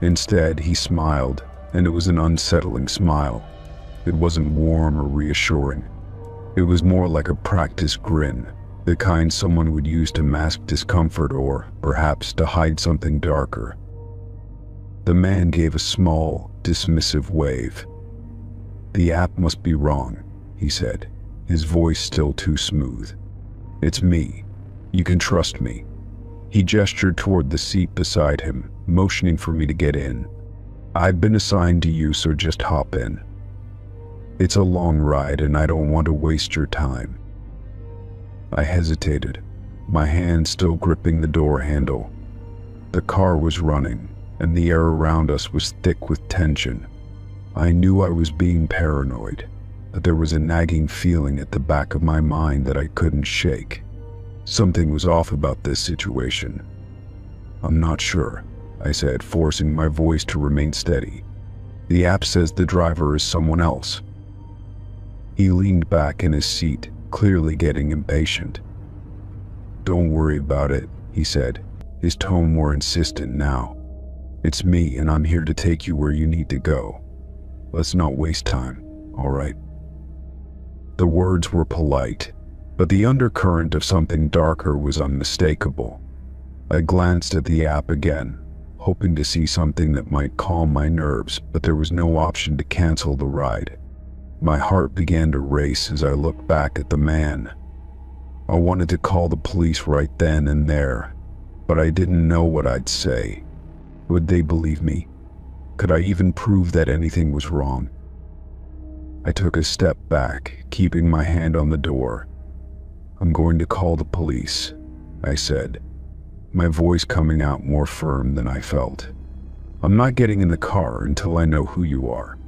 A: Instead, he smiled, and it was an unsettling smile. It wasn't warm or reassuring. It was more like a practiced grin, the kind someone would use to mask discomfort or, perhaps, to hide something darker. The man gave a small, dismissive wave. "The app must be wrong," he said, his voice still too smooth. "It's me. You can trust me." He gestured toward the seat beside him, motioning for me to get in. "I've been assigned to you, so just hop in. It's a long ride and I don't want to waste your time." I hesitated, my hand still gripping the door handle. The car was running, and the air around us was thick with tension. I knew I was being paranoid, but there was a nagging feeling at the back of my mind that I couldn't shake. Something was off about this situation. "I'm not sure," I said, forcing my voice to remain steady. "The app says the driver is someone else." He leaned back in his seat, clearly getting impatient. "Don't worry about it," he said, his tone more insistent now. "It's me, and I'm here to take you where you need to go. Let's not waste time, all right?" The words were polite, but the undercurrent of something darker was unmistakable. I glanced at the app again, hoping to see something that might calm my nerves, but there was no option to cancel the ride. My heart began to race as I looked back at the man. I wanted to call the police right then and there, but I didn't know what I'd say. Would they believe me? Could I even prove that anything was wrong? I took a step back, keeping my hand on the door. "I'm going to call the police," I said, my voice coming out more firm than I felt. "I'm not getting in the car until I know who you are."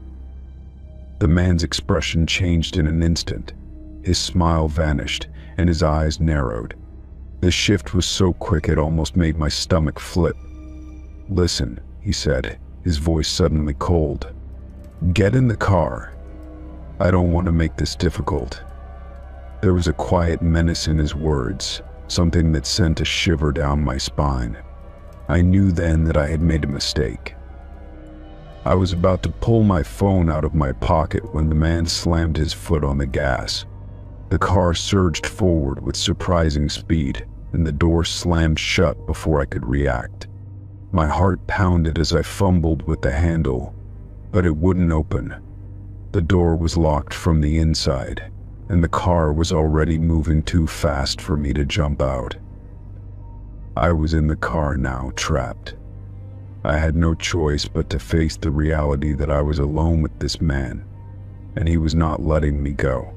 A: The man's expression changed in an instant. His smile vanished, and his eyes narrowed. The shift was so quick it almost made my stomach flip. "Listen," he said, his voice suddenly cold. "Get in the car. I don't want to make this difficult." There was a quiet menace in his words, something that sent a shiver down my spine. I knew then that I had made a mistake. I was about to pull my phone out of my pocket when the man slammed his foot on the gas. The car surged forward with surprising speed, and the door slammed shut before I could react. My heart pounded as I fumbled with the handle, but it wouldn't open. The door was locked from the inside, and the car was already moving too fast for me to jump out. I was in the car now, trapped. I had no choice but to face the reality that I was alone with this man, and he was not letting me go.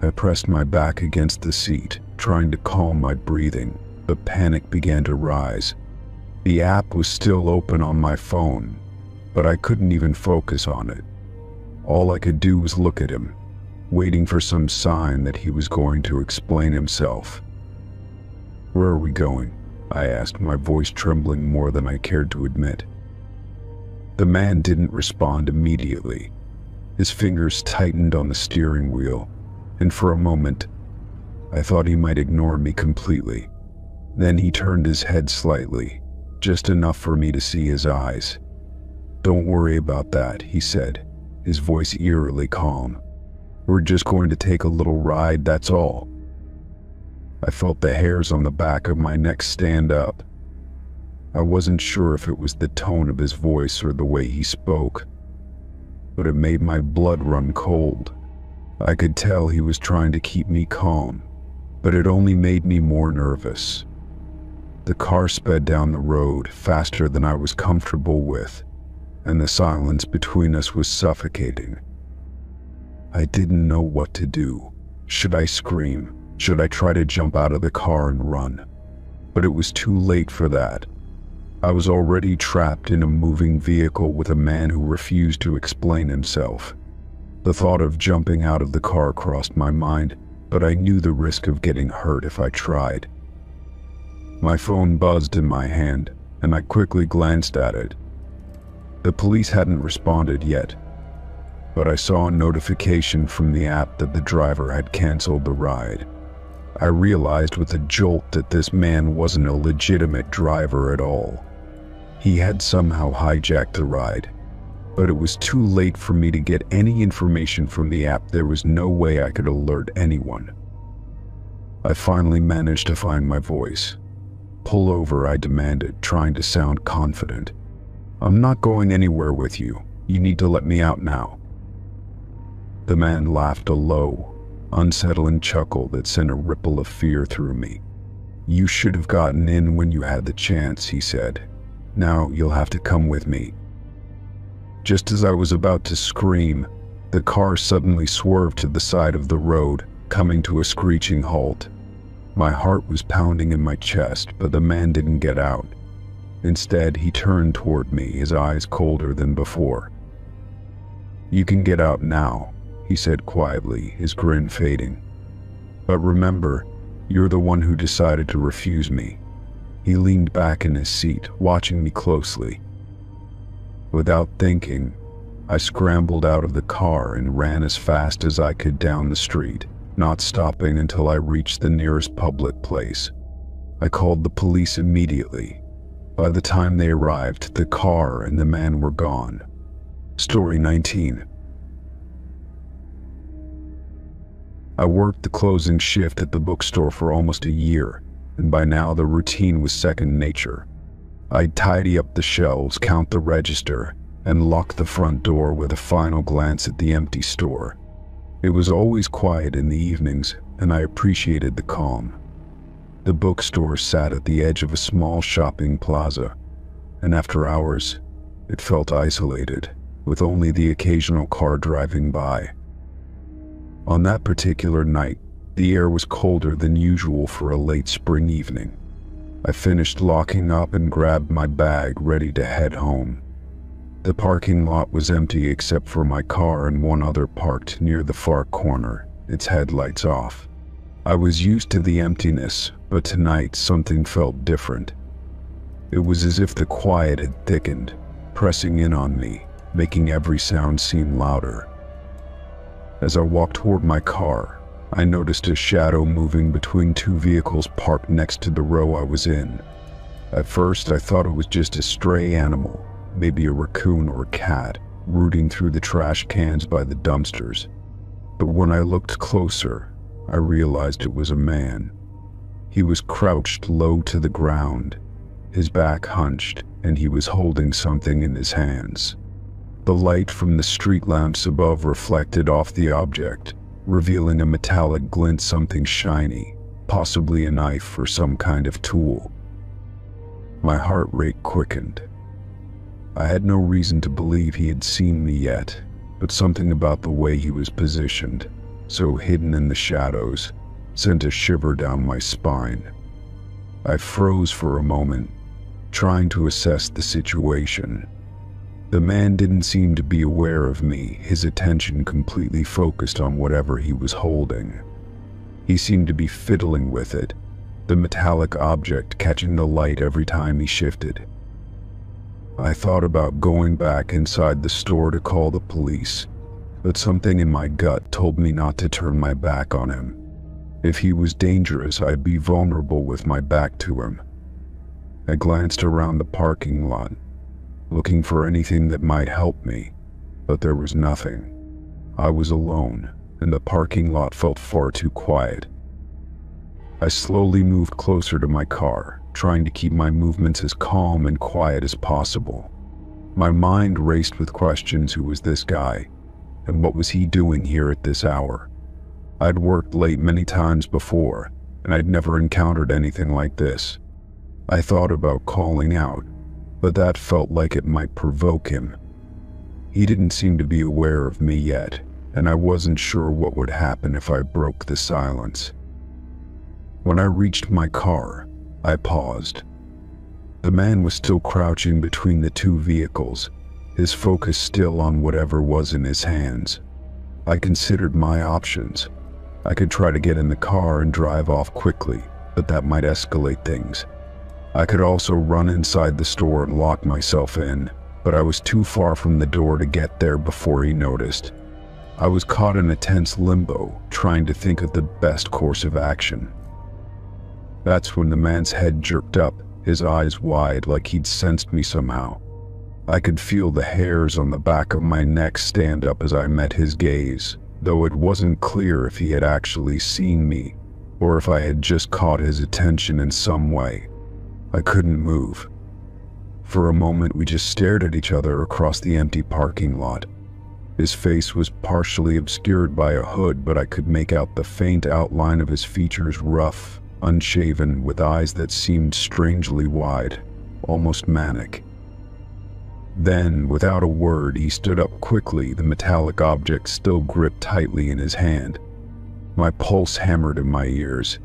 A: I pressed my back against the seat, trying to calm my breathing, but panic began to rise. The app was still open on my phone, but I couldn't even focus on it. All I could do was look at him, waiting for some sign that he was going to explain himself. "Where are we going?" I asked, my voice trembling more than I cared to admit. The man didn't respond immediately. His fingers tightened on the steering wheel, and for a moment, I thought he might ignore me completely. Then he turned his head slightly, just enough for me to see his eyes. "Don't worry about that," he said, his voice eerily calm. "We're just going to take a little ride, that's all." I felt the hairs on the back of my neck stand up. I wasn't sure if it was the tone of his voice or the way he spoke, but it made my blood run cold. I could tell he was trying to keep me calm, but it only made me more nervous. The car sped down the road faster than I was comfortable with, and the silence between us was suffocating. I didn't know what to do. Should I scream? Should I try to jump out of the car and run? But it was too late for that. I was already trapped in a moving vehicle with a man who refused to explain himself. The thought of jumping out of the car crossed my mind, but I knew the risk of getting hurt if I tried. My phone buzzed in my hand, and I quickly glanced at it. The police hadn't responded yet, but I saw a notification from the app that the driver had canceled the ride. I realized with a jolt that this man wasn't a legitimate driver at all. He had somehow hijacked the ride, but it was too late for me to get any information from the app. There was no way I could alert anyone. I finally managed to find my voice. "Pull over," I demanded, trying to sound confident. "I'm not going anywhere with you. You need to let me out now." The man laughed a low, unsettling chuckle that sent a ripple of fear through me. "You should have gotten in when you had the chance," he said. "Now you'll have to come with me." Just as I was about to scream, the car suddenly swerved to the side of the road, coming to a screeching halt. My heart was pounding in my chest, but the man didn't get out. Instead, he turned toward me, his eyes colder than before. "You can get out now," he said quietly, his grin fading. "But remember, you're the one who decided to refuse me." He leaned back in his seat, watching me closely. Without thinking, I scrambled out of the car and ran as fast as I could down the street, not stopping until I reached the nearest public place. I called the police immediately. By the time they arrived, the car and the man were gone. Story 19. I worked the closing shift at the bookstore for almost a year, and by now the routine was second nature. I'd tidy up the shelves, count the register, and lock the front door with a final glance at the empty store. It was always quiet in the evenings, and I appreciated the calm. The bookstore sat at the edge of a small shopping plaza, and after hours, it felt isolated, with only the occasional car driving by. On that particular night, the air was colder than usual for a late spring evening. I finished locking up and grabbed my bag, ready to head home. The parking lot was empty except for my car and one other parked near the far corner, its headlights off. I was used to the emptiness, but tonight something felt different. It was as if the quiet had thickened, pressing in on me, making every sound seem louder. As I walked toward my car, I noticed a shadow moving between two vehicles parked next to the row I was in. At first, I thought it was just a stray animal, maybe a raccoon or a cat, rooting through the trash cans by the dumpsters. But when I looked closer, I realized it was a man. He was crouched low to the ground, his back hunched, and he was holding something in his hands. The light from the street lamps above reflected off the object, revealing a metallic glint, something shiny, possibly a knife or some kind of tool. My heart rate quickened. I had no reason to believe he had seen me yet, but something about the way he was positioned, so hidden in the shadows, sent a shiver down my spine. I froze for a moment, trying to assess the situation. The man didn't seem to be aware of me, his attention completely focused on whatever he was holding. He seemed to be fiddling with it, the metallic object catching the light every time he shifted. I thought about going back inside the store to call the police, but something in my gut told me not to turn my back on him. If he was dangerous, I'd be vulnerable with my back to him. I glanced around the parking lot, looking for anything that might help me, but there was nothing. I was alone, and the parking lot felt far too quiet. I slowly moved closer to my car, trying to keep my movements as calm and quiet as possible. My mind raced with questions. Who was this guy? And what was he doing here at this hour? I'd worked late many times before, and I'd never encountered anything like this. I thought about calling out, but that felt like it might provoke him. He didn't seem to be aware of me yet, and I wasn't sure what would happen if I broke the silence. When I reached my car, I paused. The man was still crouching between the two vehicles, his focus still on whatever was in his hands. I considered my options. I could try to get in the car and drive off quickly, but that might escalate things. I could also run inside the store and lock myself in, but I was too far from the door to get there before he noticed. I was caught in a tense limbo, trying to think of the best course of action. That's when the man's head jerked up, his eyes wide like he'd sensed me somehow. I could feel the hairs on the back of my neck stand up as I met his gaze, though it wasn't clear if he had actually seen me, or if I had just caught his attention in some way. I couldn't move. For a moment we just stared at each other across the empty parking lot. His face was partially obscured by a hood, but I could make out the faint outline of his features, rough, unshaven, with eyes that seemed strangely wide, almost manic. Then, without a word, he stood up quickly, the metallic object still gripped tightly in his hand. My pulse hammered in my ears.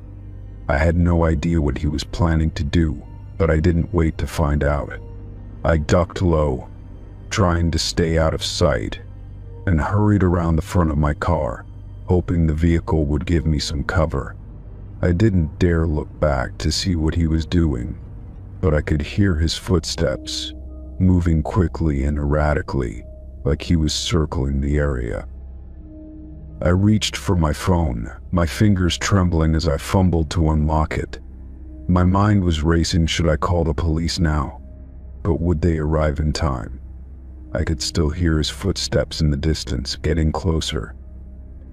A: I had no idea what he was planning to do, but I didn't wait to find out. I ducked low, trying to stay out of sight, and hurried around the front of my car, hoping the vehicle would give me some cover. I didn't dare look back to see what he was doing, but I could hear his footsteps, moving quickly and erratically, like he was circling the area. I reached for my phone, my fingers trembling as I fumbled to unlock it. My mind was racing. Should I call the police now? But would they arrive in time? I could still hear his footsteps in the distance, getting closer.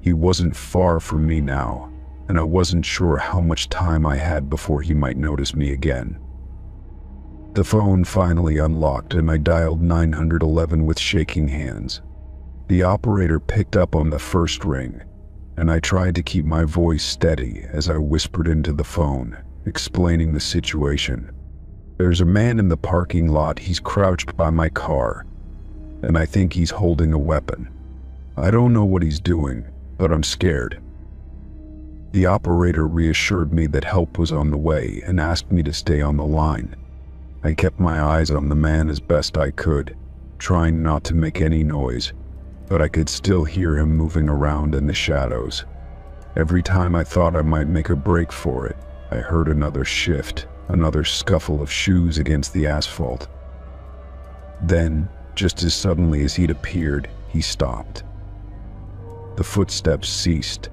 A: He wasn't far from me now, and I wasn't sure how much time I had before he might notice me again. The phone finally unlocked and I dialed 911 with shaking hands. The operator picked up on the first ring, and I tried to keep my voice steady as I whispered into the phone. explaining the situation. "There's a man in the parking lot. He's crouched by my car, and I think he's holding a weapon. I don't know what he's doing, but I'm scared." The operator reassured me that help was on the way and asked me to stay on the line. I kept my eyes on the man as best I could, trying not to make any noise, but I could still hear him moving around in the shadows. Every time I thought I might make a break for it, I heard another shift, another scuffle of shoes against the asphalt. Then, just as suddenly as he'd appeared, he stopped. The footsteps ceased,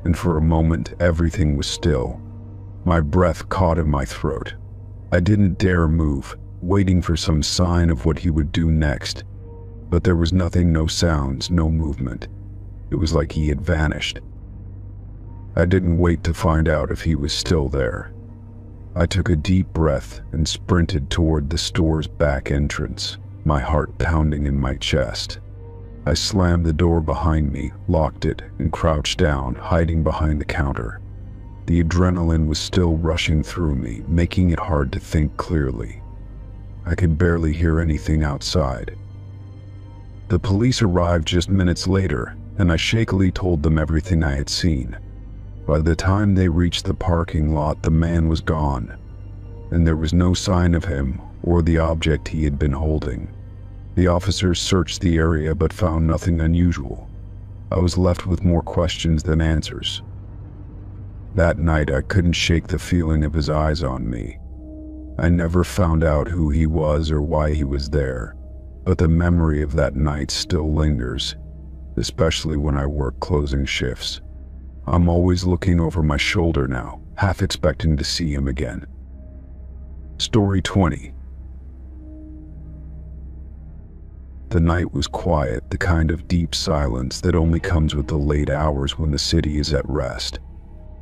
A: and for a moment everything was still. My breath caught in my throat. I didn't dare move, waiting for some sign of what he would do next. But there was nothing, no sounds, no movement. It was like he had vanished. I didn't wait to find out if he was still there. I took a deep breath and sprinted toward the store's back entrance, my heart pounding in my chest. I slammed the door behind me, locked it, and crouched down, hiding behind the counter. The adrenaline was still rushing through me, making it hard to think clearly. I could barely hear anything outside. The police arrived just minutes later, and I shakily told them everything I had seen. By the time they reached the parking lot, the man was gone, and there was no sign of him or the object he had been holding. The officers searched the area but found nothing unusual. I was left with more questions than answers. That night, I couldn't shake the feeling of his eyes on me. I never found out who he was or why he was there, but the memory of that night still lingers, especially when I work closing shifts. I'm always looking over my shoulder now, half expecting to see him again. Story 20. The night was quiet, the kind of deep silence that only comes with the late hours when the city is at rest.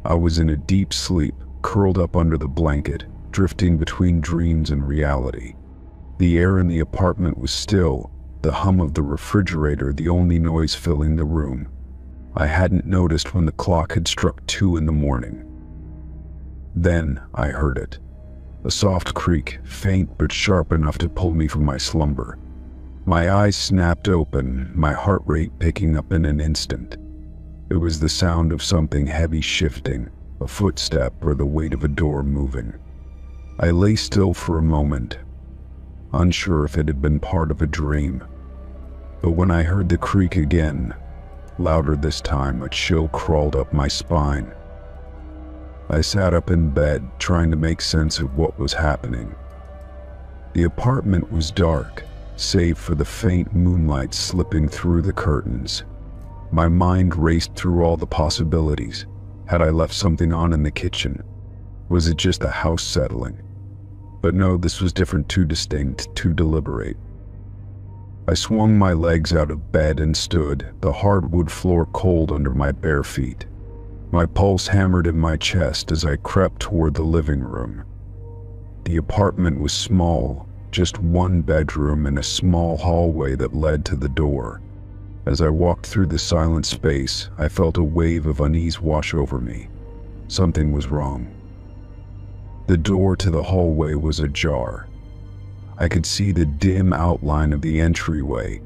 A: I was in a deep sleep, curled up under the blanket, drifting between dreams and reality. The air in the apartment was still, the hum of the refrigerator the only noise filling the room. I hadn't noticed when the clock had struck 2 in the morning. Then I heard it. A soft creak, faint but sharp enough to pull me from my slumber. My eyes snapped open, my heart rate picking up in an instant. It was the sound of something heavy shifting, a footstep or the weight of a door moving. I lay still for a moment, unsure if it had been part of a dream. But when I heard the creak again, louder this time, a chill crawled up my spine. I sat up in bed, trying to make sense of what was happening. The apartment was dark, save for the faint moonlight slipping through the curtains. My mind raced through all the possibilities. Had I left something on in the kitchen? Was it just the house settling? But no, this was different, too distinct, too deliberate. I swung my legs out of bed and stood, the hardwood floor cold under my bare feet. My pulse hammered in my chest as I crept toward the living room. The apartment was small, just one bedroom and a small hallway that led to the door. As I walked through the silent space, I felt a wave of unease wash over me. Something was wrong. The door to the hallway was ajar. I could see the dim outline of the entryway,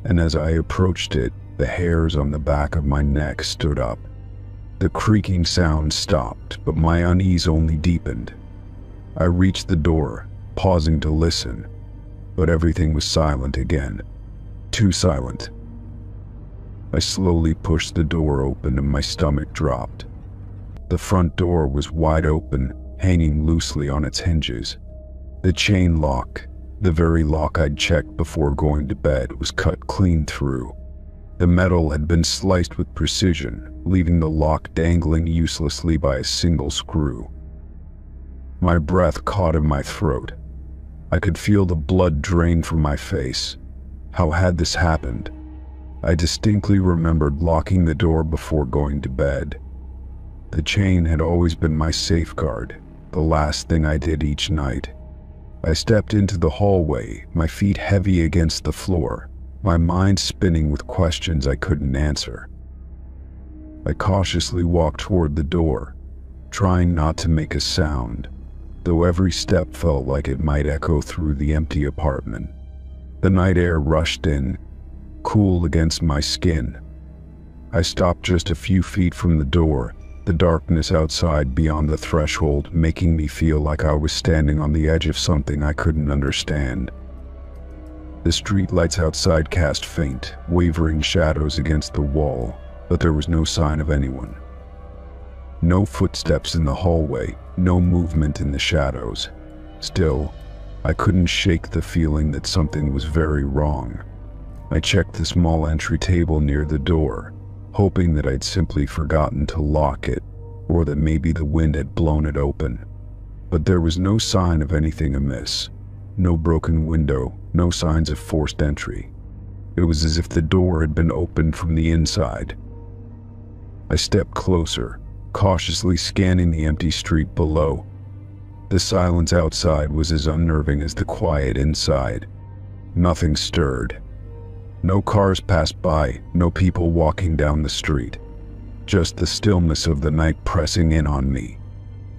A: and as I approached it, the hairs on the back of my neck stood up. The creaking sound stopped, but my unease only deepened. I reached the door, pausing to listen, but everything was silent again. Too silent. I slowly pushed the door open and my stomach dropped. The front door was wide open, hanging loosely on its hinges. The chain lock, the very lock I'd checked before going to bed, was cut clean through. The metal had been sliced with precision, leaving the lock dangling uselessly by a single screw. My breath caught in my throat. I could feel the blood drain from my face. How had this happened? I distinctly remembered locking the door before going to bed. The chain had always been my safeguard, the last thing I did each night. I stepped into the hallway, my feet heavy against the floor, my mind spinning with questions I couldn't answer. I cautiously walked toward the door, trying not to make a sound, though every step felt like it might echo through the empty apartment. The night air rushed in, cool against my skin. I stopped just a few feet from the door, the darkness outside beyond the threshold making me feel like I was standing on the edge of something I couldn't understand. The streetlights outside cast faint, wavering shadows against the wall, but there was no sign of anyone. No footsteps in the hallway, no movement in the shadows. Still, I couldn't shake the feeling that something was very wrong. I checked the small entry table near the door, hoping that I'd simply forgotten to lock it, or that maybe the wind had blown it open. But there was no sign of anything amiss. No broken window, no signs of forced entry. It was as if the door had been opened from the inside. I stepped closer, cautiously scanning the empty street below. The silence outside was as unnerving as the quiet inside. Nothing stirred. No cars passed by, no people walking down the street. Just the stillness of the night pressing in on me.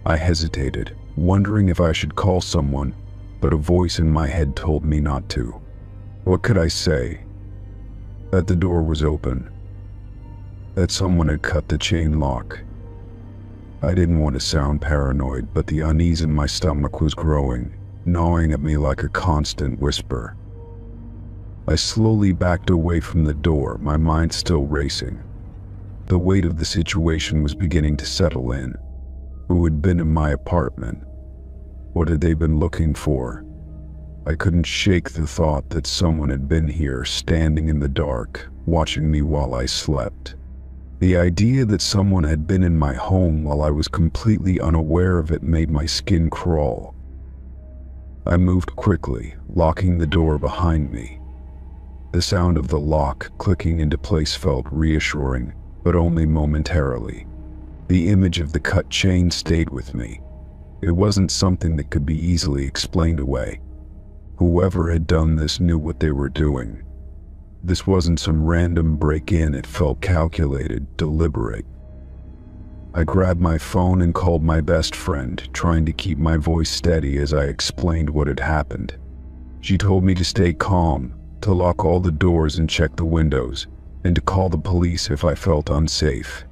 A: I hesitated, wondering if I should call someone, but a voice in my head told me not to. What could I say? That the door was open. That someone had cut the chain lock. I didn't want to sound paranoid, but the unease in my stomach was growing, gnawing at me like a constant whisper. I slowly backed away from the door, my mind still racing. The weight of the situation was beginning to settle in. Who had been in my apartment? What had they been looking for? I couldn't shake the thought that someone had been here, standing in the dark, watching me while I slept. The idea that someone had been in my home while I was completely unaware of it made my skin crawl. I moved quickly, locking the door behind me. The sound of the lock clicking into place felt reassuring, but only momentarily. The image of the cut chain stayed with me. It wasn't something that could be easily explained away. Whoever had done this knew what they were doing. This wasn't some random break-in, it felt calculated, deliberate. I grabbed my phone and called my best friend, trying to keep my voice steady as I explained what had happened. She told me to stay calm, to lock all the doors and check the windows, and to call the police if I felt unsafe.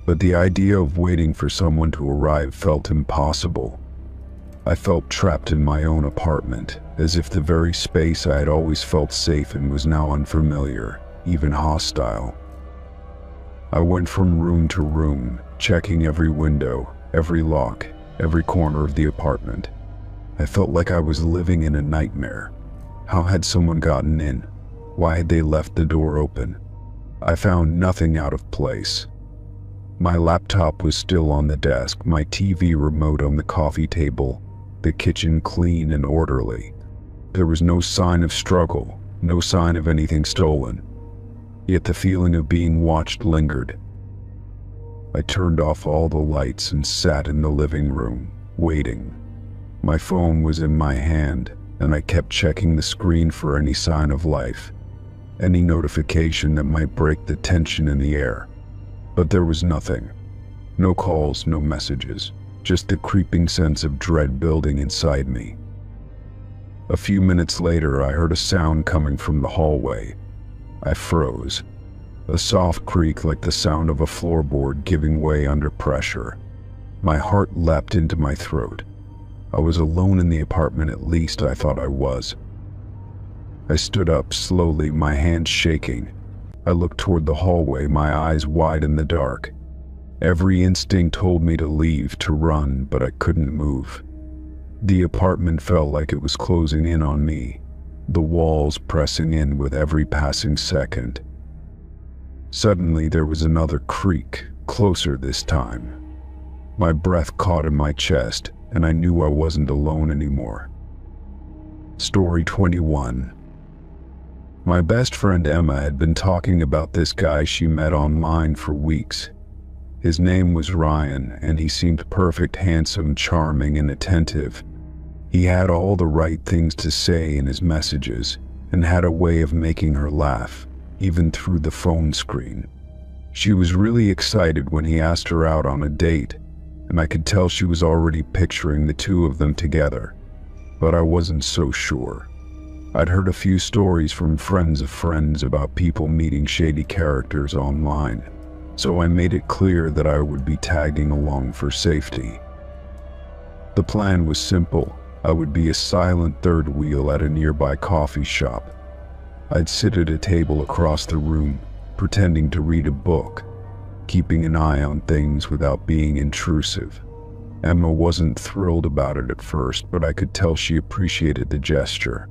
A: But the idea of waiting for someone to arrive felt impossible. I felt trapped in my own apartment, as if the very space I had always felt safe in was now unfamiliar, even hostile. I went from room to room, checking every window, every lock, every corner of the apartment. I felt like I was living in a nightmare. How had someone gotten in? Why had they left the door open? I found nothing out of place. My laptop was still on the desk, my TV remote on the coffee table, the kitchen clean and orderly. There was no sign of struggle, no sign of anything stolen. Yet the feeling of being watched lingered. I turned off all the lights and sat in the living room, waiting. My phone was in my hand, and I kept checking the screen for any sign of life, any notification that might break the tension in the air. But there was nothing. No calls, no messages, just the creeping sense of dread building inside me. A few minutes later, I heard a sound coming from the hallway. I froze. A soft creak like the sound of a floorboard giving way under pressure. My heart leapt into my throat. I was alone in the apartment, at least I thought I was. I stood up slowly, my hands shaking. I looked toward the hallway, my eyes wide in the dark. Every instinct told me to leave, to run, but I couldn't move. The apartment felt like it was closing in on me, the walls pressing in with every passing second. Suddenly there was another creak, closer this time. My breath caught in my chest, and I knew I wasn't alone anymore. Story 21. My best friend Emma had been talking about this guy she met online for weeks. His name was Ryan, and he seemed perfect, handsome, charming, and attentive. He had all the right things to say in his messages, and had a way of making her laugh, even through the phone screen. She was really excited when he asked her out on a date, and I could tell she was already picturing the two of them together. But I wasn't so sure. I'd heard a few stories from friends of friends about people meeting shady characters online, so I made it clear that I would be tagging along for safety. The plan was simple. I would be a silent third wheel at a nearby coffee shop. I'd sit at a table across the room, pretending to read a book, keeping an eye on things without being intrusive. Emma wasn't thrilled about it at first, but I could tell she appreciated the gesture.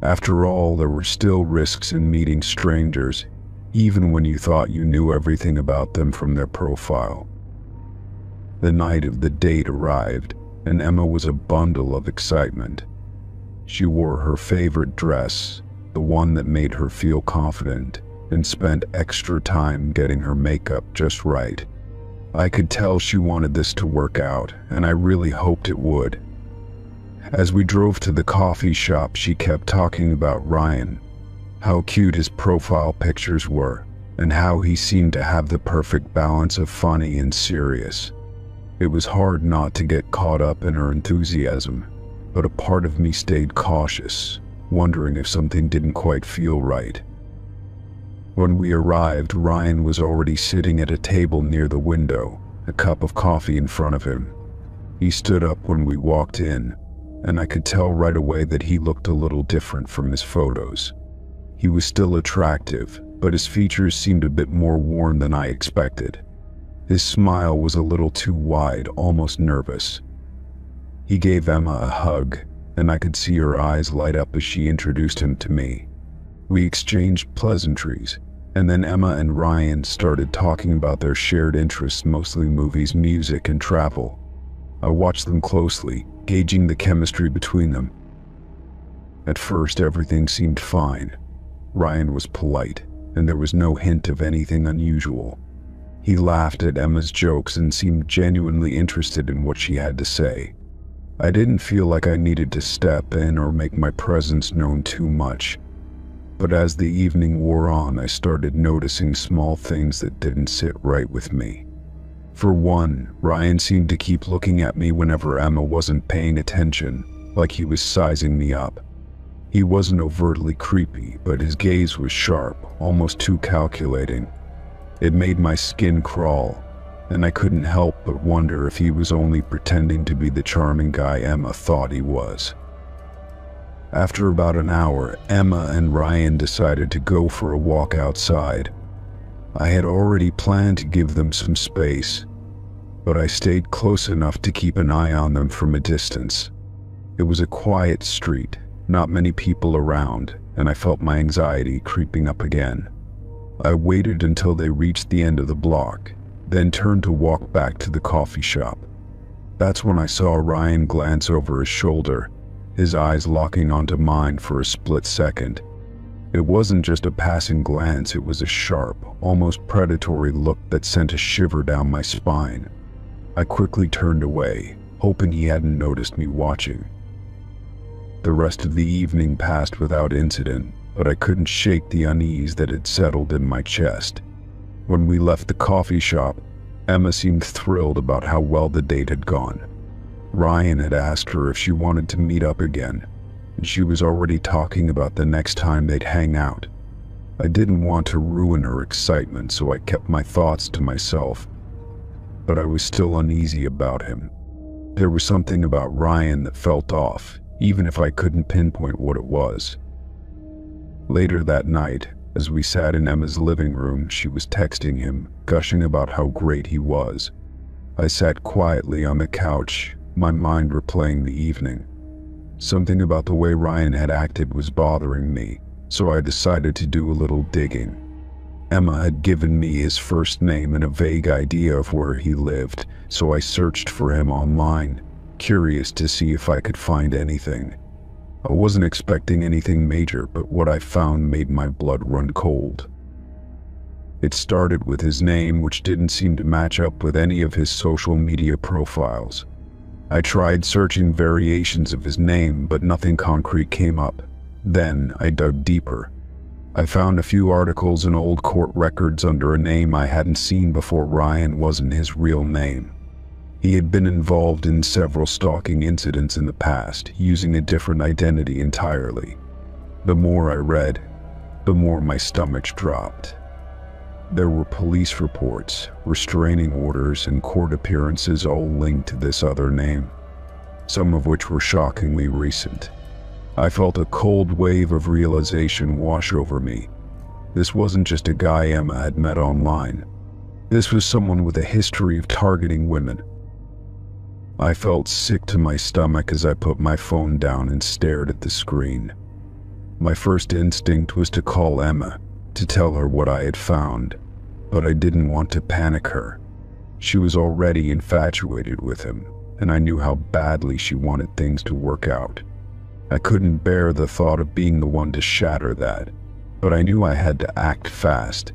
A: After all, there were still risks in meeting strangers, even when you thought you knew everything about them from their profile. The night of the date arrived, and Emma was a bundle of excitement. She wore her favorite dress, the one that made her feel confident, and spent extra time getting her makeup just right. I could tell she wanted this to work out, and I really hoped it would. As we drove to the coffee shop, she kept talking about Ryan, how cute his profile pictures were, and how he seemed to have the perfect balance of funny and serious. It was hard not to get caught up in her enthusiasm, but a part of me stayed cautious, wondering if something didn't quite feel right. When we arrived, Ryan was already sitting at a table near the window, a cup of coffee in front of him. He stood up when we walked in, and I could tell right away that he looked a little different from his photos. He was still attractive, but his features seemed a bit more worn than I expected. His smile was a little too wide, almost nervous. He gave Emma a hug, and I could see her eyes light up as she introduced him to me. We exchanged pleasantries, and then Emma and Ryan started talking about their shared interests, mostly movies, music, and travel. I watched them closely, gauging the chemistry between them. At first, everything seemed fine. Ryan was polite, and there was no hint of anything unusual. He laughed at Emma's jokes and seemed genuinely interested in what she had to say. I didn't feel like I needed to step in or make my presence known too much. But as the evening wore on, I started noticing small things that didn't sit right with me. For one, Ryan seemed to keep looking at me whenever Emma wasn't paying attention, like he was sizing me up. He wasn't overtly creepy, but his gaze was sharp, almost too calculating. It made my skin crawl, and I couldn't help but wonder if he was only pretending to be the charming guy Emma thought he was. After about an hour, Emma and Ryan decided to go for a walk outside. I had already planned to give them some space, but I stayed close enough to keep an eye on them from a distance. It was a quiet street, not many people around, and I felt my anxiety creeping up again. I waited until they reached the end of the block, then turned to walk back to the coffee shop. That's when I saw Ryan glance over his shoulder, his eyes locking onto mine for a split second. It wasn't just a passing glance, it was a sharp, almost predatory look that sent a shiver down my spine. I quickly turned away, hoping he hadn't noticed me watching. The rest of the evening passed without incident, but I couldn't shake the unease that had settled in my chest. When we left the coffee shop, Emma seemed thrilled about how well the date had gone. Ryan had asked her if she wanted to meet up again, and she was already talking about the next time they'd hang out. I didn't want to ruin her excitement, so I kept my thoughts to myself. But I was still uneasy about him. There was something about Ryan that felt off, even if I couldn't pinpoint what it was. Later that night, as we sat in Emma's living room, she was texting him, gushing about how great he was. I sat quietly on the couch, my mind replaying the evening. Something about the way Ryan had acted was bothering me, so I decided to do a little digging. Emma had given me his first name and a vague idea of where he lived, so I searched for him online, curious to see if I could find anything. I wasn't expecting anything major, but what I found made my blood run cold. It started with his name, which didn't seem to match up with any of his social media profiles. I tried searching variations of his name, but nothing concrete came up. Then I dug deeper. I found a few articles and old court records under a name I hadn't seen before. Ryan wasn't his real name. He had been involved in several stalking incidents in the past, using a different identity entirely. The more I read, the more my stomach dropped. There were police reports, restraining orders, and court appearances all linked to this other name, some of which were shockingly recent. I felt a cold wave of realization wash over me. This wasn't just a guy Emma had met online. This was someone with a history of targeting women. I felt sick to my stomach as I put my phone down and stared at the screen. My first instinct was to call Emma, to tell her what I had found, but I didn't want to panic her. She was already infatuated with him, and I knew how badly she wanted things to work out. I couldn't bear the thought of being the one to shatter that, but I knew I had to act fast.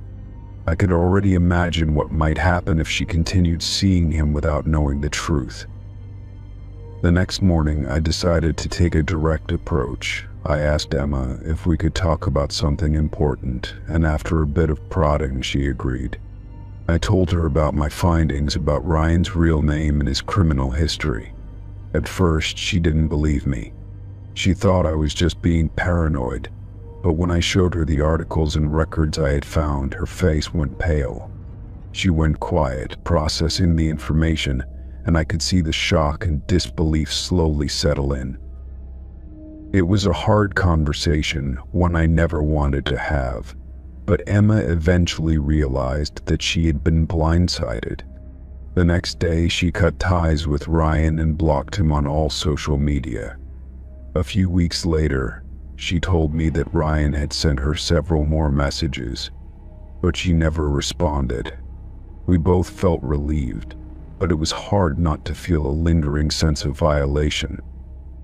A: I could already imagine what might happen if she continued seeing him without knowing the truth. The next morning, I decided to take a direct approach. I asked Emma if we could talk about something important, and after a bit of prodding, she agreed. I told her about my findings about Ryan's real name and his criminal history. At first, she didn't believe me. She thought I was just being paranoid, but when I showed her the articles and records I had found, her face went pale. She went quiet, processing the information, and I could see the shock and disbelief slowly settle in. It was a hard conversation, one I never wanted to have, but Emma eventually realized that she had been blindsided. The next day, she cut ties with Ryan and blocked him on all social media. A few weeks later, she told me that Ryan had sent her several more messages, but she never responded. We both felt relieved, but it was hard not to feel a lingering sense of violation.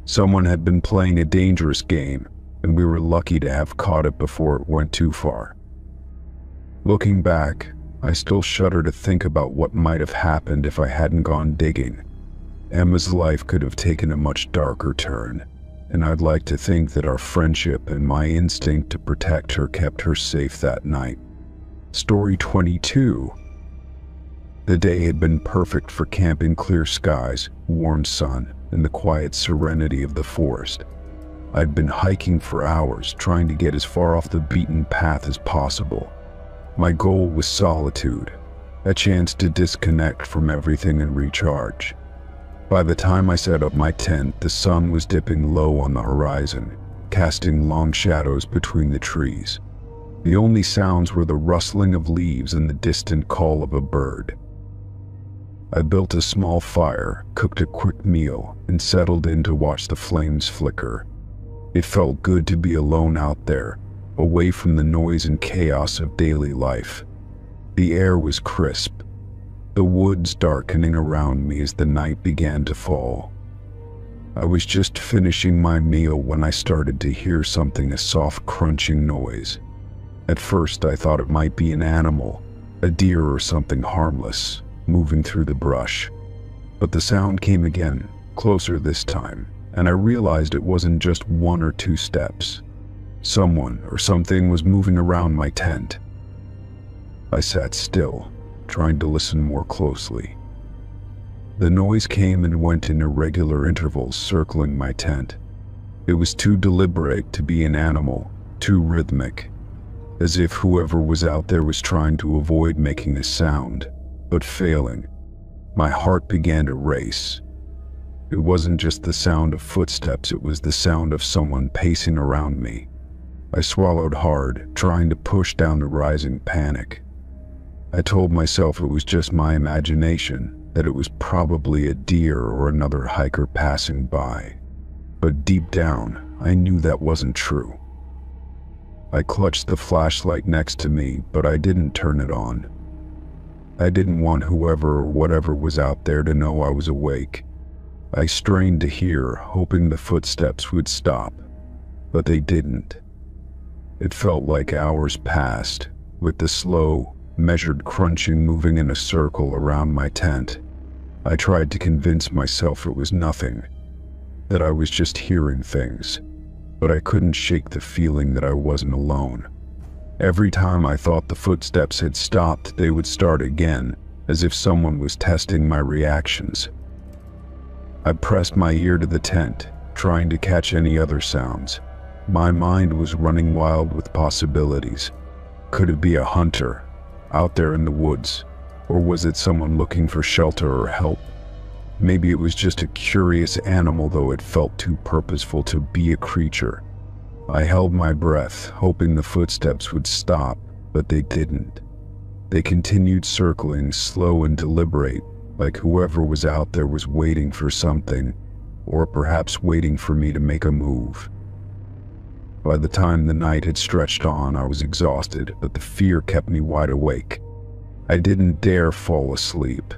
A: Someone had been playing a dangerous game, and we were lucky to have caught it before it went too far. Looking back, I still shudder to think about what might have happened if I hadn't gone digging. Emma's life could have taken a much darker turn, and I'd like to think that our friendship and my instinct to protect her kept her safe that night. Story 22. The day had been perfect for camping: clear skies, warm sun, and the quiet serenity of the forest. I'd been hiking for hours, trying to get as far off the beaten path as possible. My goal was solitude, a chance to disconnect from everything and recharge. By the time I set up my tent, the sun was dipping low on the horizon, casting long shadows between the trees. The only sounds were the rustling of leaves and the distant call of a bird. I built a small fire, cooked a quick meal, and settled in to watch the flames flicker. It felt good to be alone out there, away from the noise and chaos of daily life. The air was crisp, the woods darkening around me as the night began to fall. I was just finishing my meal when I started to hear a soft crunching noise. At first I thought it might be an animal, a deer or something harmless, moving through the brush. But the sound came again, closer this time, and I realized it wasn't just 1 or 2 steps. Someone or something was moving around my tent. I sat still, trying to listen more closely. The noise came and went in irregular intervals, circling my tent. It was too deliberate to be an animal, too rhythmic, as if whoever was out there was trying to avoid making a sound, but failing. My heart began to race. It wasn't just the sound of footsteps, it was the sound of someone pacing around me. I swallowed hard, trying to push down the rising panic. I told myself it was just my imagination, that it was probably a deer or another hiker passing by. But deep down, I knew that wasn't true. I clutched the flashlight next to me, but I didn't turn it on. I didn't want whoever or whatever was out there to know I was awake. I strained to hear, hoping the footsteps would stop, but they didn't. It felt like hours passed, with the slow, measured crunching moving in a circle around my tent. I tried to convince myself it was nothing, that I was just hearing things, but I couldn't shake the feeling that I wasn't alone. Every time I thought the footsteps had stopped, they would start again, as if someone was testing my reactions. I pressed my ear to the tent, trying to catch any other sounds. My mind was running wild with possibilities. Could it be a hunter out there in the woods? Or was it someone looking for shelter or help? Maybe it was just a curious animal, though it felt too purposeful to be a creature. I held my breath, hoping the footsteps would stop, but they didn't. They continued circling, slow and deliberate, like whoever was out there was waiting for something, or perhaps waiting for me to make a move. By the time the night had stretched on, I was exhausted, but the fear kept me wide awake. I didn't dare fall asleep.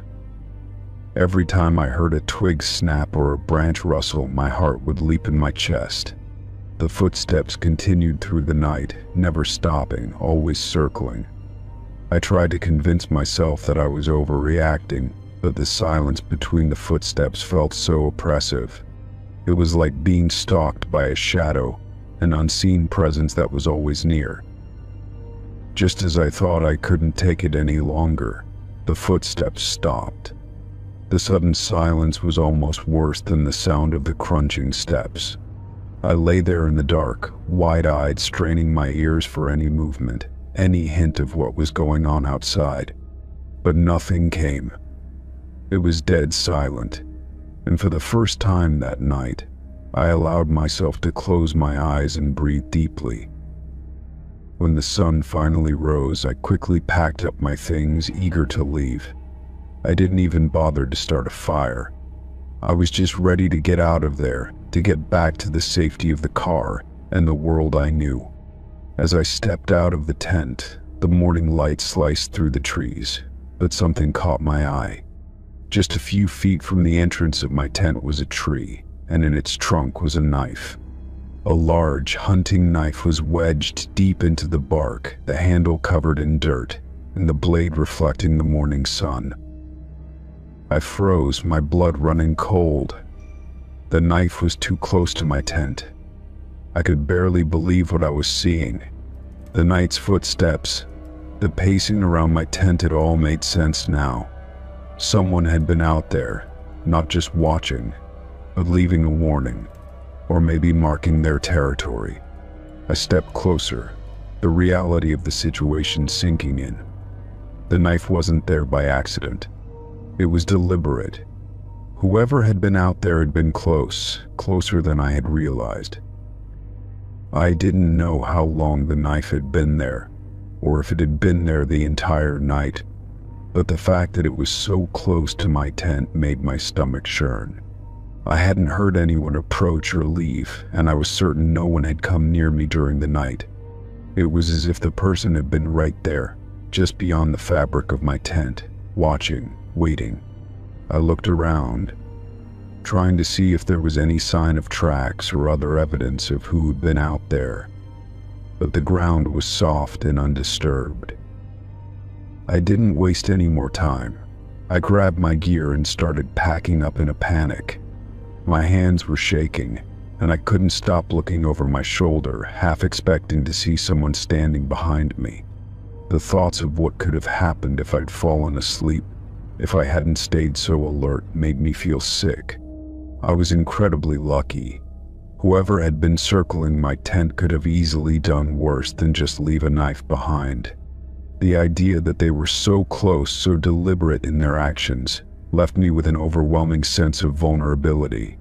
A: Every time I heard a twig snap or a branch rustle, my heart would leap in my chest. The footsteps continued through the night, never stopping, always circling. I tried to convince myself that I was overreacting, but the silence between the footsteps felt so oppressive. It was like being stalked by a shadow, an unseen presence that was always near. Just as I thought I couldn't take it any longer, the footsteps stopped. The sudden silence was almost worse than the sound of the crunching steps. I lay there in the dark, wide-eyed, straining my ears for any movement, any hint of what was going on outside. But nothing came. It was dead silent, and for the first time that night, I allowed myself to close my eyes and breathe deeply. When the sun finally rose, I quickly packed up my things, eager to leave. I didn't even bother to start a fire. I was just ready to get out of there, to get back to the safety of the car and the world I knew. As I stepped out of the tent, the morning light sliced through the trees, but something caught my eye. Just a few feet from the entrance of my tent was a tree, and in its trunk was a knife. A large hunting knife was wedged deep into the bark, the handle covered in dirt, and the blade reflecting the morning sun. I froze, my blood running cold. The knife was too close to my tent. I could barely believe what I was seeing. The night's footsteps, the pacing around my tent, it all made sense now. Someone had been out there, not just watching, but leaving a warning, or maybe marking their territory. I stepped closer, the reality of the situation sinking in. The knife wasn't there by accident. It was deliberate. Whoever had been out there had been close, closer than I had realized. I didn't know how long the knife had been there, or if it had been there the entire night, but the fact that it was so close to my tent made my stomach churn. I hadn't heard anyone approach or leave, and I was certain no one had come near me during the night. It was as if the person had been right there, just beyond the fabric of my tent, watching, waiting. I looked around, trying to see if there was any sign of tracks or other evidence of who had been out there, but the ground was soft and undisturbed. I didn't waste any more time. I grabbed my gear and started packing up in a panic. My hands were shaking, and I couldn't stop looking over my shoulder, half expecting to see someone standing behind me. The thoughts of what could have happened if I'd fallen asleep, if I hadn't stayed so alert, made me feel sick. I was incredibly lucky. Whoever had been circling my tent could have easily done worse than just leave a knife behind. The idea that they were so close, so deliberate in their actions, left me with an overwhelming sense of vulnerability.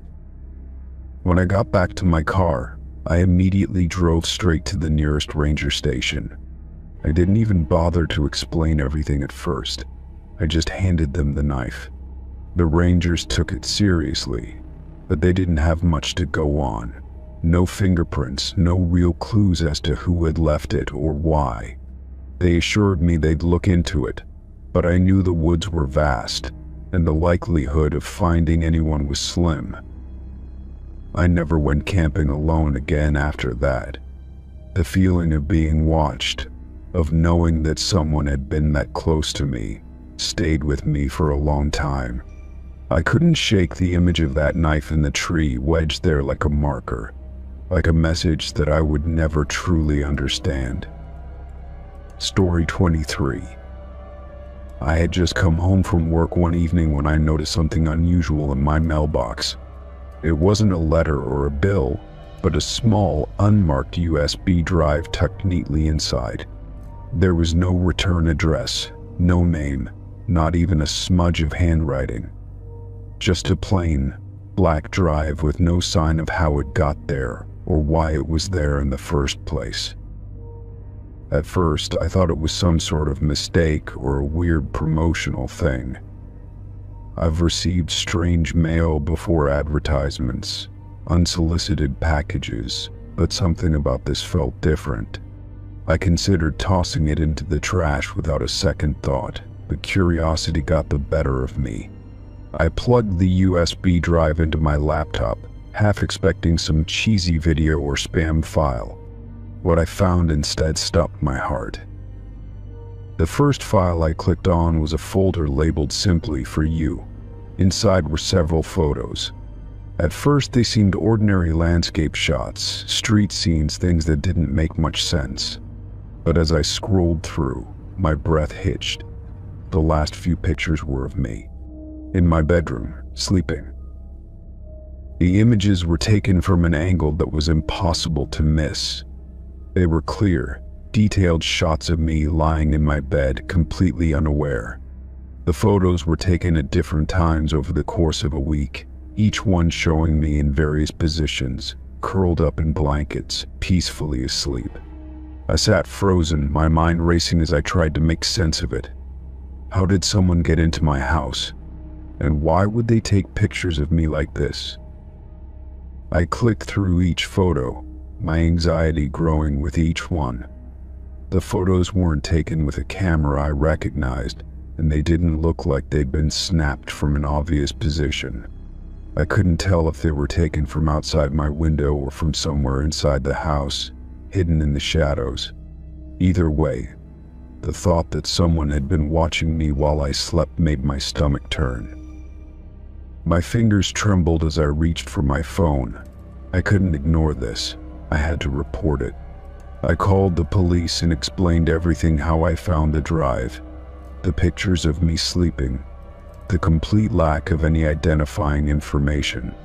A: When I got back to my car, I immediately drove straight to the nearest ranger station. I didn't even bother to explain everything at first. I just handed them the knife. The rangers took it seriously, but they didn't have much to go on. No fingerprints, no real clues as to who had left it or why. They assured me they'd look into it, but I knew the woods were vast, and the likelihood of finding anyone was slim. I never went camping alone again after that. The feeling of being watched, of knowing that someone had been that close to me, stayed with me for a long time. I couldn't shake the image of that knife in the tree, wedged there like a marker, like a message that I would never truly understand. Story 23. I had just come home from work one evening when I noticed something unusual in my mailbox. It wasn't a letter or a bill, but a small, unmarked USB drive tucked neatly inside. There was no return address, no name, not even a smudge of handwriting. Just a plain, black drive with no sign of how it got there or why it was there in the first place. At first, I thought it was some sort of mistake or a weird promotional thing. I've received strange mail before, advertisements, unsolicited packages, but something about this felt different. I considered tossing it into the trash without a second thought, but curiosity got the better of me. I plugged the USB drive into my laptop, half expecting some cheesy video or spam file. What I found instead stopped my heart. The first file I clicked on was a folder labeled simply "For You." Inside were several photos. At first they seemed ordinary landscape shots, street scenes, things that didn't make much sense. But as I scrolled through, my breath hitched. The last few pictures were of me, in my bedroom, sleeping. The images were taken from an angle that was impossible to miss. They were clear, detailed shots of me lying in my bed, completely unaware. The photos were taken at different times over the course of a week, each one showing me in various positions, curled up in blankets, peacefully asleep. I sat frozen, my mind racing as I tried to make sense of it. How did someone get into my house? And why would they take pictures of me like this? I clicked through each photo, my anxiety growing with each one. The photos weren't taken with a camera I recognized, and they didn't look like they'd been snapped from an obvious position. I couldn't tell if they were taken from outside my window or from somewhere inside the house, hidden in the shadows. Either way, the thought that someone had been watching me while I slept made my stomach turn. My fingers trembled as I reached for my phone. I couldn't ignore this. I had to report it. I called the police and explained everything: how I found the drive, the pictures of me sleeping, the complete lack of any identifying information.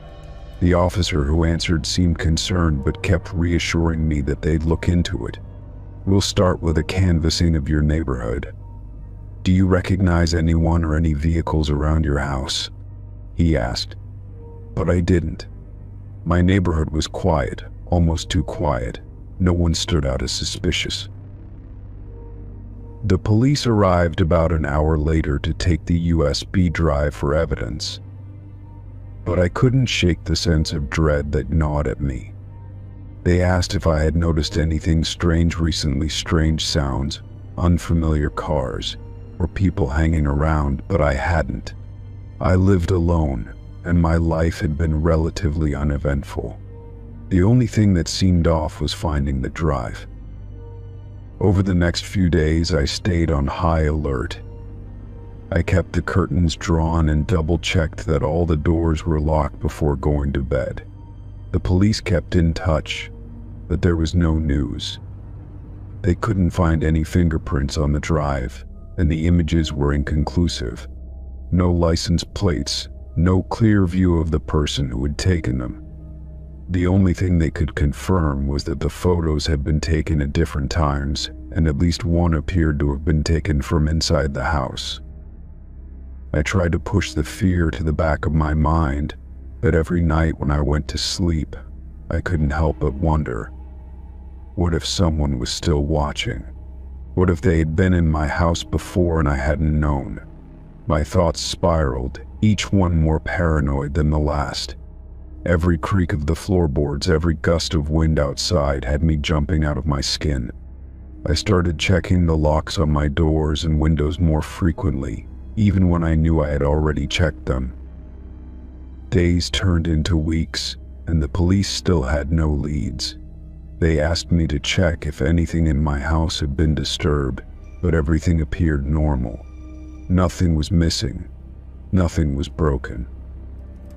A: The officer who answered seemed concerned but kept reassuring me that they'd look into it. "We'll start with a canvassing of your neighborhood. Do you recognize anyone or any vehicles around your house?" he asked. But I didn't. My neighborhood was quiet, almost too quiet. No one stood out as suspicious. The police arrived about an hour later to take the USB drive for evidence. But I couldn't shake the sense of dread that gnawed at me. They asked if I had noticed anything strange recently, strange sounds, unfamiliar cars, or people hanging around, but I hadn't. I lived alone, and my life had been relatively uneventful. The only thing that seemed off was finding the drive. Over the next few days, I stayed on high alert. I kept the curtains drawn and double-checked that all the doors were locked before going to bed. The police kept in touch, but there was no news. They couldn't find any fingerprints on the drive, and the images were inconclusive. No license plates, no clear view of the person who had taken them. The only thing they could confirm was that the photos had been taken at different times, and at least one appeared to have been taken from inside the house. I tried to push the fear to the back of my mind, but every night when I went to sleep, I couldn't help but wonder, what if someone was still watching? What if they had been in my house before and I hadn't known? My thoughts spiraled, each one more paranoid than the last. Every creak of the floorboards, every gust of wind outside had me jumping out of my skin. I started checking the locks on my doors and windows more frequently, even when I knew I had already checked them. Days turned into weeks, and the police still had no leads. They asked me to check if anything in my house had been disturbed, but everything appeared normal. Nothing was missing. Nothing was broken.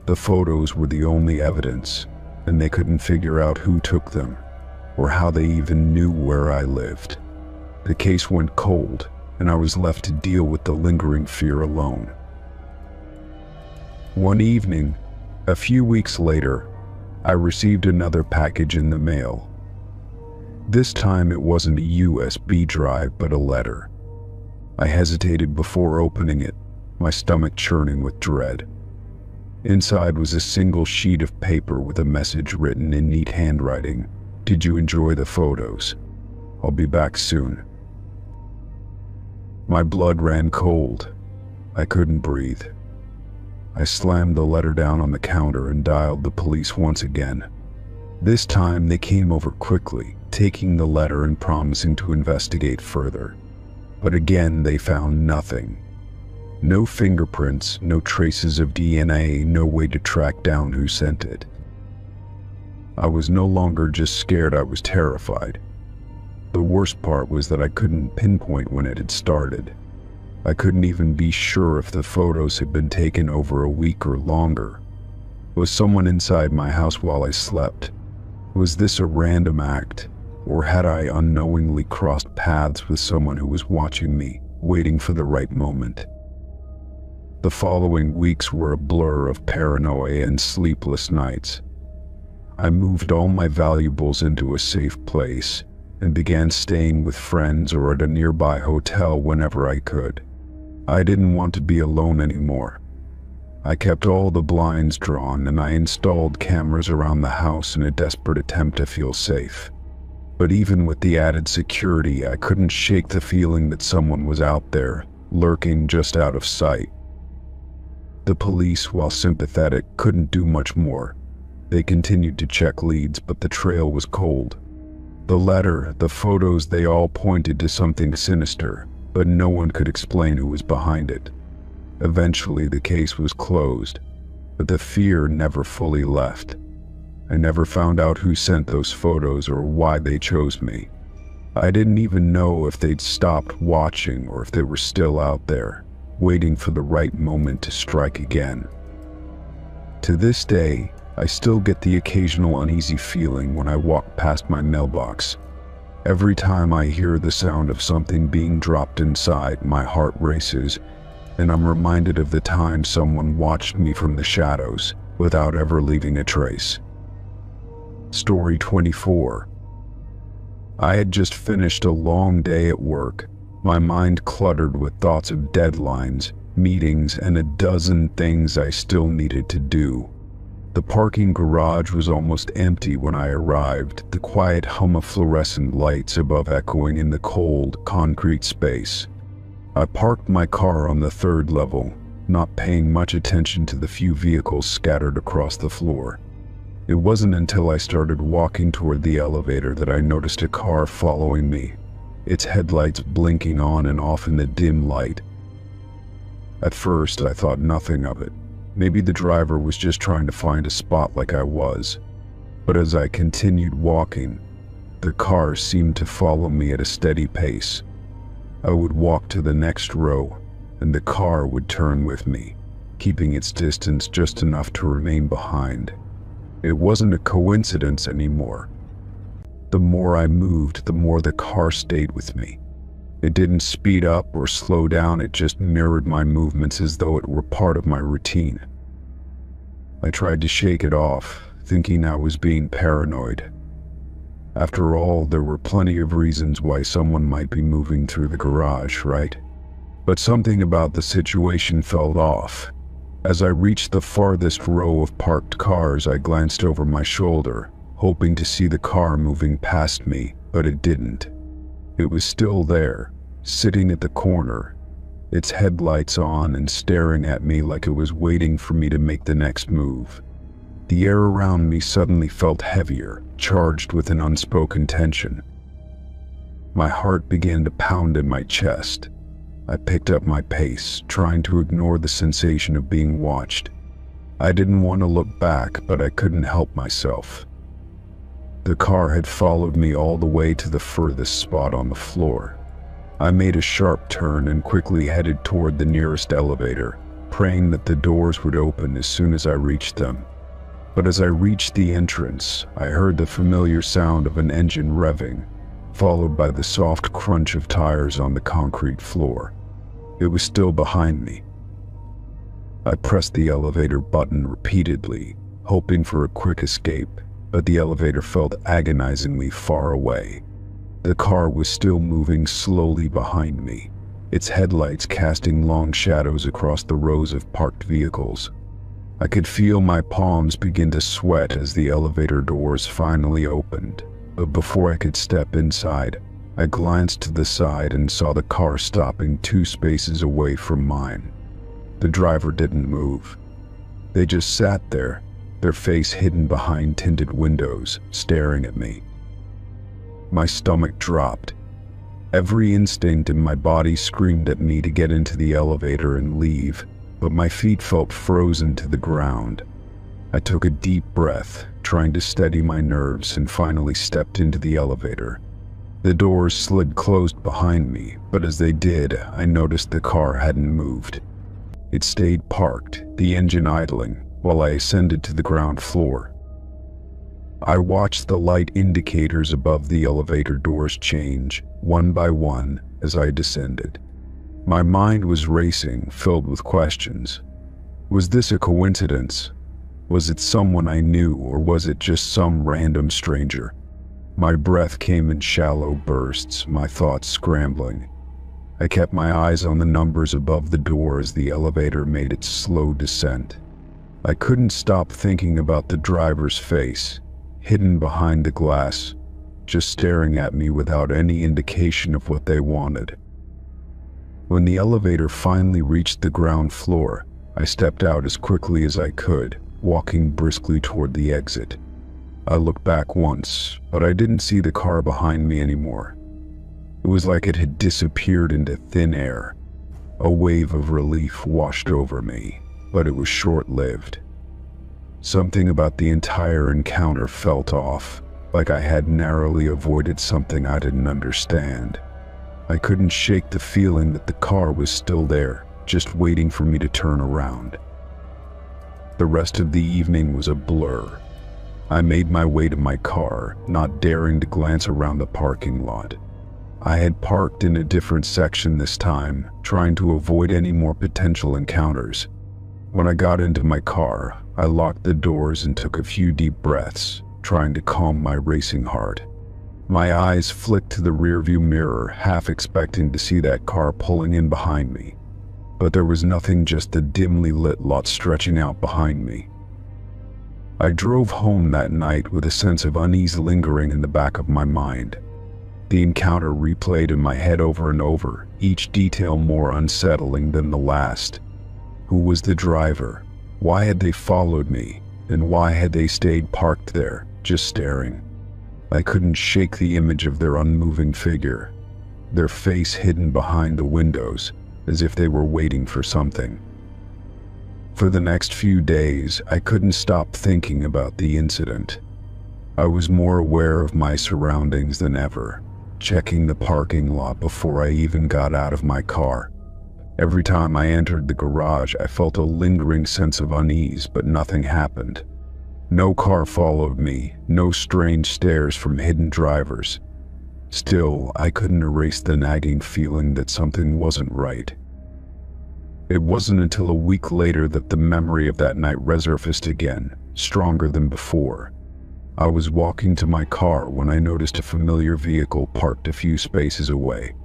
A: The photos were the only evidence, and they couldn't figure out who took them, or how they even knew where I lived. The case went cold, and I was left to deal with the lingering fear alone. One evening, a few weeks later, I received another package in the mail. This time it wasn't a USB drive, but a letter. I hesitated before opening it, my stomach churning with dread. Inside was a single sheet of paper with a message written in neat handwriting. "Did you enjoy the photos? I'll be back soon." My blood ran cold. I couldn't breathe. I slammed the letter down on the counter and dialed the police once again. This time they came over quickly, taking the letter and promising to investigate further. But again they found nothing. No fingerprints, no traces of DNA, no way to track down who sent it. I was no longer just scared, I was terrified. The worst part was that I couldn't pinpoint when it had started. I couldn't even be sure if the photos had been taken over a week or longer. Was someone inside my house while I slept? Was this a random act, or had I unknowingly crossed paths with someone who was watching me, waiting for the right moment? The following weeks were a blur of paranoia and sleepless nights. I moved all my valuables into a safe place and began staying with friends or at a nearby hotel whenever I could. I didn't want to be alone anymore. I kept all the blinds drawn and I installed cameras around the house in a desperate attempt to feel safe. But even with the added security, I couldn't shake the feeling that someone was out there, lurking just out of sight. The police, while sympathetic, couldn't do much more. They continued to check leads, but the trail was cold. The letter, the photos, they all pointed to something sinister, but no one could explain who was behind it. Eventually the case was closed, but the fear never fully left. I never found out who sent those photos or why they chose me. I didn't even know if they'd stopped watching or if they were still out there, waiting for the right moment to strike again. To this day, I still get the occasional uneasy feeling when I walk past my mailbox. Every time I hear the sound of something being dropped inside, my heart races, and I'm reminded of the time someone watched me from the shadows without ever leaving a trace. Story 24. I had just finished a long day at work, my mind cluttered with thoughts of deadlines, meetings, and a dozen things I still needed to do. The parking garage was almost empty when I arrived, the quiet hum of fluorescent lights above echoing in the cold, concrete space. I parked my car on the third level, not paying much attention to the few vehicles scattered across the floor. It wasn't until I started walking toward the elevator that I noticed a car following me, its headlights blinking on and off in the dim light. At first, I thought nothing of it. Maybe the driver was just trying to find a spot like I was. But as I continued walking, the car seemed to follow me at a steady pace. I would walk to the next row, and the car would turn with me, keeping its distance just enough to remain behind. It wasn't a coincidence anymore. The more I moved, the more the car stayed with me. It didn't speed up or slow down, it just mirrored my movements as though it were part of my routine. I tried to shake it off, thinking I was being paranoid. After all, there were plenty of reasons why someone might be moving through the garage, right? But something about the situation felt off. As I reached the farthest row of parked cars, I glanced over my shoulder, hoping to see the car moving past me, but it didn't. It was still there, sitting at the corner, its headlights on and staring at me like it was waiting for me to make the next move. The air around me suddenly felt heavier, charged with an unspoken tension. My heart began to pound in my chest. I picked up my pace, trying to ignore the sensation of being watched. I didn't want to look back, but I couldn't help myself. The car had followed me all the way to the furthest spot on the floor. I made a sharp turn and quickly headed toward the nearest elevator, praying that the doors would open as soon as I reached them. But as I reached the entrance, I heard the familiar sound of an engine revving. followed by the soft crunch of tires on the concrete floor. It was still behind me. I pressed the elevator button repeatedly, hoping for a quick escape, but the elevator felt agonizingly far away. The car was still moving slowly behind me, its headlights casting long shadows across the rows of parked vehicles. I could feel my palms begin to sweat as the elevator doors finally opened, but before I could step inside, I glanced to the side and saw the car stopping 2 spaces away from mine. The driver didn't move. They just sat there, their face hidden behind tinted windows, staring at me. My stomach dropped. Every instinct in my body screamed at me to get into the elevator and leave, but my feet felt frozen to the ground. I took a deep breath, trying to steady my nerves, and finally stepped into the elevator. The doors slid closed behind me, but as they did, I noticed the car hadn't moved. It stayed parked, the engine idling, while I ascended to the ground floor. I watched the light indicators above the elevator doors change, one by one, as I descended. My mind was racing, filled with questions. Was this a coincidence? Was it someone I knew, or was it just some random stranger? My breath came in shallow bursts, my thoughts scrambling. I kept my eyes on the numbers above the door as the elevator made its slow descent. I couldn't stop thinking about the driver's face, hidden behind the glass, just staring at me without any indication of what they wanted. When the elevator finally reached the ground floor, I stepped out as quickly as I could, walking briskly toward the exit. I looked back once, but I didn't see the car behind me anymore. It was like it had disappeared into thin air. A wave of relief washed over me, but it was short-lived. Something about the entire encounter felt off, like I had narrowly avoided something I didn't understand. I couldn't shake the feeling that the car was still there, just waiting for me to turn around. The rest of the evening was a blur. I made my way to my car, not daring to glance around the parking lot. I had parked in a different section this time, trying to avoid any more potential encounters. When I got into my car, I locked the doors and took a few deep breaths, trying to calm my racing heart. My eyes flicked to the rearview mirror, half expecting to see that car pulling in behind me. But there was nothing, just the dimly lit lot stretching out behind me. I drove home that night with a sense of unease lingering in the back of my mind. The encounter replayed in my head over and over, each detail more unsettling than the last. Who was the driver? Why had they followed me? And why had they stayed parked there, just staring? I couldn't shake the image of their unmoving figure, their face hidden behind the windows, as if they were waiting for something. For the next few days, I couldn't stop thinking about the incident. I was more aware of my surroundings than ever, checking the parking lot before I even got out of my car. Every time I entered the garage, I felt a lingering sense of unease, but nothing happened. No car followed me, no strange stares from hidden drivers. Still, I couldn't erase the nagging feeling that something wasn't right. It wasn't until a week later that the memory of that night resurfaced again, stronger than before. I was walking to my car when I noticed a familiar vehicle parked a few spaces away.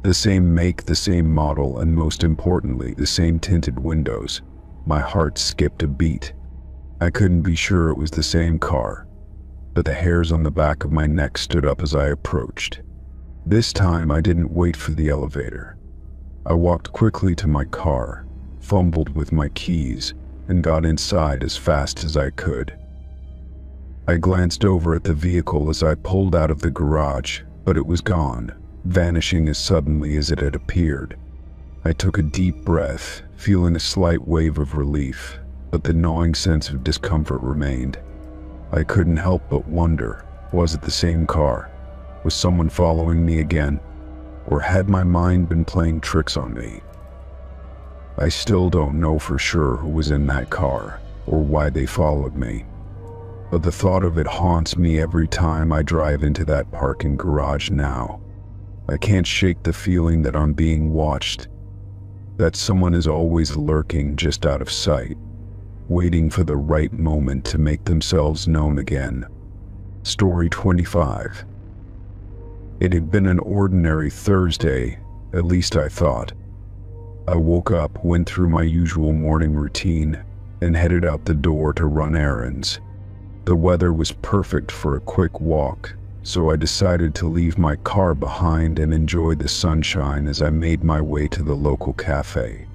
A: The same make, the same model, and most importantly, the same tinted windows. My heart skipped a beat. I couldn't be sure it was the same car, but the hairs on the back of my neck stood up as I approached. This time I didn't wait for the elevator. I walked quickly to my car, fumbled with my keys, and got inside as fast as I could. I glanced over at the vehicle as I pulled out of the garage, but it was gone, vanishing as suddenly as it had appeared. I took a deep breath, feeling a slight wave of relief, but the gnawing sense of discomfort remained. I couldn't help but wonder, was it the same car? Was someone following me again? Or had my mind been playing tricks on me? I still don't know for sure who was in that car, or why they followed me. but the thought of it haunts me every time I drive into that parking garage now. I can't shake the feeling that I'm being watched, that someone is always lurking just out of sight, waiting for the right moment to make themselves known again. Story 25. It had been an ordinary Thursday, at least I thought. I woke up, went through my usual morning routine, and headed out the door to run errands. The weather was perfect for a quick walk, so I decided to leave my car behind and enjoy the sunshine as I made my way to the local cafe.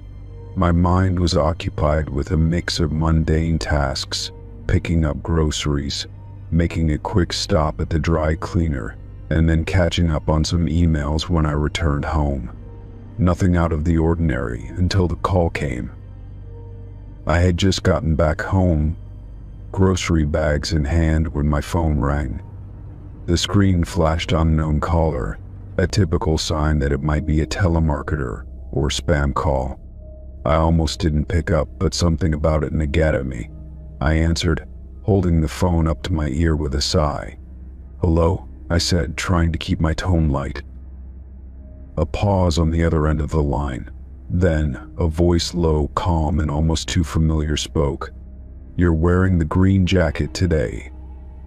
A: My mind was occupied with a mix of mundane tasks, picking up groceries, making a quick stop at the dry cleaner, and then catching up on some emails when I returned home. Nothing out of the ordinary until the call came. I had just gotten back home, grocery bags in hand, when my phone rang. The screen flashed unknown caller, a typical sign that it might be a telemarketer or spam call. I almost didn't pick up, but something about it nagged at me. I answered, holding the phone up to my ear with a sigh. "Hello?" I said, trying to keep my tone light. A pause on the other end of the line. Then, a voice low, calm, and almost too familiar spoke. "You're wearing the green jacket today,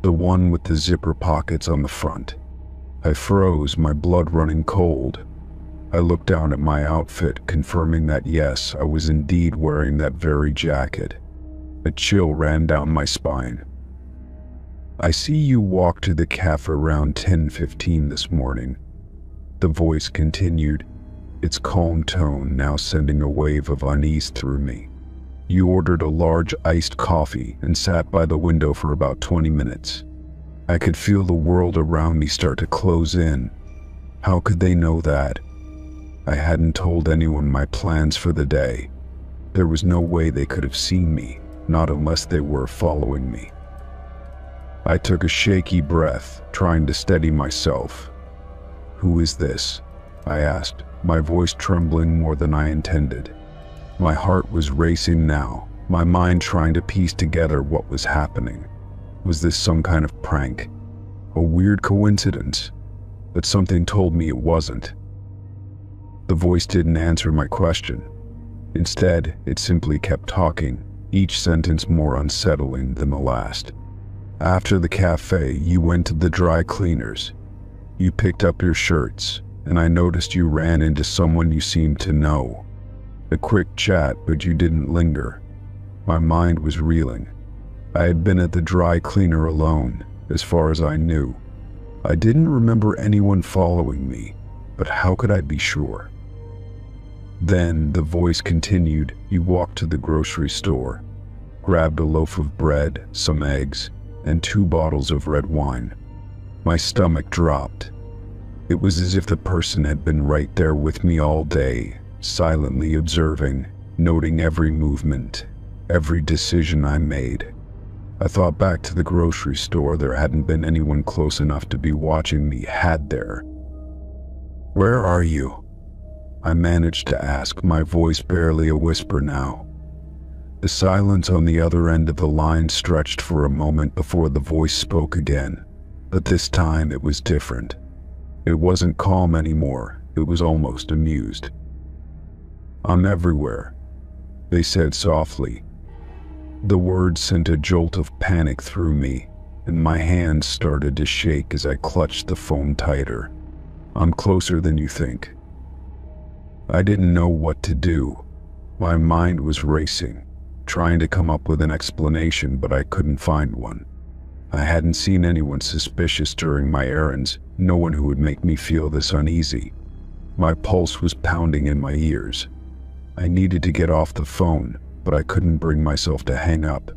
A: the one with the zipper pockets on the front." I froze, my blood running cold. I looked down at my outfit, confirming that yes, I was indeed wearing that very jacket. A chill ran down my spine. "I see you walked to the cafe around 10:15 this morning." The voice continued, its calm tone now sending a wave of unease through me. "You ordered a large iced coffee and sat by the window for about 20 minutes. I could feel the world around me start to close in. How could they know that? I hadn't told anyone my plans for the day. There was no way they could have seen me, not unless they were following me." I took a shaky breath, trying to steady myself. "Who is this?" I asked, my voice trembling more than I intended. My heart was racing now, my mind trying to piece together what was happening. Was this some kind of prank? A weird coincidence? But something told me it wasn't. The voice didn't answer my question. Instead, it simply kept talking, each sentence more unsettling than the last. "After the cafe, you went to the dry cleaners. You picked up your shirts, and I noticed you ran into someone you seemed to know. A quick chat, but you didn't linger." My mind was reeling. I had been at the dry cleaner alone, as far as I knew. I didn't remember anyone following me, but how could I be sure? Then the voice continued, "You walked to the grocery store, grabbed a loaf of bread, some eggs, and 2 bottles of red wine." My stomach dropped. It was as if the person had been right there with me all day, silently observing, noting every movement, every decision I made. I thought back to the grocery store. There hadn't been anyone close enough to be watching me, had there? "Where are you?" I managed to ask, my voice barely a whisper now. The silence on the other end of the line stretched for a moment before the voice spoke again, but this time it was different. It wasn't calm anymore, it was almost amused. "I'm everywhere," they said softly. The words sent a jolt of panic through me, and my hands started to shake as I clutched the phone tighter. "I'm closer than you think." I didn't know what to do. My mind was racing, trying to come up with an explanation, but I couldn't find one. I hadn't seen anyone suspicious during my errands, no one who would make me feel this uneasy. My pulse was pounding in my ears. I needed to get off the phone, but I couldn't bring myself to hang up.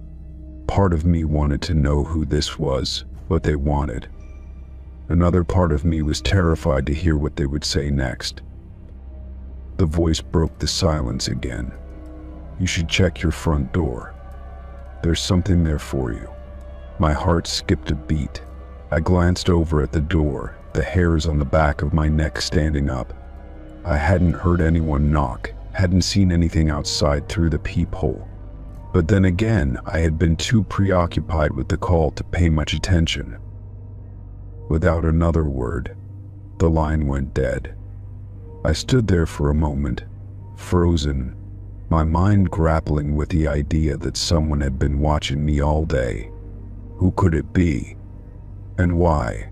A: Part of me wanted to know who this was, what they wanted. Another part of me was terrified to hear what they would say next. The voice broke the silence again. "You should check your front door. There's something there for you." My heart skipped a beat. I glanced over at the door, the hairs on the back of my neck standing up. I hadn't heard anyone knock, hadn't seen anything outside through the peephole. But then again, I had been too preoccupied with the call to pay much attention. Without another word, the line went dead. I stood there for a moment, frozen, my mind grappling with the idea that someone had been watching me all day. Who could it be? And why?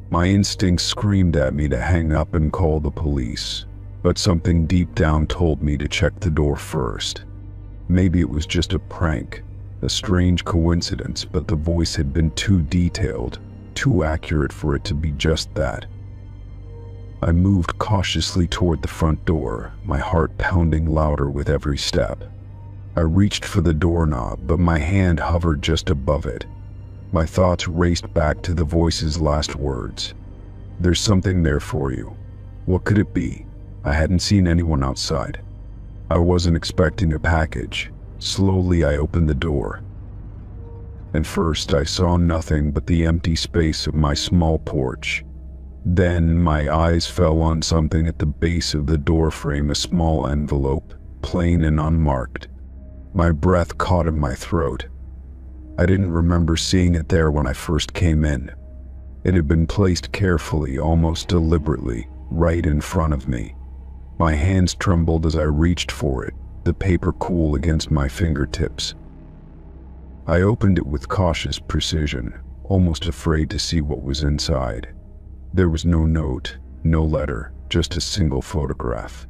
A: My instincts screamed at me to hang up and call the police, but something deep down told me to check the door first. Maybe it was just a prank, a strange coincidence, but the voice had been too detailed, too accurate for it to be just that. I moved cautiously toward the front door, my heart pounding louder with every step. I reached for the doorknob, but my hand hovered just above it. My thoughts raced back to the voice's last words. "There's something there for you." What could it be? I hadn't seen anyone outside. I wasn't expecting a package. Slowly I opened the door. And first I saw nothing but the empty space of my small porch. Then my eyes fell on something at the base of the doorframe, a small envelope, plain and unmarked. My breath caught in my throat. I didn't remember seeing it there when I first came in. It had been placed carefully, almost deliberately, right in front of me. My hands trembled as I reached for it, the paper cool against my fingertips. I opened it with cautious precision, almost afraid to see what was inside. There was no note, no letter, just a single photograph.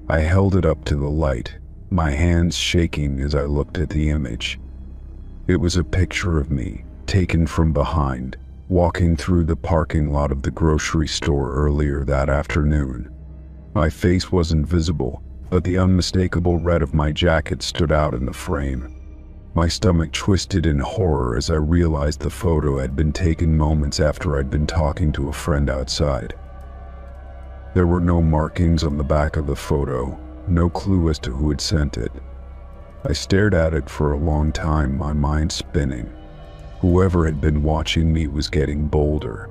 A: I held it up to the light, my hands shaking as I looked at the image. It was a picture of me, taken from behind, walking through the parking lot of the grocery store earlier that afternoon. My face wasn't visible, but the unmistakable red of my jacket stood out in the frame. My stomach twisted in horror as I realized the photo had been taken moments after I'd been talking to a friend outside. There were no markings on the back of the photo, no clue as to who had sent it. I stared at it for a long time, my mind spinning. Whoever had been watching me was getting bolder.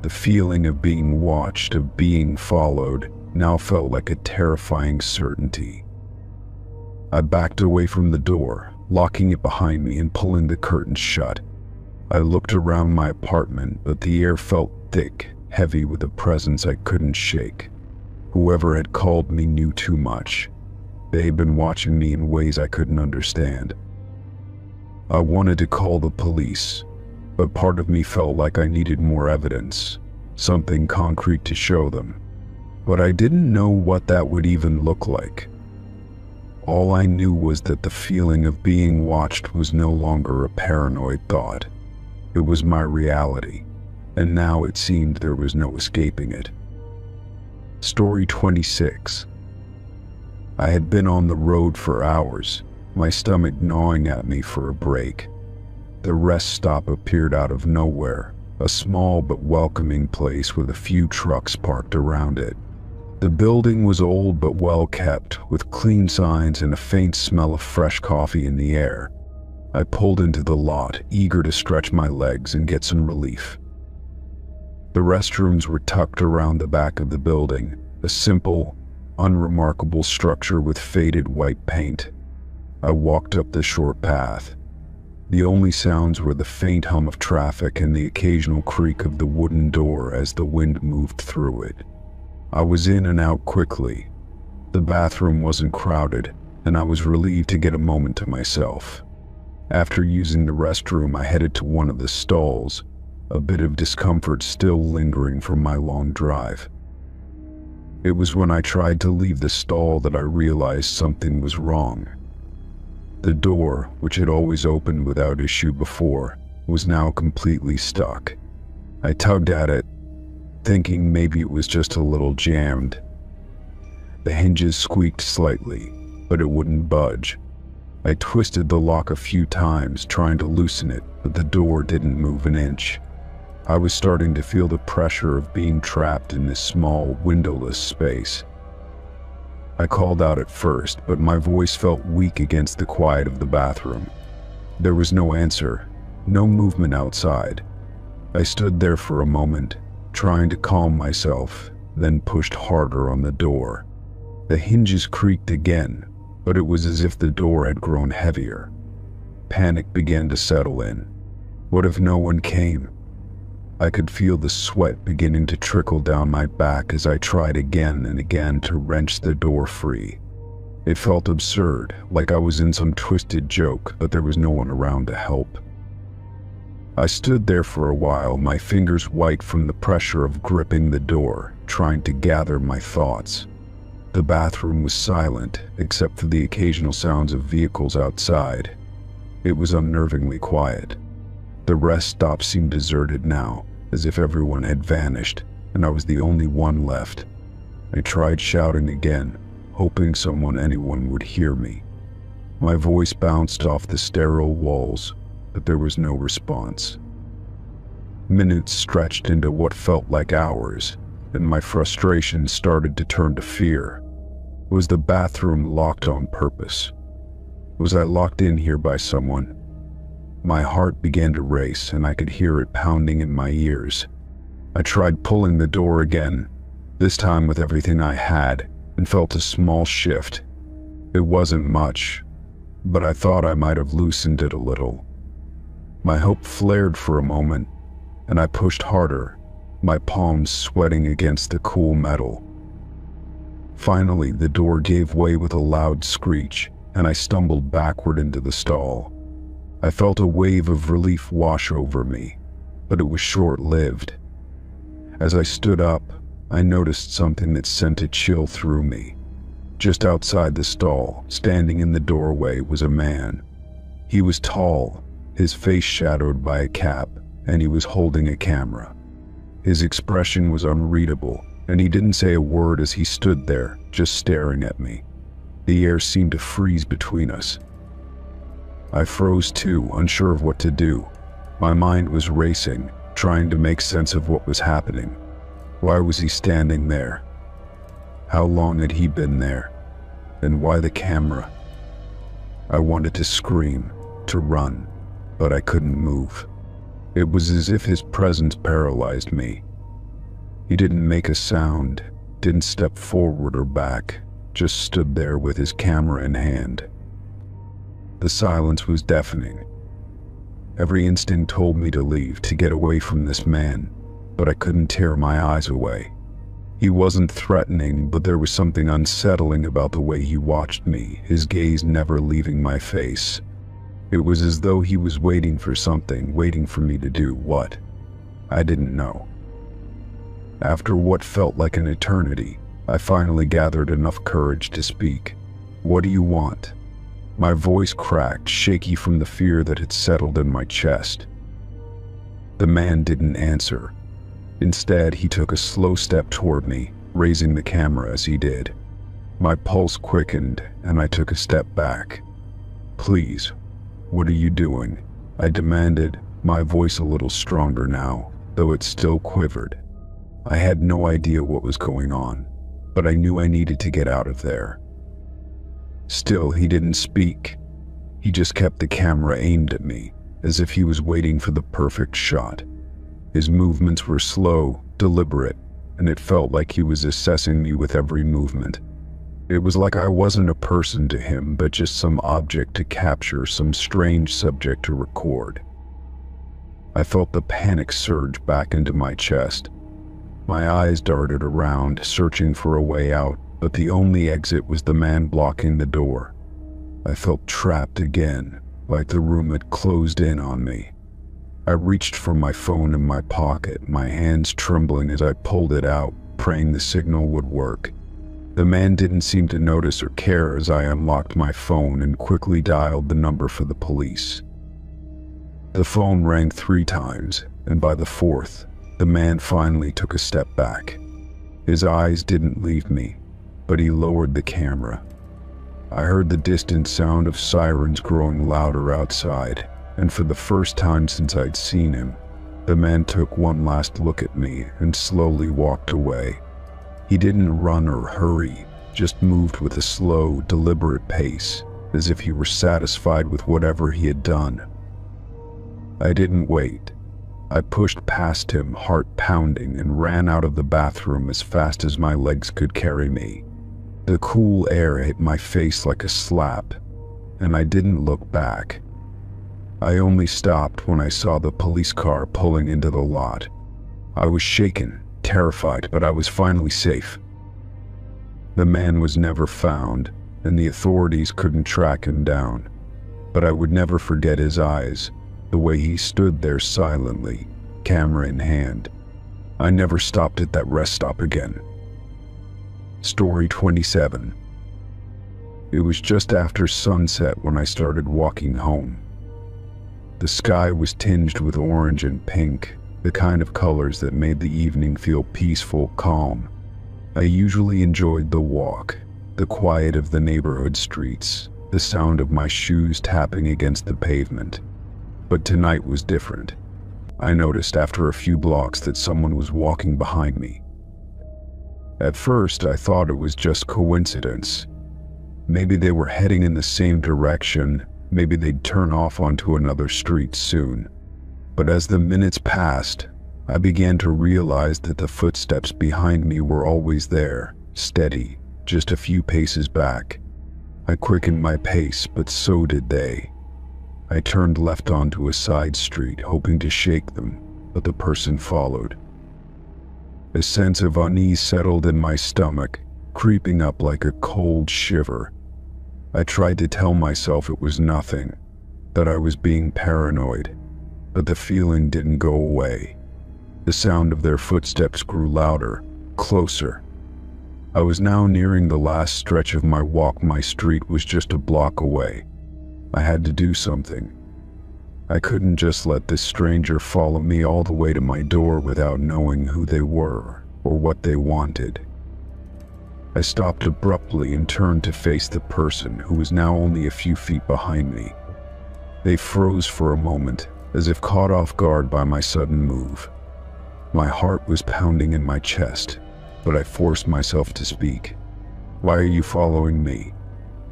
A: The feeling of being watched, of being followed, now felt like a terrifying certainty. I backed away from the door, locking it behind me and pulling the curtains shut. I looked around my apartment, but the air felt thick, heavy with a presence I couldn't shake. Whoever had called me knew too much. They had been watching me in ways I couldn't understand. I wanted to call the police, but part of me felt like I needed more evidence, something concrete to show them. But I didn't know what that would even look like. All I knew was that the feeling of being watched was no longer a paranoid thought. It was my reality, and now it seemed there was no escaping it. Story 26. I had been on the road for hours, my stomach gnawing at me for a break. The rest stop appeared out of nowhere, a small but welcoming place with a few trucks parked around it. The building was old but well kept, with clean signs and a faint smell of fresh coffee in the air. I pulled into the lot, eager to stretch my legs and get some relief. The restrooms were tucked around the back of the building, a simple, unremarkable structure with faded white paint. I walked up the short path. The only sounds were the faint hum of traffic and the occasional creak of the wooden door as the wind moved through it. I was in and out quickly. The bathroom wasn't crowded, and I was relieved to get a moment to myself. After using the restroom, I headed to one of the stalls, a bit of discomfort still lingering from my long drive. It was when I tried to leave the stall that I realized something was wrong. The door, which had always opened without issue before, was now completely stuck. I tugged at it, thinking maybe it was just a little jammed. The hinges squeaked slightly, but it wouldn't budge. I twisted the lock a few times, trying to loosen it, but the door didn't move an inch. I was starting to feel the pressure of being trapped in this small, windowless space. I called out at first, but my voice felt weak against the quiet of the bathroom. There was no answer, no movement outside. I stood there for a moment, trying to calm myself, then pushed harder on the door. The hinges creaked again, but it was as if the door had grown heavier. Panic began to settle in. What if no one came? I could feel the sweat beginning to trickle down my back as I tried again and again to wrench the door free. It felt absurd, like I was in some twisted joke, but there was no one around to help. I stood there for a while, my fingers white from the pressure of gripping the door, trying to gather my thoughts. The bathroom was silent, except for the occasional sounds of vehicles outside. It was unnervingly quiet. The rest stop seemed deserted now, as if everyone had vanished, and I was the only one left. I tried shouting again, hoping anyone would hear me. My voice bounced off the sterile walls, but there was no response. Minutes stretched into what felt like hours, and my frustration started to turn to fear. Was the bathroom locked on purpose? Was I locked in here by someone? My heart began to race, and I could hear it pounding in my ears. I tried pulling the door again, this time with everything I had, and felt a small shift. It wasn't much, but I thought I might have loosened it a little. My hope flared for a moment, and I pushed harder, my palms sweating against the cool metal. Finally, the door gave way with a loud screech, and I stumbled backward into the stall. I felt a wave of relief wash over me, but it was short-lived. As I stood up, I noticed something that sent a chill through me. Just outside the stall, standing in the doorway, was a man. He was tall, his face shadowed by a cap, and he was holding a camera. His expression was unreadable, and he didn't say a word as he stood there, just staring at me. The air seemed to freeze between us. I froze too, unsure of what to do. My mind was racing, trying to make sense of what was happening. Why was he standing there? How long had he been there? And why the camera? I wanted to scream, to run, but I couldn't move. It was as if his presence paralyzed me. He didn't make a sound, didn't step forward or back, just stood there with his camera in hand. The silence was deafening. Every instinct told me to leave, to get away from this man, but I couldn't tear my eyes away. He wasn't threatening, but there was something unsettling about the way he watched me, his gaze never leaving my face. It was as though he was waiting for something, waiting for me to do what? I didn't know. After what felt like an eternity, I finally gathered enough courage to speak. "What do you want?" My voice cracked, shaky from the fear that had settled in my chest. The man didn't answer. Instead, he took a slow step toward me, raising the camera as he did. My pulse quickened, and I took a step back. "Please, what are you doing?" I demanded, my voice a little stronger now, though it still quivered. I had no idea what was going on, but I knew I needed to get out of there. Still, he didn't speak. He just kept the camera aimed at me, as if he was waiting for the perfect shot. His movements were slow, deliberate, and it felt like he was assessing me with every movement. It was like I wasn't a person to him, but just some object to capture, some strange subject to record. I felt the panic surge back into my chest. My eyes darted around, searching for a way out, but the only exit was the man blocking the door. I felt trapped again, like the room had closed in on me. I reached for my phone in my pocket, my hands trembling as I pulled it out, praying the signal would work. The man didn't seem to notice or care as I unlocked my phone and quickly dialed the number for the police. The phone rang 3 times, and by the 4th, the man finally took a step back. His eyes didn't leave me, but he lowered the camera. I heard the distant sound of sirens growing louder outside, and for the first time since I'd seen him, the man took one last look at me and slowly walked away. He didn't run or hurry, just moved with a slow, deliberate pace, as if he were satisfied with whatever he had done. I didn't wait. I pushed past him, heart pounding, and ran out of the bathroom as fast as my legs could carry me. The cool air hit my face like a slap, and I didn't look back. I only stopped when I saw the police car pulling into the lot. I was shaken, terrified, but I was finally safe. The man was never found, and the authorities couldn't track him down. But I would never forget his eyes, the way he stood there silently, camera in hand. I never stopped at that rest stop again. Story 27. It was just after sunset when I started walking home. The sky was tinged with orange and pink, the kind of colors that made the evening feel peaceful, calm. I usually enjoyed the walk, the quiet of the neighborhood streets, the sound of my shoes tapping against the pavement. But tonight was different. I noticed after a few blocks that someone was walking behind me. At first, I thought it was just coincidence. Maybe they were heading in the same direction, maybe they'd turn off onto another street soon. But as the minutes passed, I began to realize that the footsteps behind me were always there, steady, just a few paces back. I quickened my pace, but so did they. I turned left onto a side street, hoping to shake them, but the person followed. A sense of unease settled in my stomach, creeping up like a cold shiver. I tried to tell myself it was nothing, that I was being paranoid, but the feeling didn't go away. The sound of their footsteps grew louder, closer. I was now nearing the last stretch of my walk. My street was just a block away. I had to do something. I couldn't just let this stranger follow me all the way to my door without knowing who they were or what they wanted. I stopped abruptly and turned to face the person who was now only a few feet behind me. They froze for a moment, as if caught off guard by my sudden move. My heart was pounding in my chest, but I forced myself to speak. "Why are you following me?"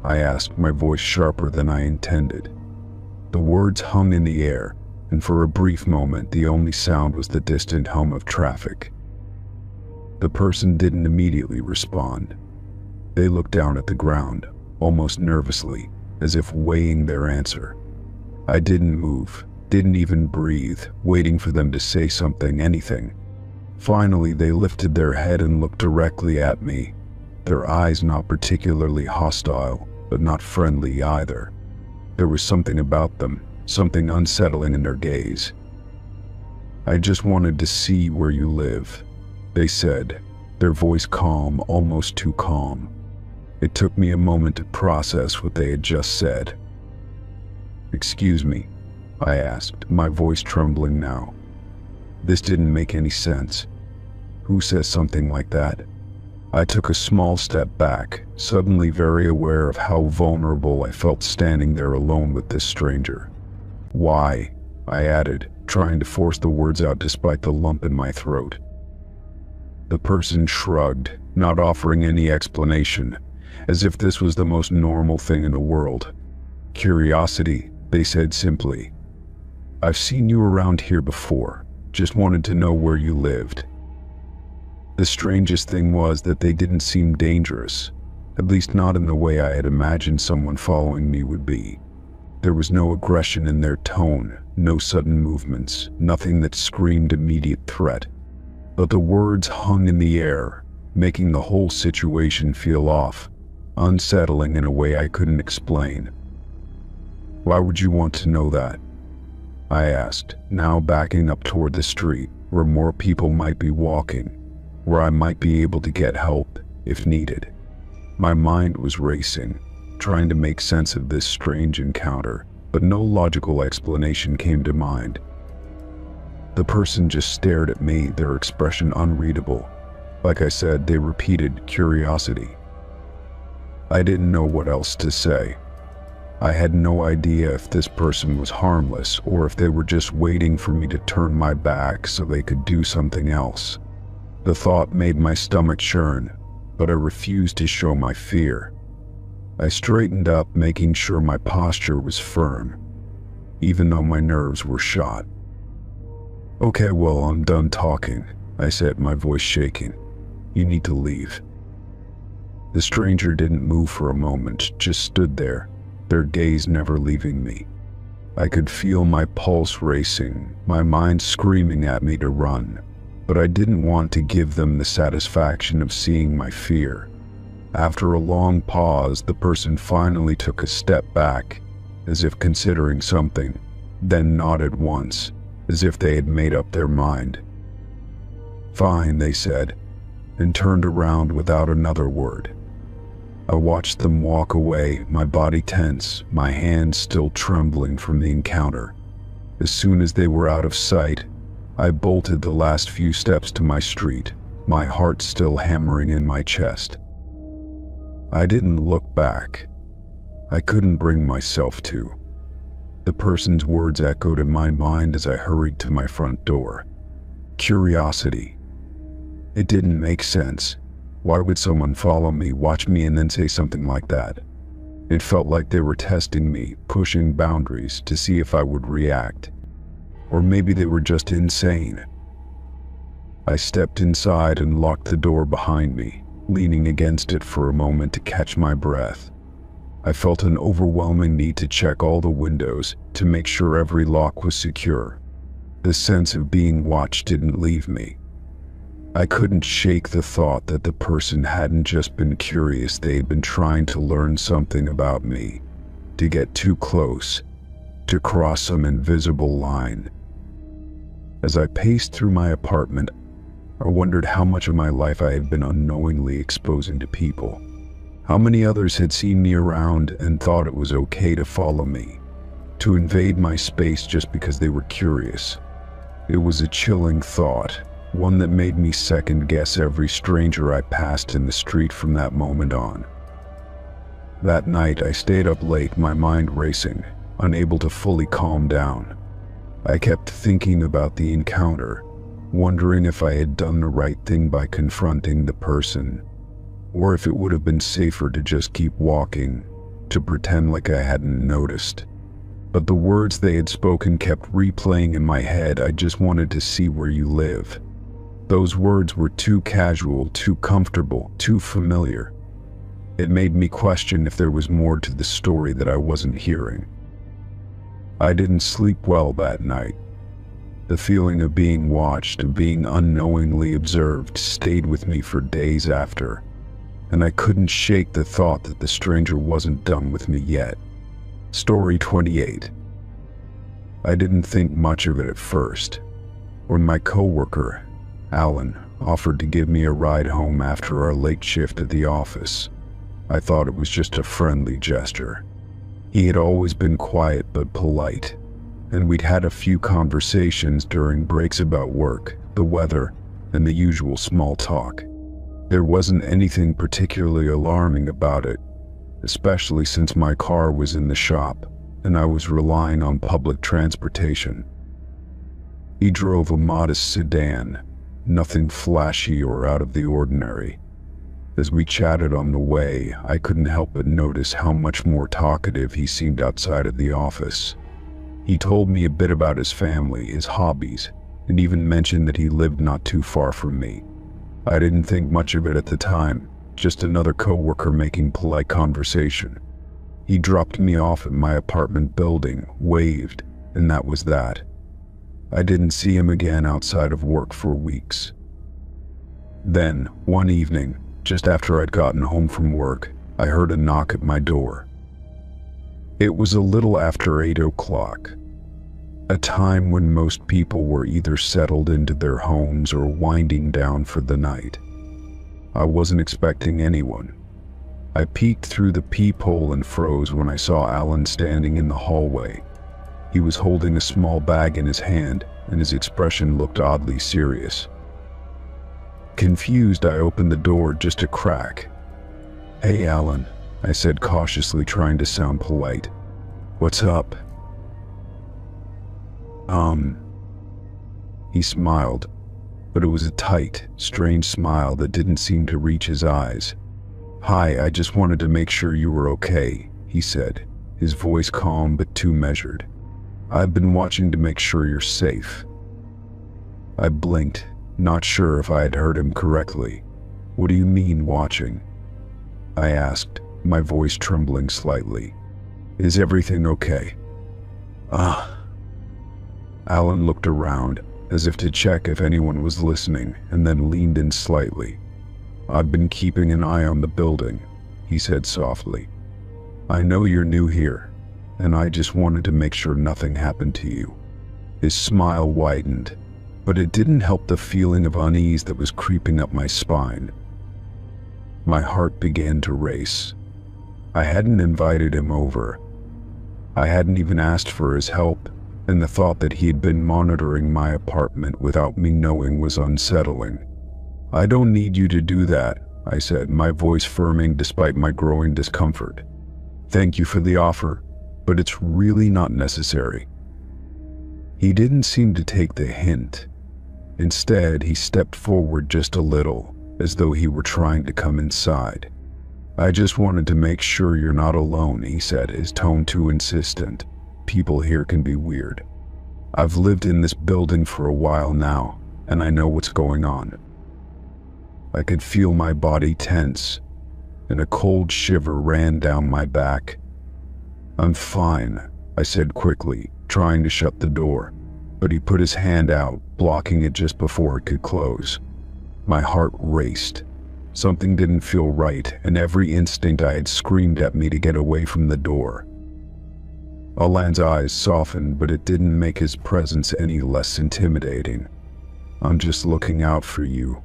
A: I asked, my voice sharper than I intended. The words hung in the air, and for a brief moment the only sound was the distant hum of traffic. The person didn't immediately respond. They looked down at the ground, almost nervously, as if weighing their answer. I didn't move, didn't even breathe, waiting for them to say something, anything. Finally, they lifted their head and looked directly at me, their eyes not particularly hostile, but not friendly either. There was something about them, something unsettling in their gaze. "I just wanted to see where you live," they said, their voice calm, almost too calm. It took me a moment to process what they had just said. "Excuse me," I asked, my voice trembling now. This didn't make any sense. Who says something like that? I took a small step back, suddenly very aware of how vulnerable I felt standing there alone with this stranger. "Why?" I added, trying to force the words out despite the lump in my throat. The person shrugged, not offering any explanation, as if this was the most normal thing in the world. "Curiosity," they said simply. "I've seen you around here before, just wanted to know where you lived." The strangest thing was that they didn't seem dangerous, at least not in the way I had imagined someone following me would be. There was no aggression in their tone, no sudden movements, nothing that screamed immediate threat. But the words hung in the air, making the whole situation feel off, unsettling in a way I couldn't explain. "Why would you want to know that?" I asked, now backing up toward the street, where more people might be walking, where I might be able to get help if needed. My mind was racing, trying to make sense of this strange encounter, but no logical explanation came to mind. The person just stared at me, their expression unreadable. Like I said, they repeated curiosity. I didn't know what else to say. I had no idea if this person was harmless or if they were just waiting for me to turn my back so they could do something else. The thought made my stomach churn, but I refused to show my fear. I straightened up, making sure my posture was firm, even though my nerves were shot. "Okay, well, I'm done talking," I said, my voice shaking. "You need to leave." The stranger didn't move for a moment, just stood there, their gaze never leaving me. I could feel my pulse racing, my mind screaming at me to run, but I didn't want to give them the satisfaction of seeing my fear. After a long pause, the person finally took a step back, as if considering something, then nodded once, as if they had made up their mind. "Fine," they said, and turned around without another word. I watched them walk away, my body tense, my hands still trembling from the encounter. As soon as they were out of sight, I bolted the last few steps to my street, my heart still hammering in my chest. I didn't look back. I couldn't bring myself to. The person's words echoed in my mind as I hurried to my front door. Curiosity. It didn't make sense. Why would someone follow me, watch me, and then say something like that? It felt like they were testing me, pushing boundaries to see if I would react. Or maybe they were just insane. I stepped inside and locked the door behind me, leaning against it for a moment to catch my breath. I felt an overwhelming need to check all the windows to make sure every lock was secure. The sense of being watched didn't leave me. I couldn't shake the thought that the person hadn't just been curious, they had been trying to learn something about me, to get too close, to cross some invisible line. As I paced through my apartment, I wondered how much of my life I had been unknowingly exposing to people. How many others had seen me around and thought it was okay to follow me, to invade my space just because they were curious. It was a chilling thought, one that made me second-guess every stranger I passed in the street from that moment on. That night, I stayed up late, my mind racing, unable to fully calm down. I kept thinking about the encounter, wondering if I had done the right thing by confronting the person, or if it would have been safer to just keep walking, to pretend like I hadn't noticed. But the words they had spoken kept replaying in my head. I just wanted to see where you live. Those words were too casual, too comfortable, too familiar. It made me question if there was more to the story that I wasn't hearing. I didn't sleep well that night. The feeling of being watched, of being unknowingly observed, stayed with me for days after, and I couldn't shake the thought that the stranger wasn't done with me yet. Story 28. I didn't think much of it at first. When my coworker, Alan, offered to give me a ride home after our late shift at the office, I thought it was just a friendly gesture. He had always been quiet but polite, and we'd had a few conversations during breaks about work, the weather, and the usual small talk. There wasn't anything particularly alarming about it, especially since my car was in the shop and I was relying on public transportation. He drove a modest sedan, nothing flashy or out of the ordinary. As we chatted on the way, I couldn't help but notice how much more talkative he seemed outside of the office. He told me a bit about his family, his hobbies, and even mentioned that he lived not too far from me. I didn't think much of it at the time, just another coworker making polite conversation. He dropped me off at my apartment building, waved, and that was that. I didn't see him again outside of work for weeks. Then, one evening, just after I'd gotten home from work, I heard a knock at my door. It was a little after 8 o'clock, a time when most people were either settled into their homes or winding down for the night. I wasn't expecting anyone. I peeked through the peephole and froze when I saw Alan standing in the hallway. He was holding a small bag in his hand, and his expression looked oddly serious. Confused, I opened the door just a crack. "Hey, Alan," I said cautiously, trying to sound polite. "What's up?" He smiled, but it was a tight, strange smile that didn't seem to reach his eyes. "Hi, I just wanted to make sure you were okay," he said, his voice calm but too measured. "I've been watching to make sure you're safe." I blinked, not sure if I had heard him correctly. "What do you mean, watching?" I asked, my voice trembling slightly. Is everything okay? Alan looked around, as if to check if anyone was listening, and then leaned in slightly. I've been keeping an eye on the building, he said softly. I know you're new here, and I just wanted to make sure nothing happened to you. His smile widened, but it didn't help the feeling of unease that was creeping up my spine. My heart began to race. I hadn't invited him over. I hadn't even asked for his help, and the thought that he had been monitoring my apartment without me knowing was unsettling. I don't need you to do that, I said, my voice firming despite my growing discomfort. Thank you for the offer, but it's really not necessary. He didn't seem to take the hint. Instead, he stepped forward just a little, as though he were trying to come inside. I just wanted to make sure you're not alone, he said, his tone too insistent. People here can be weird. I've lived in this building for a while now, and I know what's going on. I could feel my body tense, and a cold shiver ran down my back. I'm fine, I said quickly, trying to shut the door, but he put his hand out, blocking it just before it could close. My heart raced. Something didn't feel right, and every instinct I had screamed at me to get away from the door. Alan's eyes softened, but it didn't make his presence any less intimidating. I'm just looking out for you,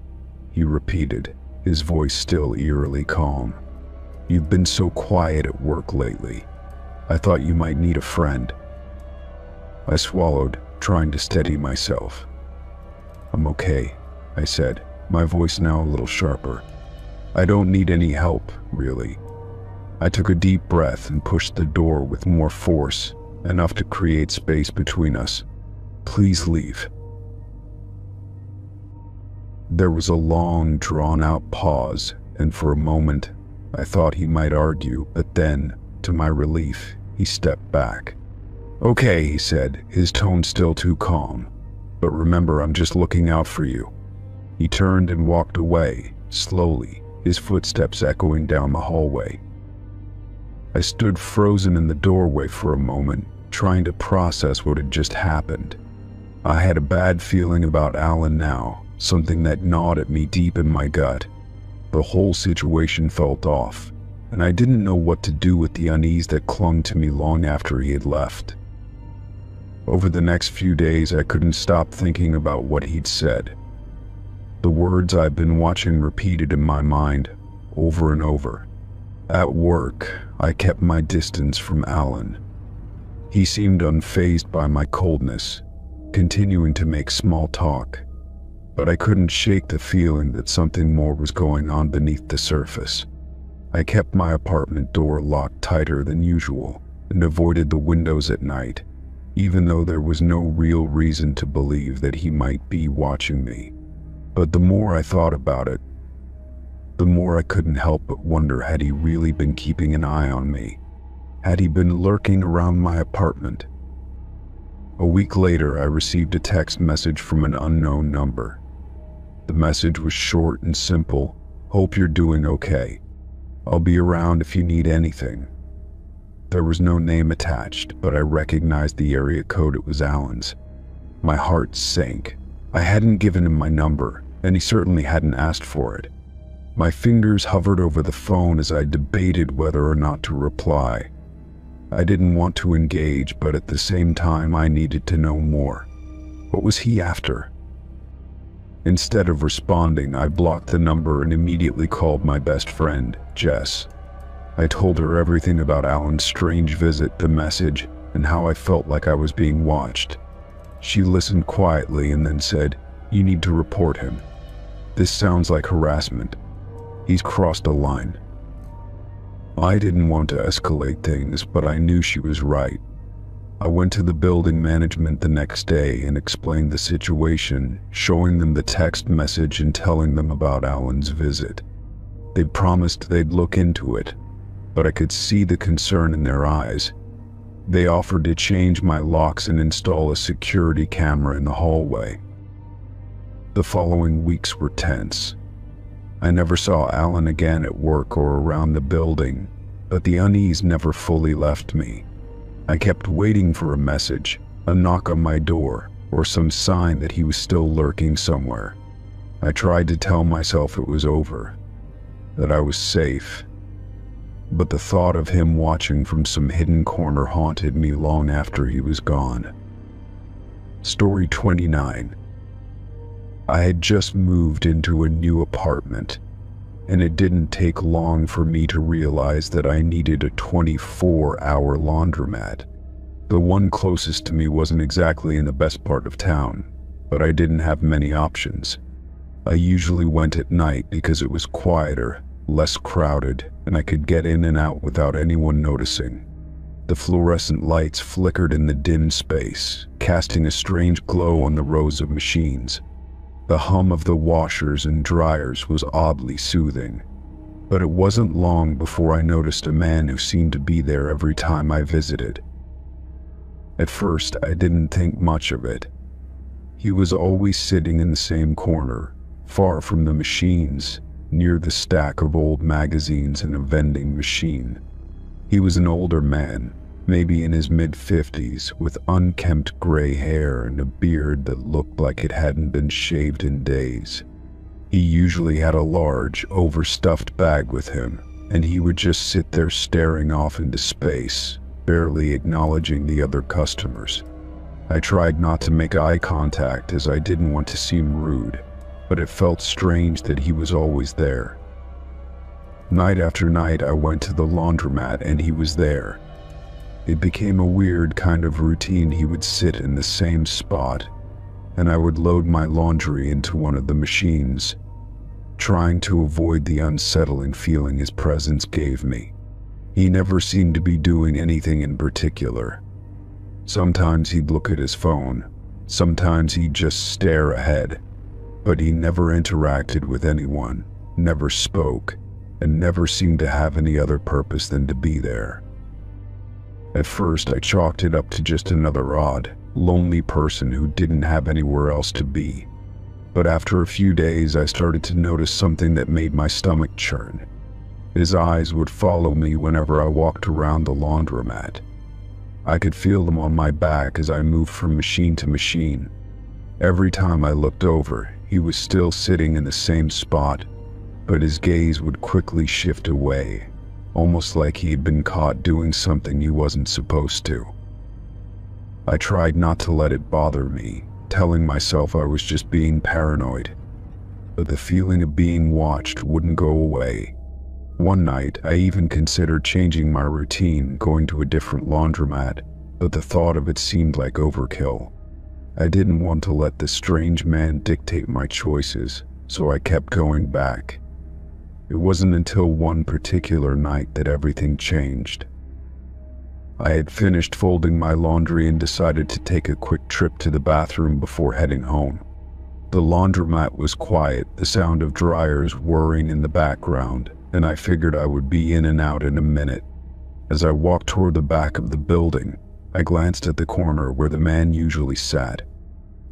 A: he repeated, his voice still eerily calm. You've been so quiet at work lately. I thought you might need a friend. I swallowed, trying to steady myself. I'm okay, I said, my voice now a little sharper. I don't need any help, really. I took a deep breath and pushed the door with more force, enough to create space between us. Please leave. There was a long, drawn-out pause, and for a moment, I thought he might argue, but then, to my relief, he stepped back. Okay, he said, his tone still too calm. But remember, I'm just looking out for you. He turned and walked away, slowly, his footsteps echoing down the hallway. I stood frozen in the doorway for a moment, trying to process what had just happened. I had a bad feeling about Alan now, something that gnawed at me deep in my gut. The whole situation felt off, and I didn't know what to do with the unease that clung to me long after he had left. Over the next few days, I couldn't stop thinking about what he'd said. The words I'd been watching repeated in my mind, over and over. At work, I kept my distance from Alan. He seemed unfazed by my coldness, continuing to make small talk, but I couldn't shake the feeling that something more was going on beneath the surface. I kept my apartment door locked tighter than usual and avoided the windows at night, even though there was no real reason to believe that he might be watching me. But the more I thought about it, the more I couldn't help but wonder, had he really been keeping an eye on me? Had he been lurking around my apartment? A week later, I received a text message from an unknown number. The message was short and simple. Hope you're doing okay. I'll be around if you need anything. There was no name attached, but I recognized the area code. It was Alan's. My heart sank. I hadn't given him my number, and he certainly hadn't asked for it. My fingers hovered over the phone as I debated whether or not to reply. I didn't want to engage, but at the same time I needed to know more. What was he after? Instead of responding, I blocked the number and immediately called my best friend, Jess. I told her everything about Alan's strange visit, the message, and how I felt like I was being watched. She listened quietly and then said, "You need to report him. This sounds like harassment. He's crossed a line." I didn't want to escalate things, but I knew she was right. I went to the building management the next day and explained the situation, showing them the text message and telling them about Alan's visit. They promised they'd look into it, but I could see the concern in their eyes. They offered to change my locks and install a security camera in the hallway. The following weeks were tense. I never saw Alan again at work or around the building, but the unease never fully left me. I kept waiting for a message, a knock on my door, or some sign that he was still lurking somewhere. I tried to tell myself it was over, that I was safe, but the thought of him watching from some hidden corner haunted me long after he was gone. Story 29. I had just moved into a new apartment, and it didn't take long for me to realize that I needed a 24-hour laundromat. The one closest to me wasn't exactly in the best part of town, but I didn't have many options. I usually went at night because it was quieter, less crowded, and I could get in and out without anyone noticing. The fluorescent lights flickered in the dim space, casting a strange glow on the rows of machines. The hum of the washers and dryers was oddly soothing, but it wasn't long before I noticed a man who seemed to be there every time I visited. At first, I didn't think much of it. He was always sitting in the same corner, far from the machines, near the stack of old magazines and a vending machine. He was an older man, maybe in his mid-50s, with unkempt gray hair and a beard that looked like it hadn't been shaved in days. He usually had a large, overstuffed bag with him, and he would just sit there staring off into space, barely acknowledging the other customers. I tried not to make eye contact as I didn't want to seem rude, but it felt strange that he was always there. Night after night I went to the laundromat and he was there. It became a weird kind of routine. He would sit in the same spot, and I would load my laundry into one of the machines, trying to avoid the unsettling feeling his presence gave me. He never seemed to be doing anything in particular. Sometimes he'd look at his phone, sometimes he'd just stare ahead, but he never interacted with anyone, never spoke, and never seemed to have any other purpose than to be there. At first, I chalked it up to just another odd, lonely person who didn't have anywhere else to be. But after a few days, I started to notice something that made my stomach churn. His eyes would follow me whenever I walked around the laundromat. I could feel them on my back as I moved from machine to machine. Every time I looked over, he was still sitting in the same spot, but his gaze would quickly shift away, almost like he had been caught doing something he wasn't supposed to. I tried not to let it bother me, telling myself I was just being paranoid, but the feeling of being watched wouldn't go away. One night, I even considered changing my routine, going to a different laundromat, but the thought of it seemed like overkill. I didn't want to let this strange man dictate my choices, so I kept going back. It wasn't until one particular night that everything changed. I had finished folding my laundry and decided to take a quick trip to the bathroom before heading home. The laundromat was quiet, the sound of dryers whirring in the background, and I figured I would be in and out in a minute. As I walked toward the back of the building, I glanced at the corner where the man usually sat.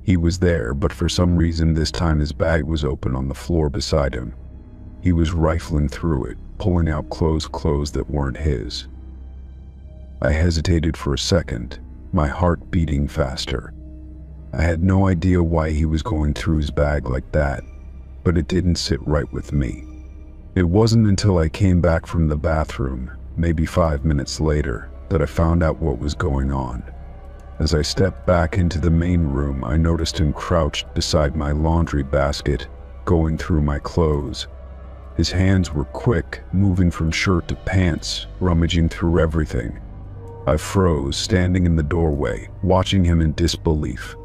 A: He was there, but for some reason this time his bag was open on the floor beside him. He was rifling through it, pulling out clothes that weren't his. I hesitated for a second, my heart beating faster. I had no idea why he was going through his bag like that, but it didn't sit right with me. It wasn't until I came back from the bathroom, maybe 5 minutes later, that I found out what was going on. As I stepped back into the main room, I noticed him crouched beside my laundry basket, going through my clothes. His hands were quick, moving from shirt to pants, rummaging through everything. I froze, standing in the doorway, watching him in disbelief.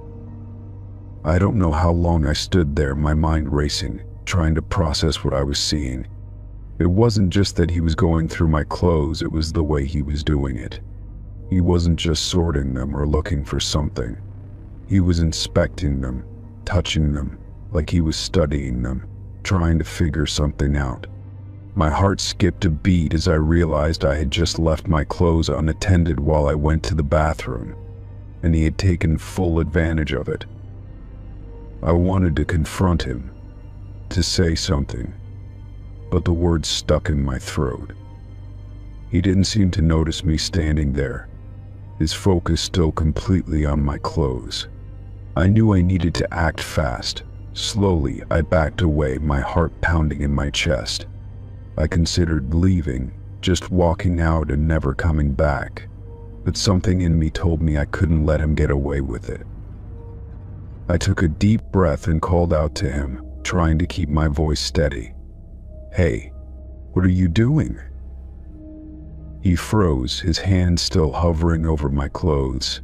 A: I don't know how long I stood there, my mind racing, trying to process what I was seeing. It wasn't just that he was going through my clothes, it was the way he was doing it. He wasn't just sorting them or looking for something. He was inspecting them, touching them, like he was studying them, trying to figure something out. My heart skipped a beat as I realized I had just left my clothes unattended while I went to the bathroom, and he had taken full advantage of it. I wanted to confront him, to say something, but the words stuck in my throat. He didn't seem to notice me standing there, his focus still completely on my clothes. I knew I needed to act fast. Slowly, I backed away, my heart pounding in my chest. I considered leaving, just walking out and never coming back. But something in me told me I couldn't let him get away with it. I took a deep breath and called out to him, trying to keep my voice steady. "Hey, what are you doing?" He froze, his hand still hovering over my clothes.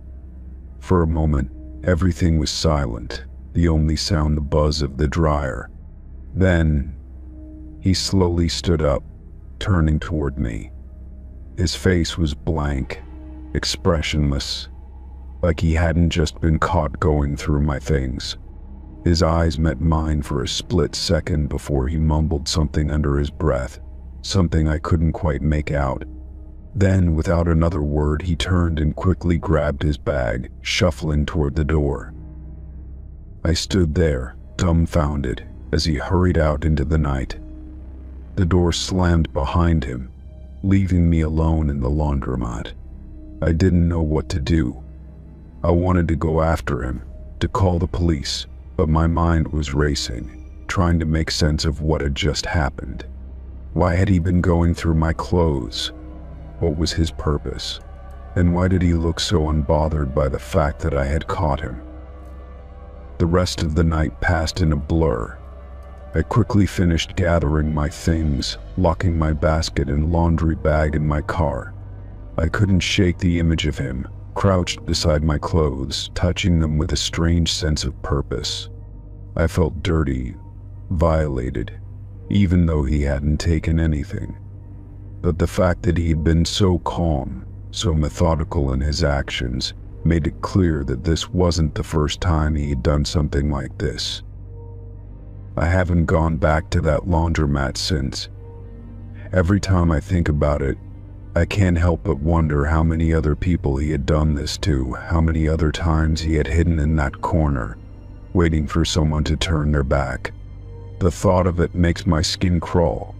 A: For a moment, everything was silent, the only sound the buzz of the dryer. Then, he slowly stood up, turning toward me. His face was blank, expressionless, like he hadn't just been caught going through my things. His eyes met mine for a split second before he mumbled something under his breath, something I couldn't quite make out. Then, without another word, he turned and quickly grabbed his bag, shuffling toward the door. I stood there, dumbfounded, as he hurried out into the night. The door slammed behind him, leaving me alone in the laundromat. I didn't know what to do. I wanted to go after him, to call the police, but my mind was racing, trying to make sense of what had just happened. Why had he been going through my clothes? What was his purpose? And why did he look so unbothered by the fact that I had caught him? The rest of the night passed in a blur. I quickly finished gathering my things, locking my basket and laundry bag in my car. I couldn't shake the image of him, crouched beside my clothes, touching them with a strange sense of purpose. I felt dirty, violated, even though he hadn't taken anything. But the fact that he had been so calm, so methodical in his actions, made it clear that this wasn't the first time he had done something like this. I haven't gone back to that laundromat since. Every time I think about it, I can't help but wonder how many other people he had done this to, how many other times he had hidden in that corner, waiting for someone to turn their back. The thought of it makes my skin crawl.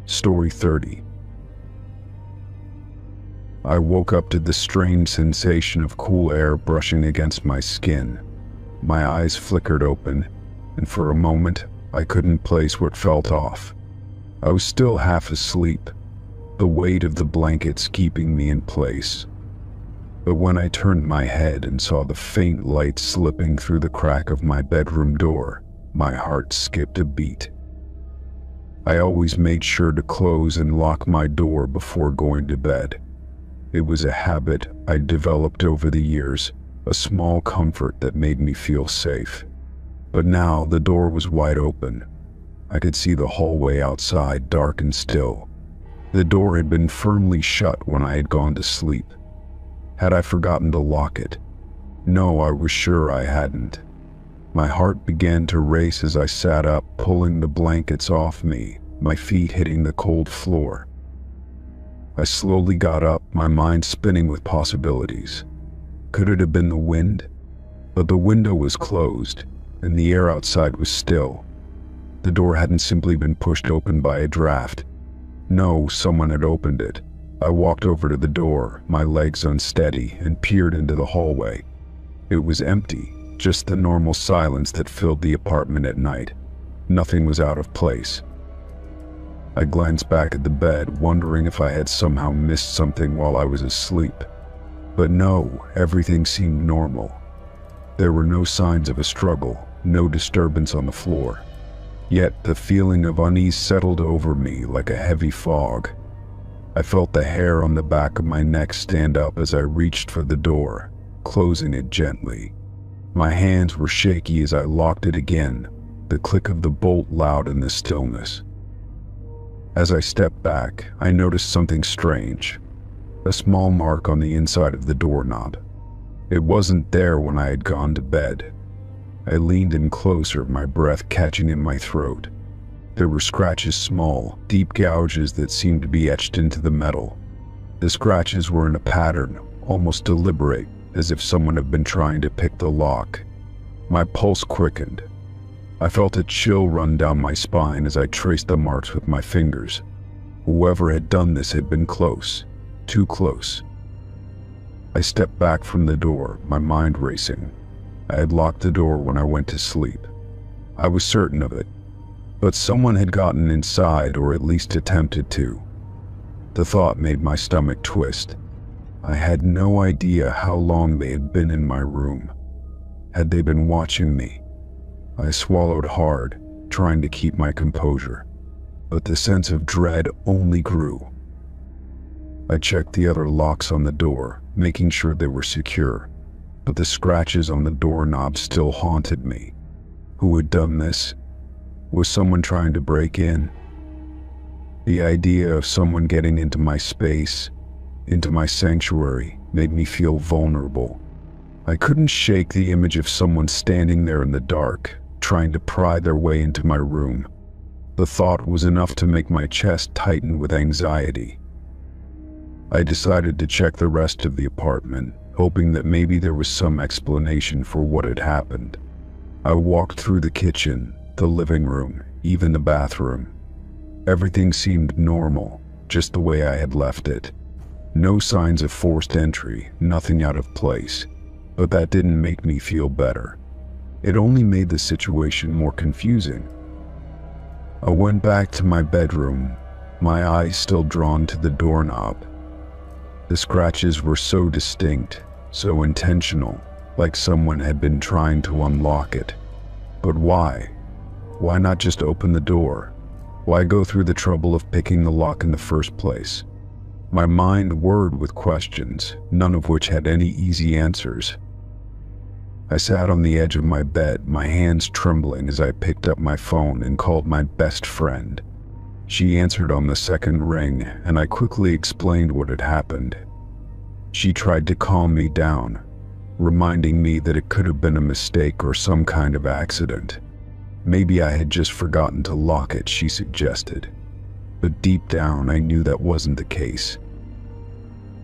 A: Story 30. I woke up to the strange sensation of cool air brushing against my skin. My eyes flickered open, and for a moment, I couldn't place what felt off. I was still half asleep, the weight of the blankets keeping me in place. But when I turned my head and saw the faint light slipping through the crack of my bedroom door, my heart skipped a beat. I always made sure to close and lock my door before going to bed. It was a habit I'd developed over the years, a small comfort that made me feel safe. But now the door was wide open. I could see the hallway outside, dark and still. The door had been firmly shut when I had gone to sleep. Had I forgotten to lock it? No, I was sure I hadn't. My heart began to race as I sat up, pulling the blankets off me, my feet hitting the cold floor. I slowly got up, my mind spinning with possibilities. Could it have been the wind? But the window was closed, and the air outside was still. The door hadn't simply been pushed open by a draft. No, someone had opened it. I walked over to the door, my legs unsteady, and peered into the hallway. It was empty, just the normal silence that filled the apartment at night. Nothing was out of place. I glanced back at the bed, wondering if I had somehow missed something while I was asleep. But no, everything seemed normal. There were no signs of a struggle, no disturbance on the floor. Yet the feeling of unease settled over me like a heavy fog. I felt the hair on the back of my neck stand up as I reached for the door, closing it gently. My hands were shaky as I locked it again, the click of the bolt loud in the stillness. As I stepped back, I noticed something strange, a small mark on the inside of the doorknob. It wasn't there when I had gone to bed. I leaned in closer, my breath catching in my throat. There were scratches, small, deep gouges that seemed to be etched into the metal. The scratches were in a pattern, almost deliberate, as if someone had been trying to pick the lock. My pulse quickened. I felt a chill run down my spine as I traced the marks with my fingers. Whoever had done this had been close, too close. I stepped back from the door, my mind racing. I had locked the door when I went to sleep. I was certain of it. But someone had gotten inside, or at least attempted to. The thought made my stomach twist. I had no idea how long they had been in my room. Had they been watching me? I swallowed hard, trying to keep my composure. But the sense of dread only grew. I checked the other locks on the door, making sure they were secure. But the scratches on the doorknob still haunted me. Who had done this? Was someone trying to break in? The idea of someone getting into my space, into my sanctuary, made me feel vulnerable. I couldn't shake the image of someone standing there in the dark, trying to pry their way into my room. The thought was enough to make my chest tighten with anxiety. I decided to check the rest of the apartment, hoping that maybe there was some explanation for what had happened. I walked through the kitchen, the living room, even the bathroom. Everything seemed normal, just the way I had left it. No signs of forced entry, nothing out of place. But that didn't make me feel better. It only made the situation more confusing. I went back to my bedroom, my eyes still drawn to the doorknob. The scratches were so distinct, so intentional, like someone had been trying to unlock it. But why? Why not just open the door? Why go through the trouble of picking the lock in the first place? My mind whirred with questions, none of which had any easy answers. I sat on the edge of my bed, my hands trembling as I picked up my phone and called my best friend. She answered on the second ring, and I quickly explained what had happened. She tried to calm me down, reminding me that it could have been a mistake or some kind of accident. Maybe I had just forgotten to lock it, she suggested. But deep down, I knew that wasn't the case.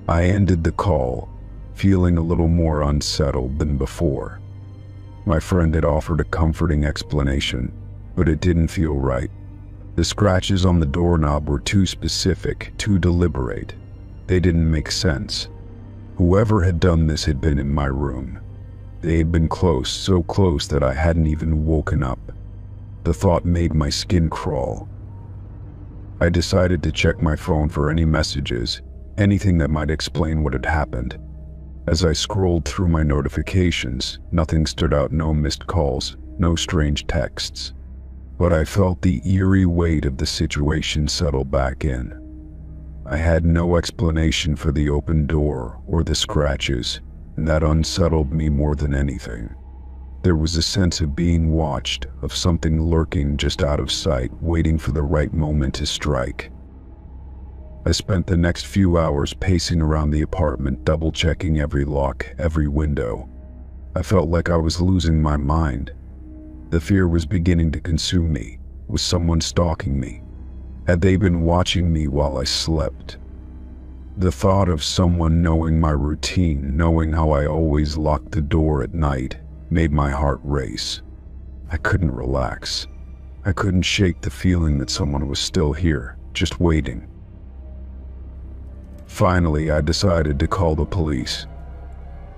A: I ended the call, feeling a little more unsettled than before. My friend had offered a comforting explanation, but it didn't feel right. The scratches on the doorknob were too specific, too deliberate. They didn't make sense. Whoever had done this had been in my room. They had been close, so close that I hadn't even woken up. The thought made my skin crawl. I decided to check my phone for any messages, anything that might explain what had happened. As I scrolled through my notifications, nothing stood out, no missed calls, no strange texts. But I felt the eerie weight of the situation settle back in. I had no explanation for the open door or the scratches, and that unsettled me more than anything. There was a sense of being watched, of something lurking just out of sight, waiting for the right moment to strike. I spent the next few hours pacing around the apartment, double-checking every lock, every window. I felt like I was losing my mind. The fear was beginning to consume me. Was someone stalking me? Had they been watching me while I slept? The thought of someone knowing my routine, knowing how I always locked the door at night, made my heart race. I couldn't relax. I couldn't shake the feeling that someone was still here, just waiting. Finally, I decided to call the police.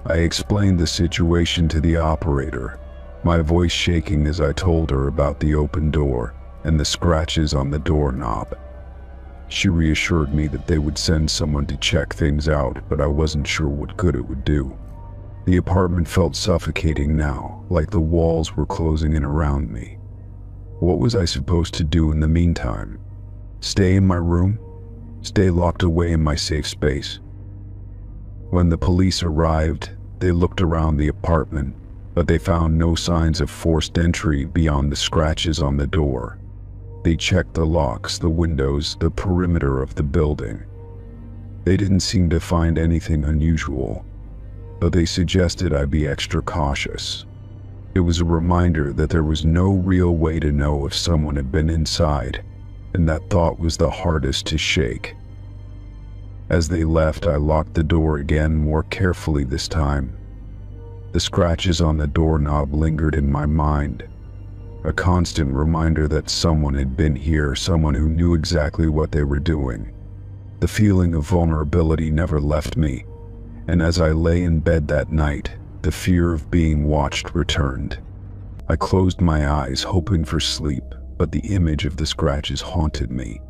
A: I explained the situation to the operator, my voice shaking as I told her about the open door and the scratches on the doorknob. She reassured me that they would send someone to check things out, but I wasn't sure what good it would do. The apartment felt suffocating now, like the walls were closing in around me. What was I supposed to do in the meantime? Stay in my room? Stay locked away in my safe space? When the police arrived, they looked around the apartment, but they found no signs of forced entry beyond the scratches on the door. They checked the locks, the windows, the perimeter of the building. They didn't seem to find anything unusual, but they suggested I be extra cautious. It was a reminder that there was no real way to know if someone had been inside, and that thought was the hardest to shake. As they left, I locked the door again, more carefully this time. The scratches on the doorknob lingered in my mind. a constant reminder that someone had been here, someone who knew exactly what they were doing. The feeling of vulnerability never left me, and as I lay in bed that night, the fear of being watched returned. I closed my eyes, hoping for sleep, but the image of the scratches haunted me.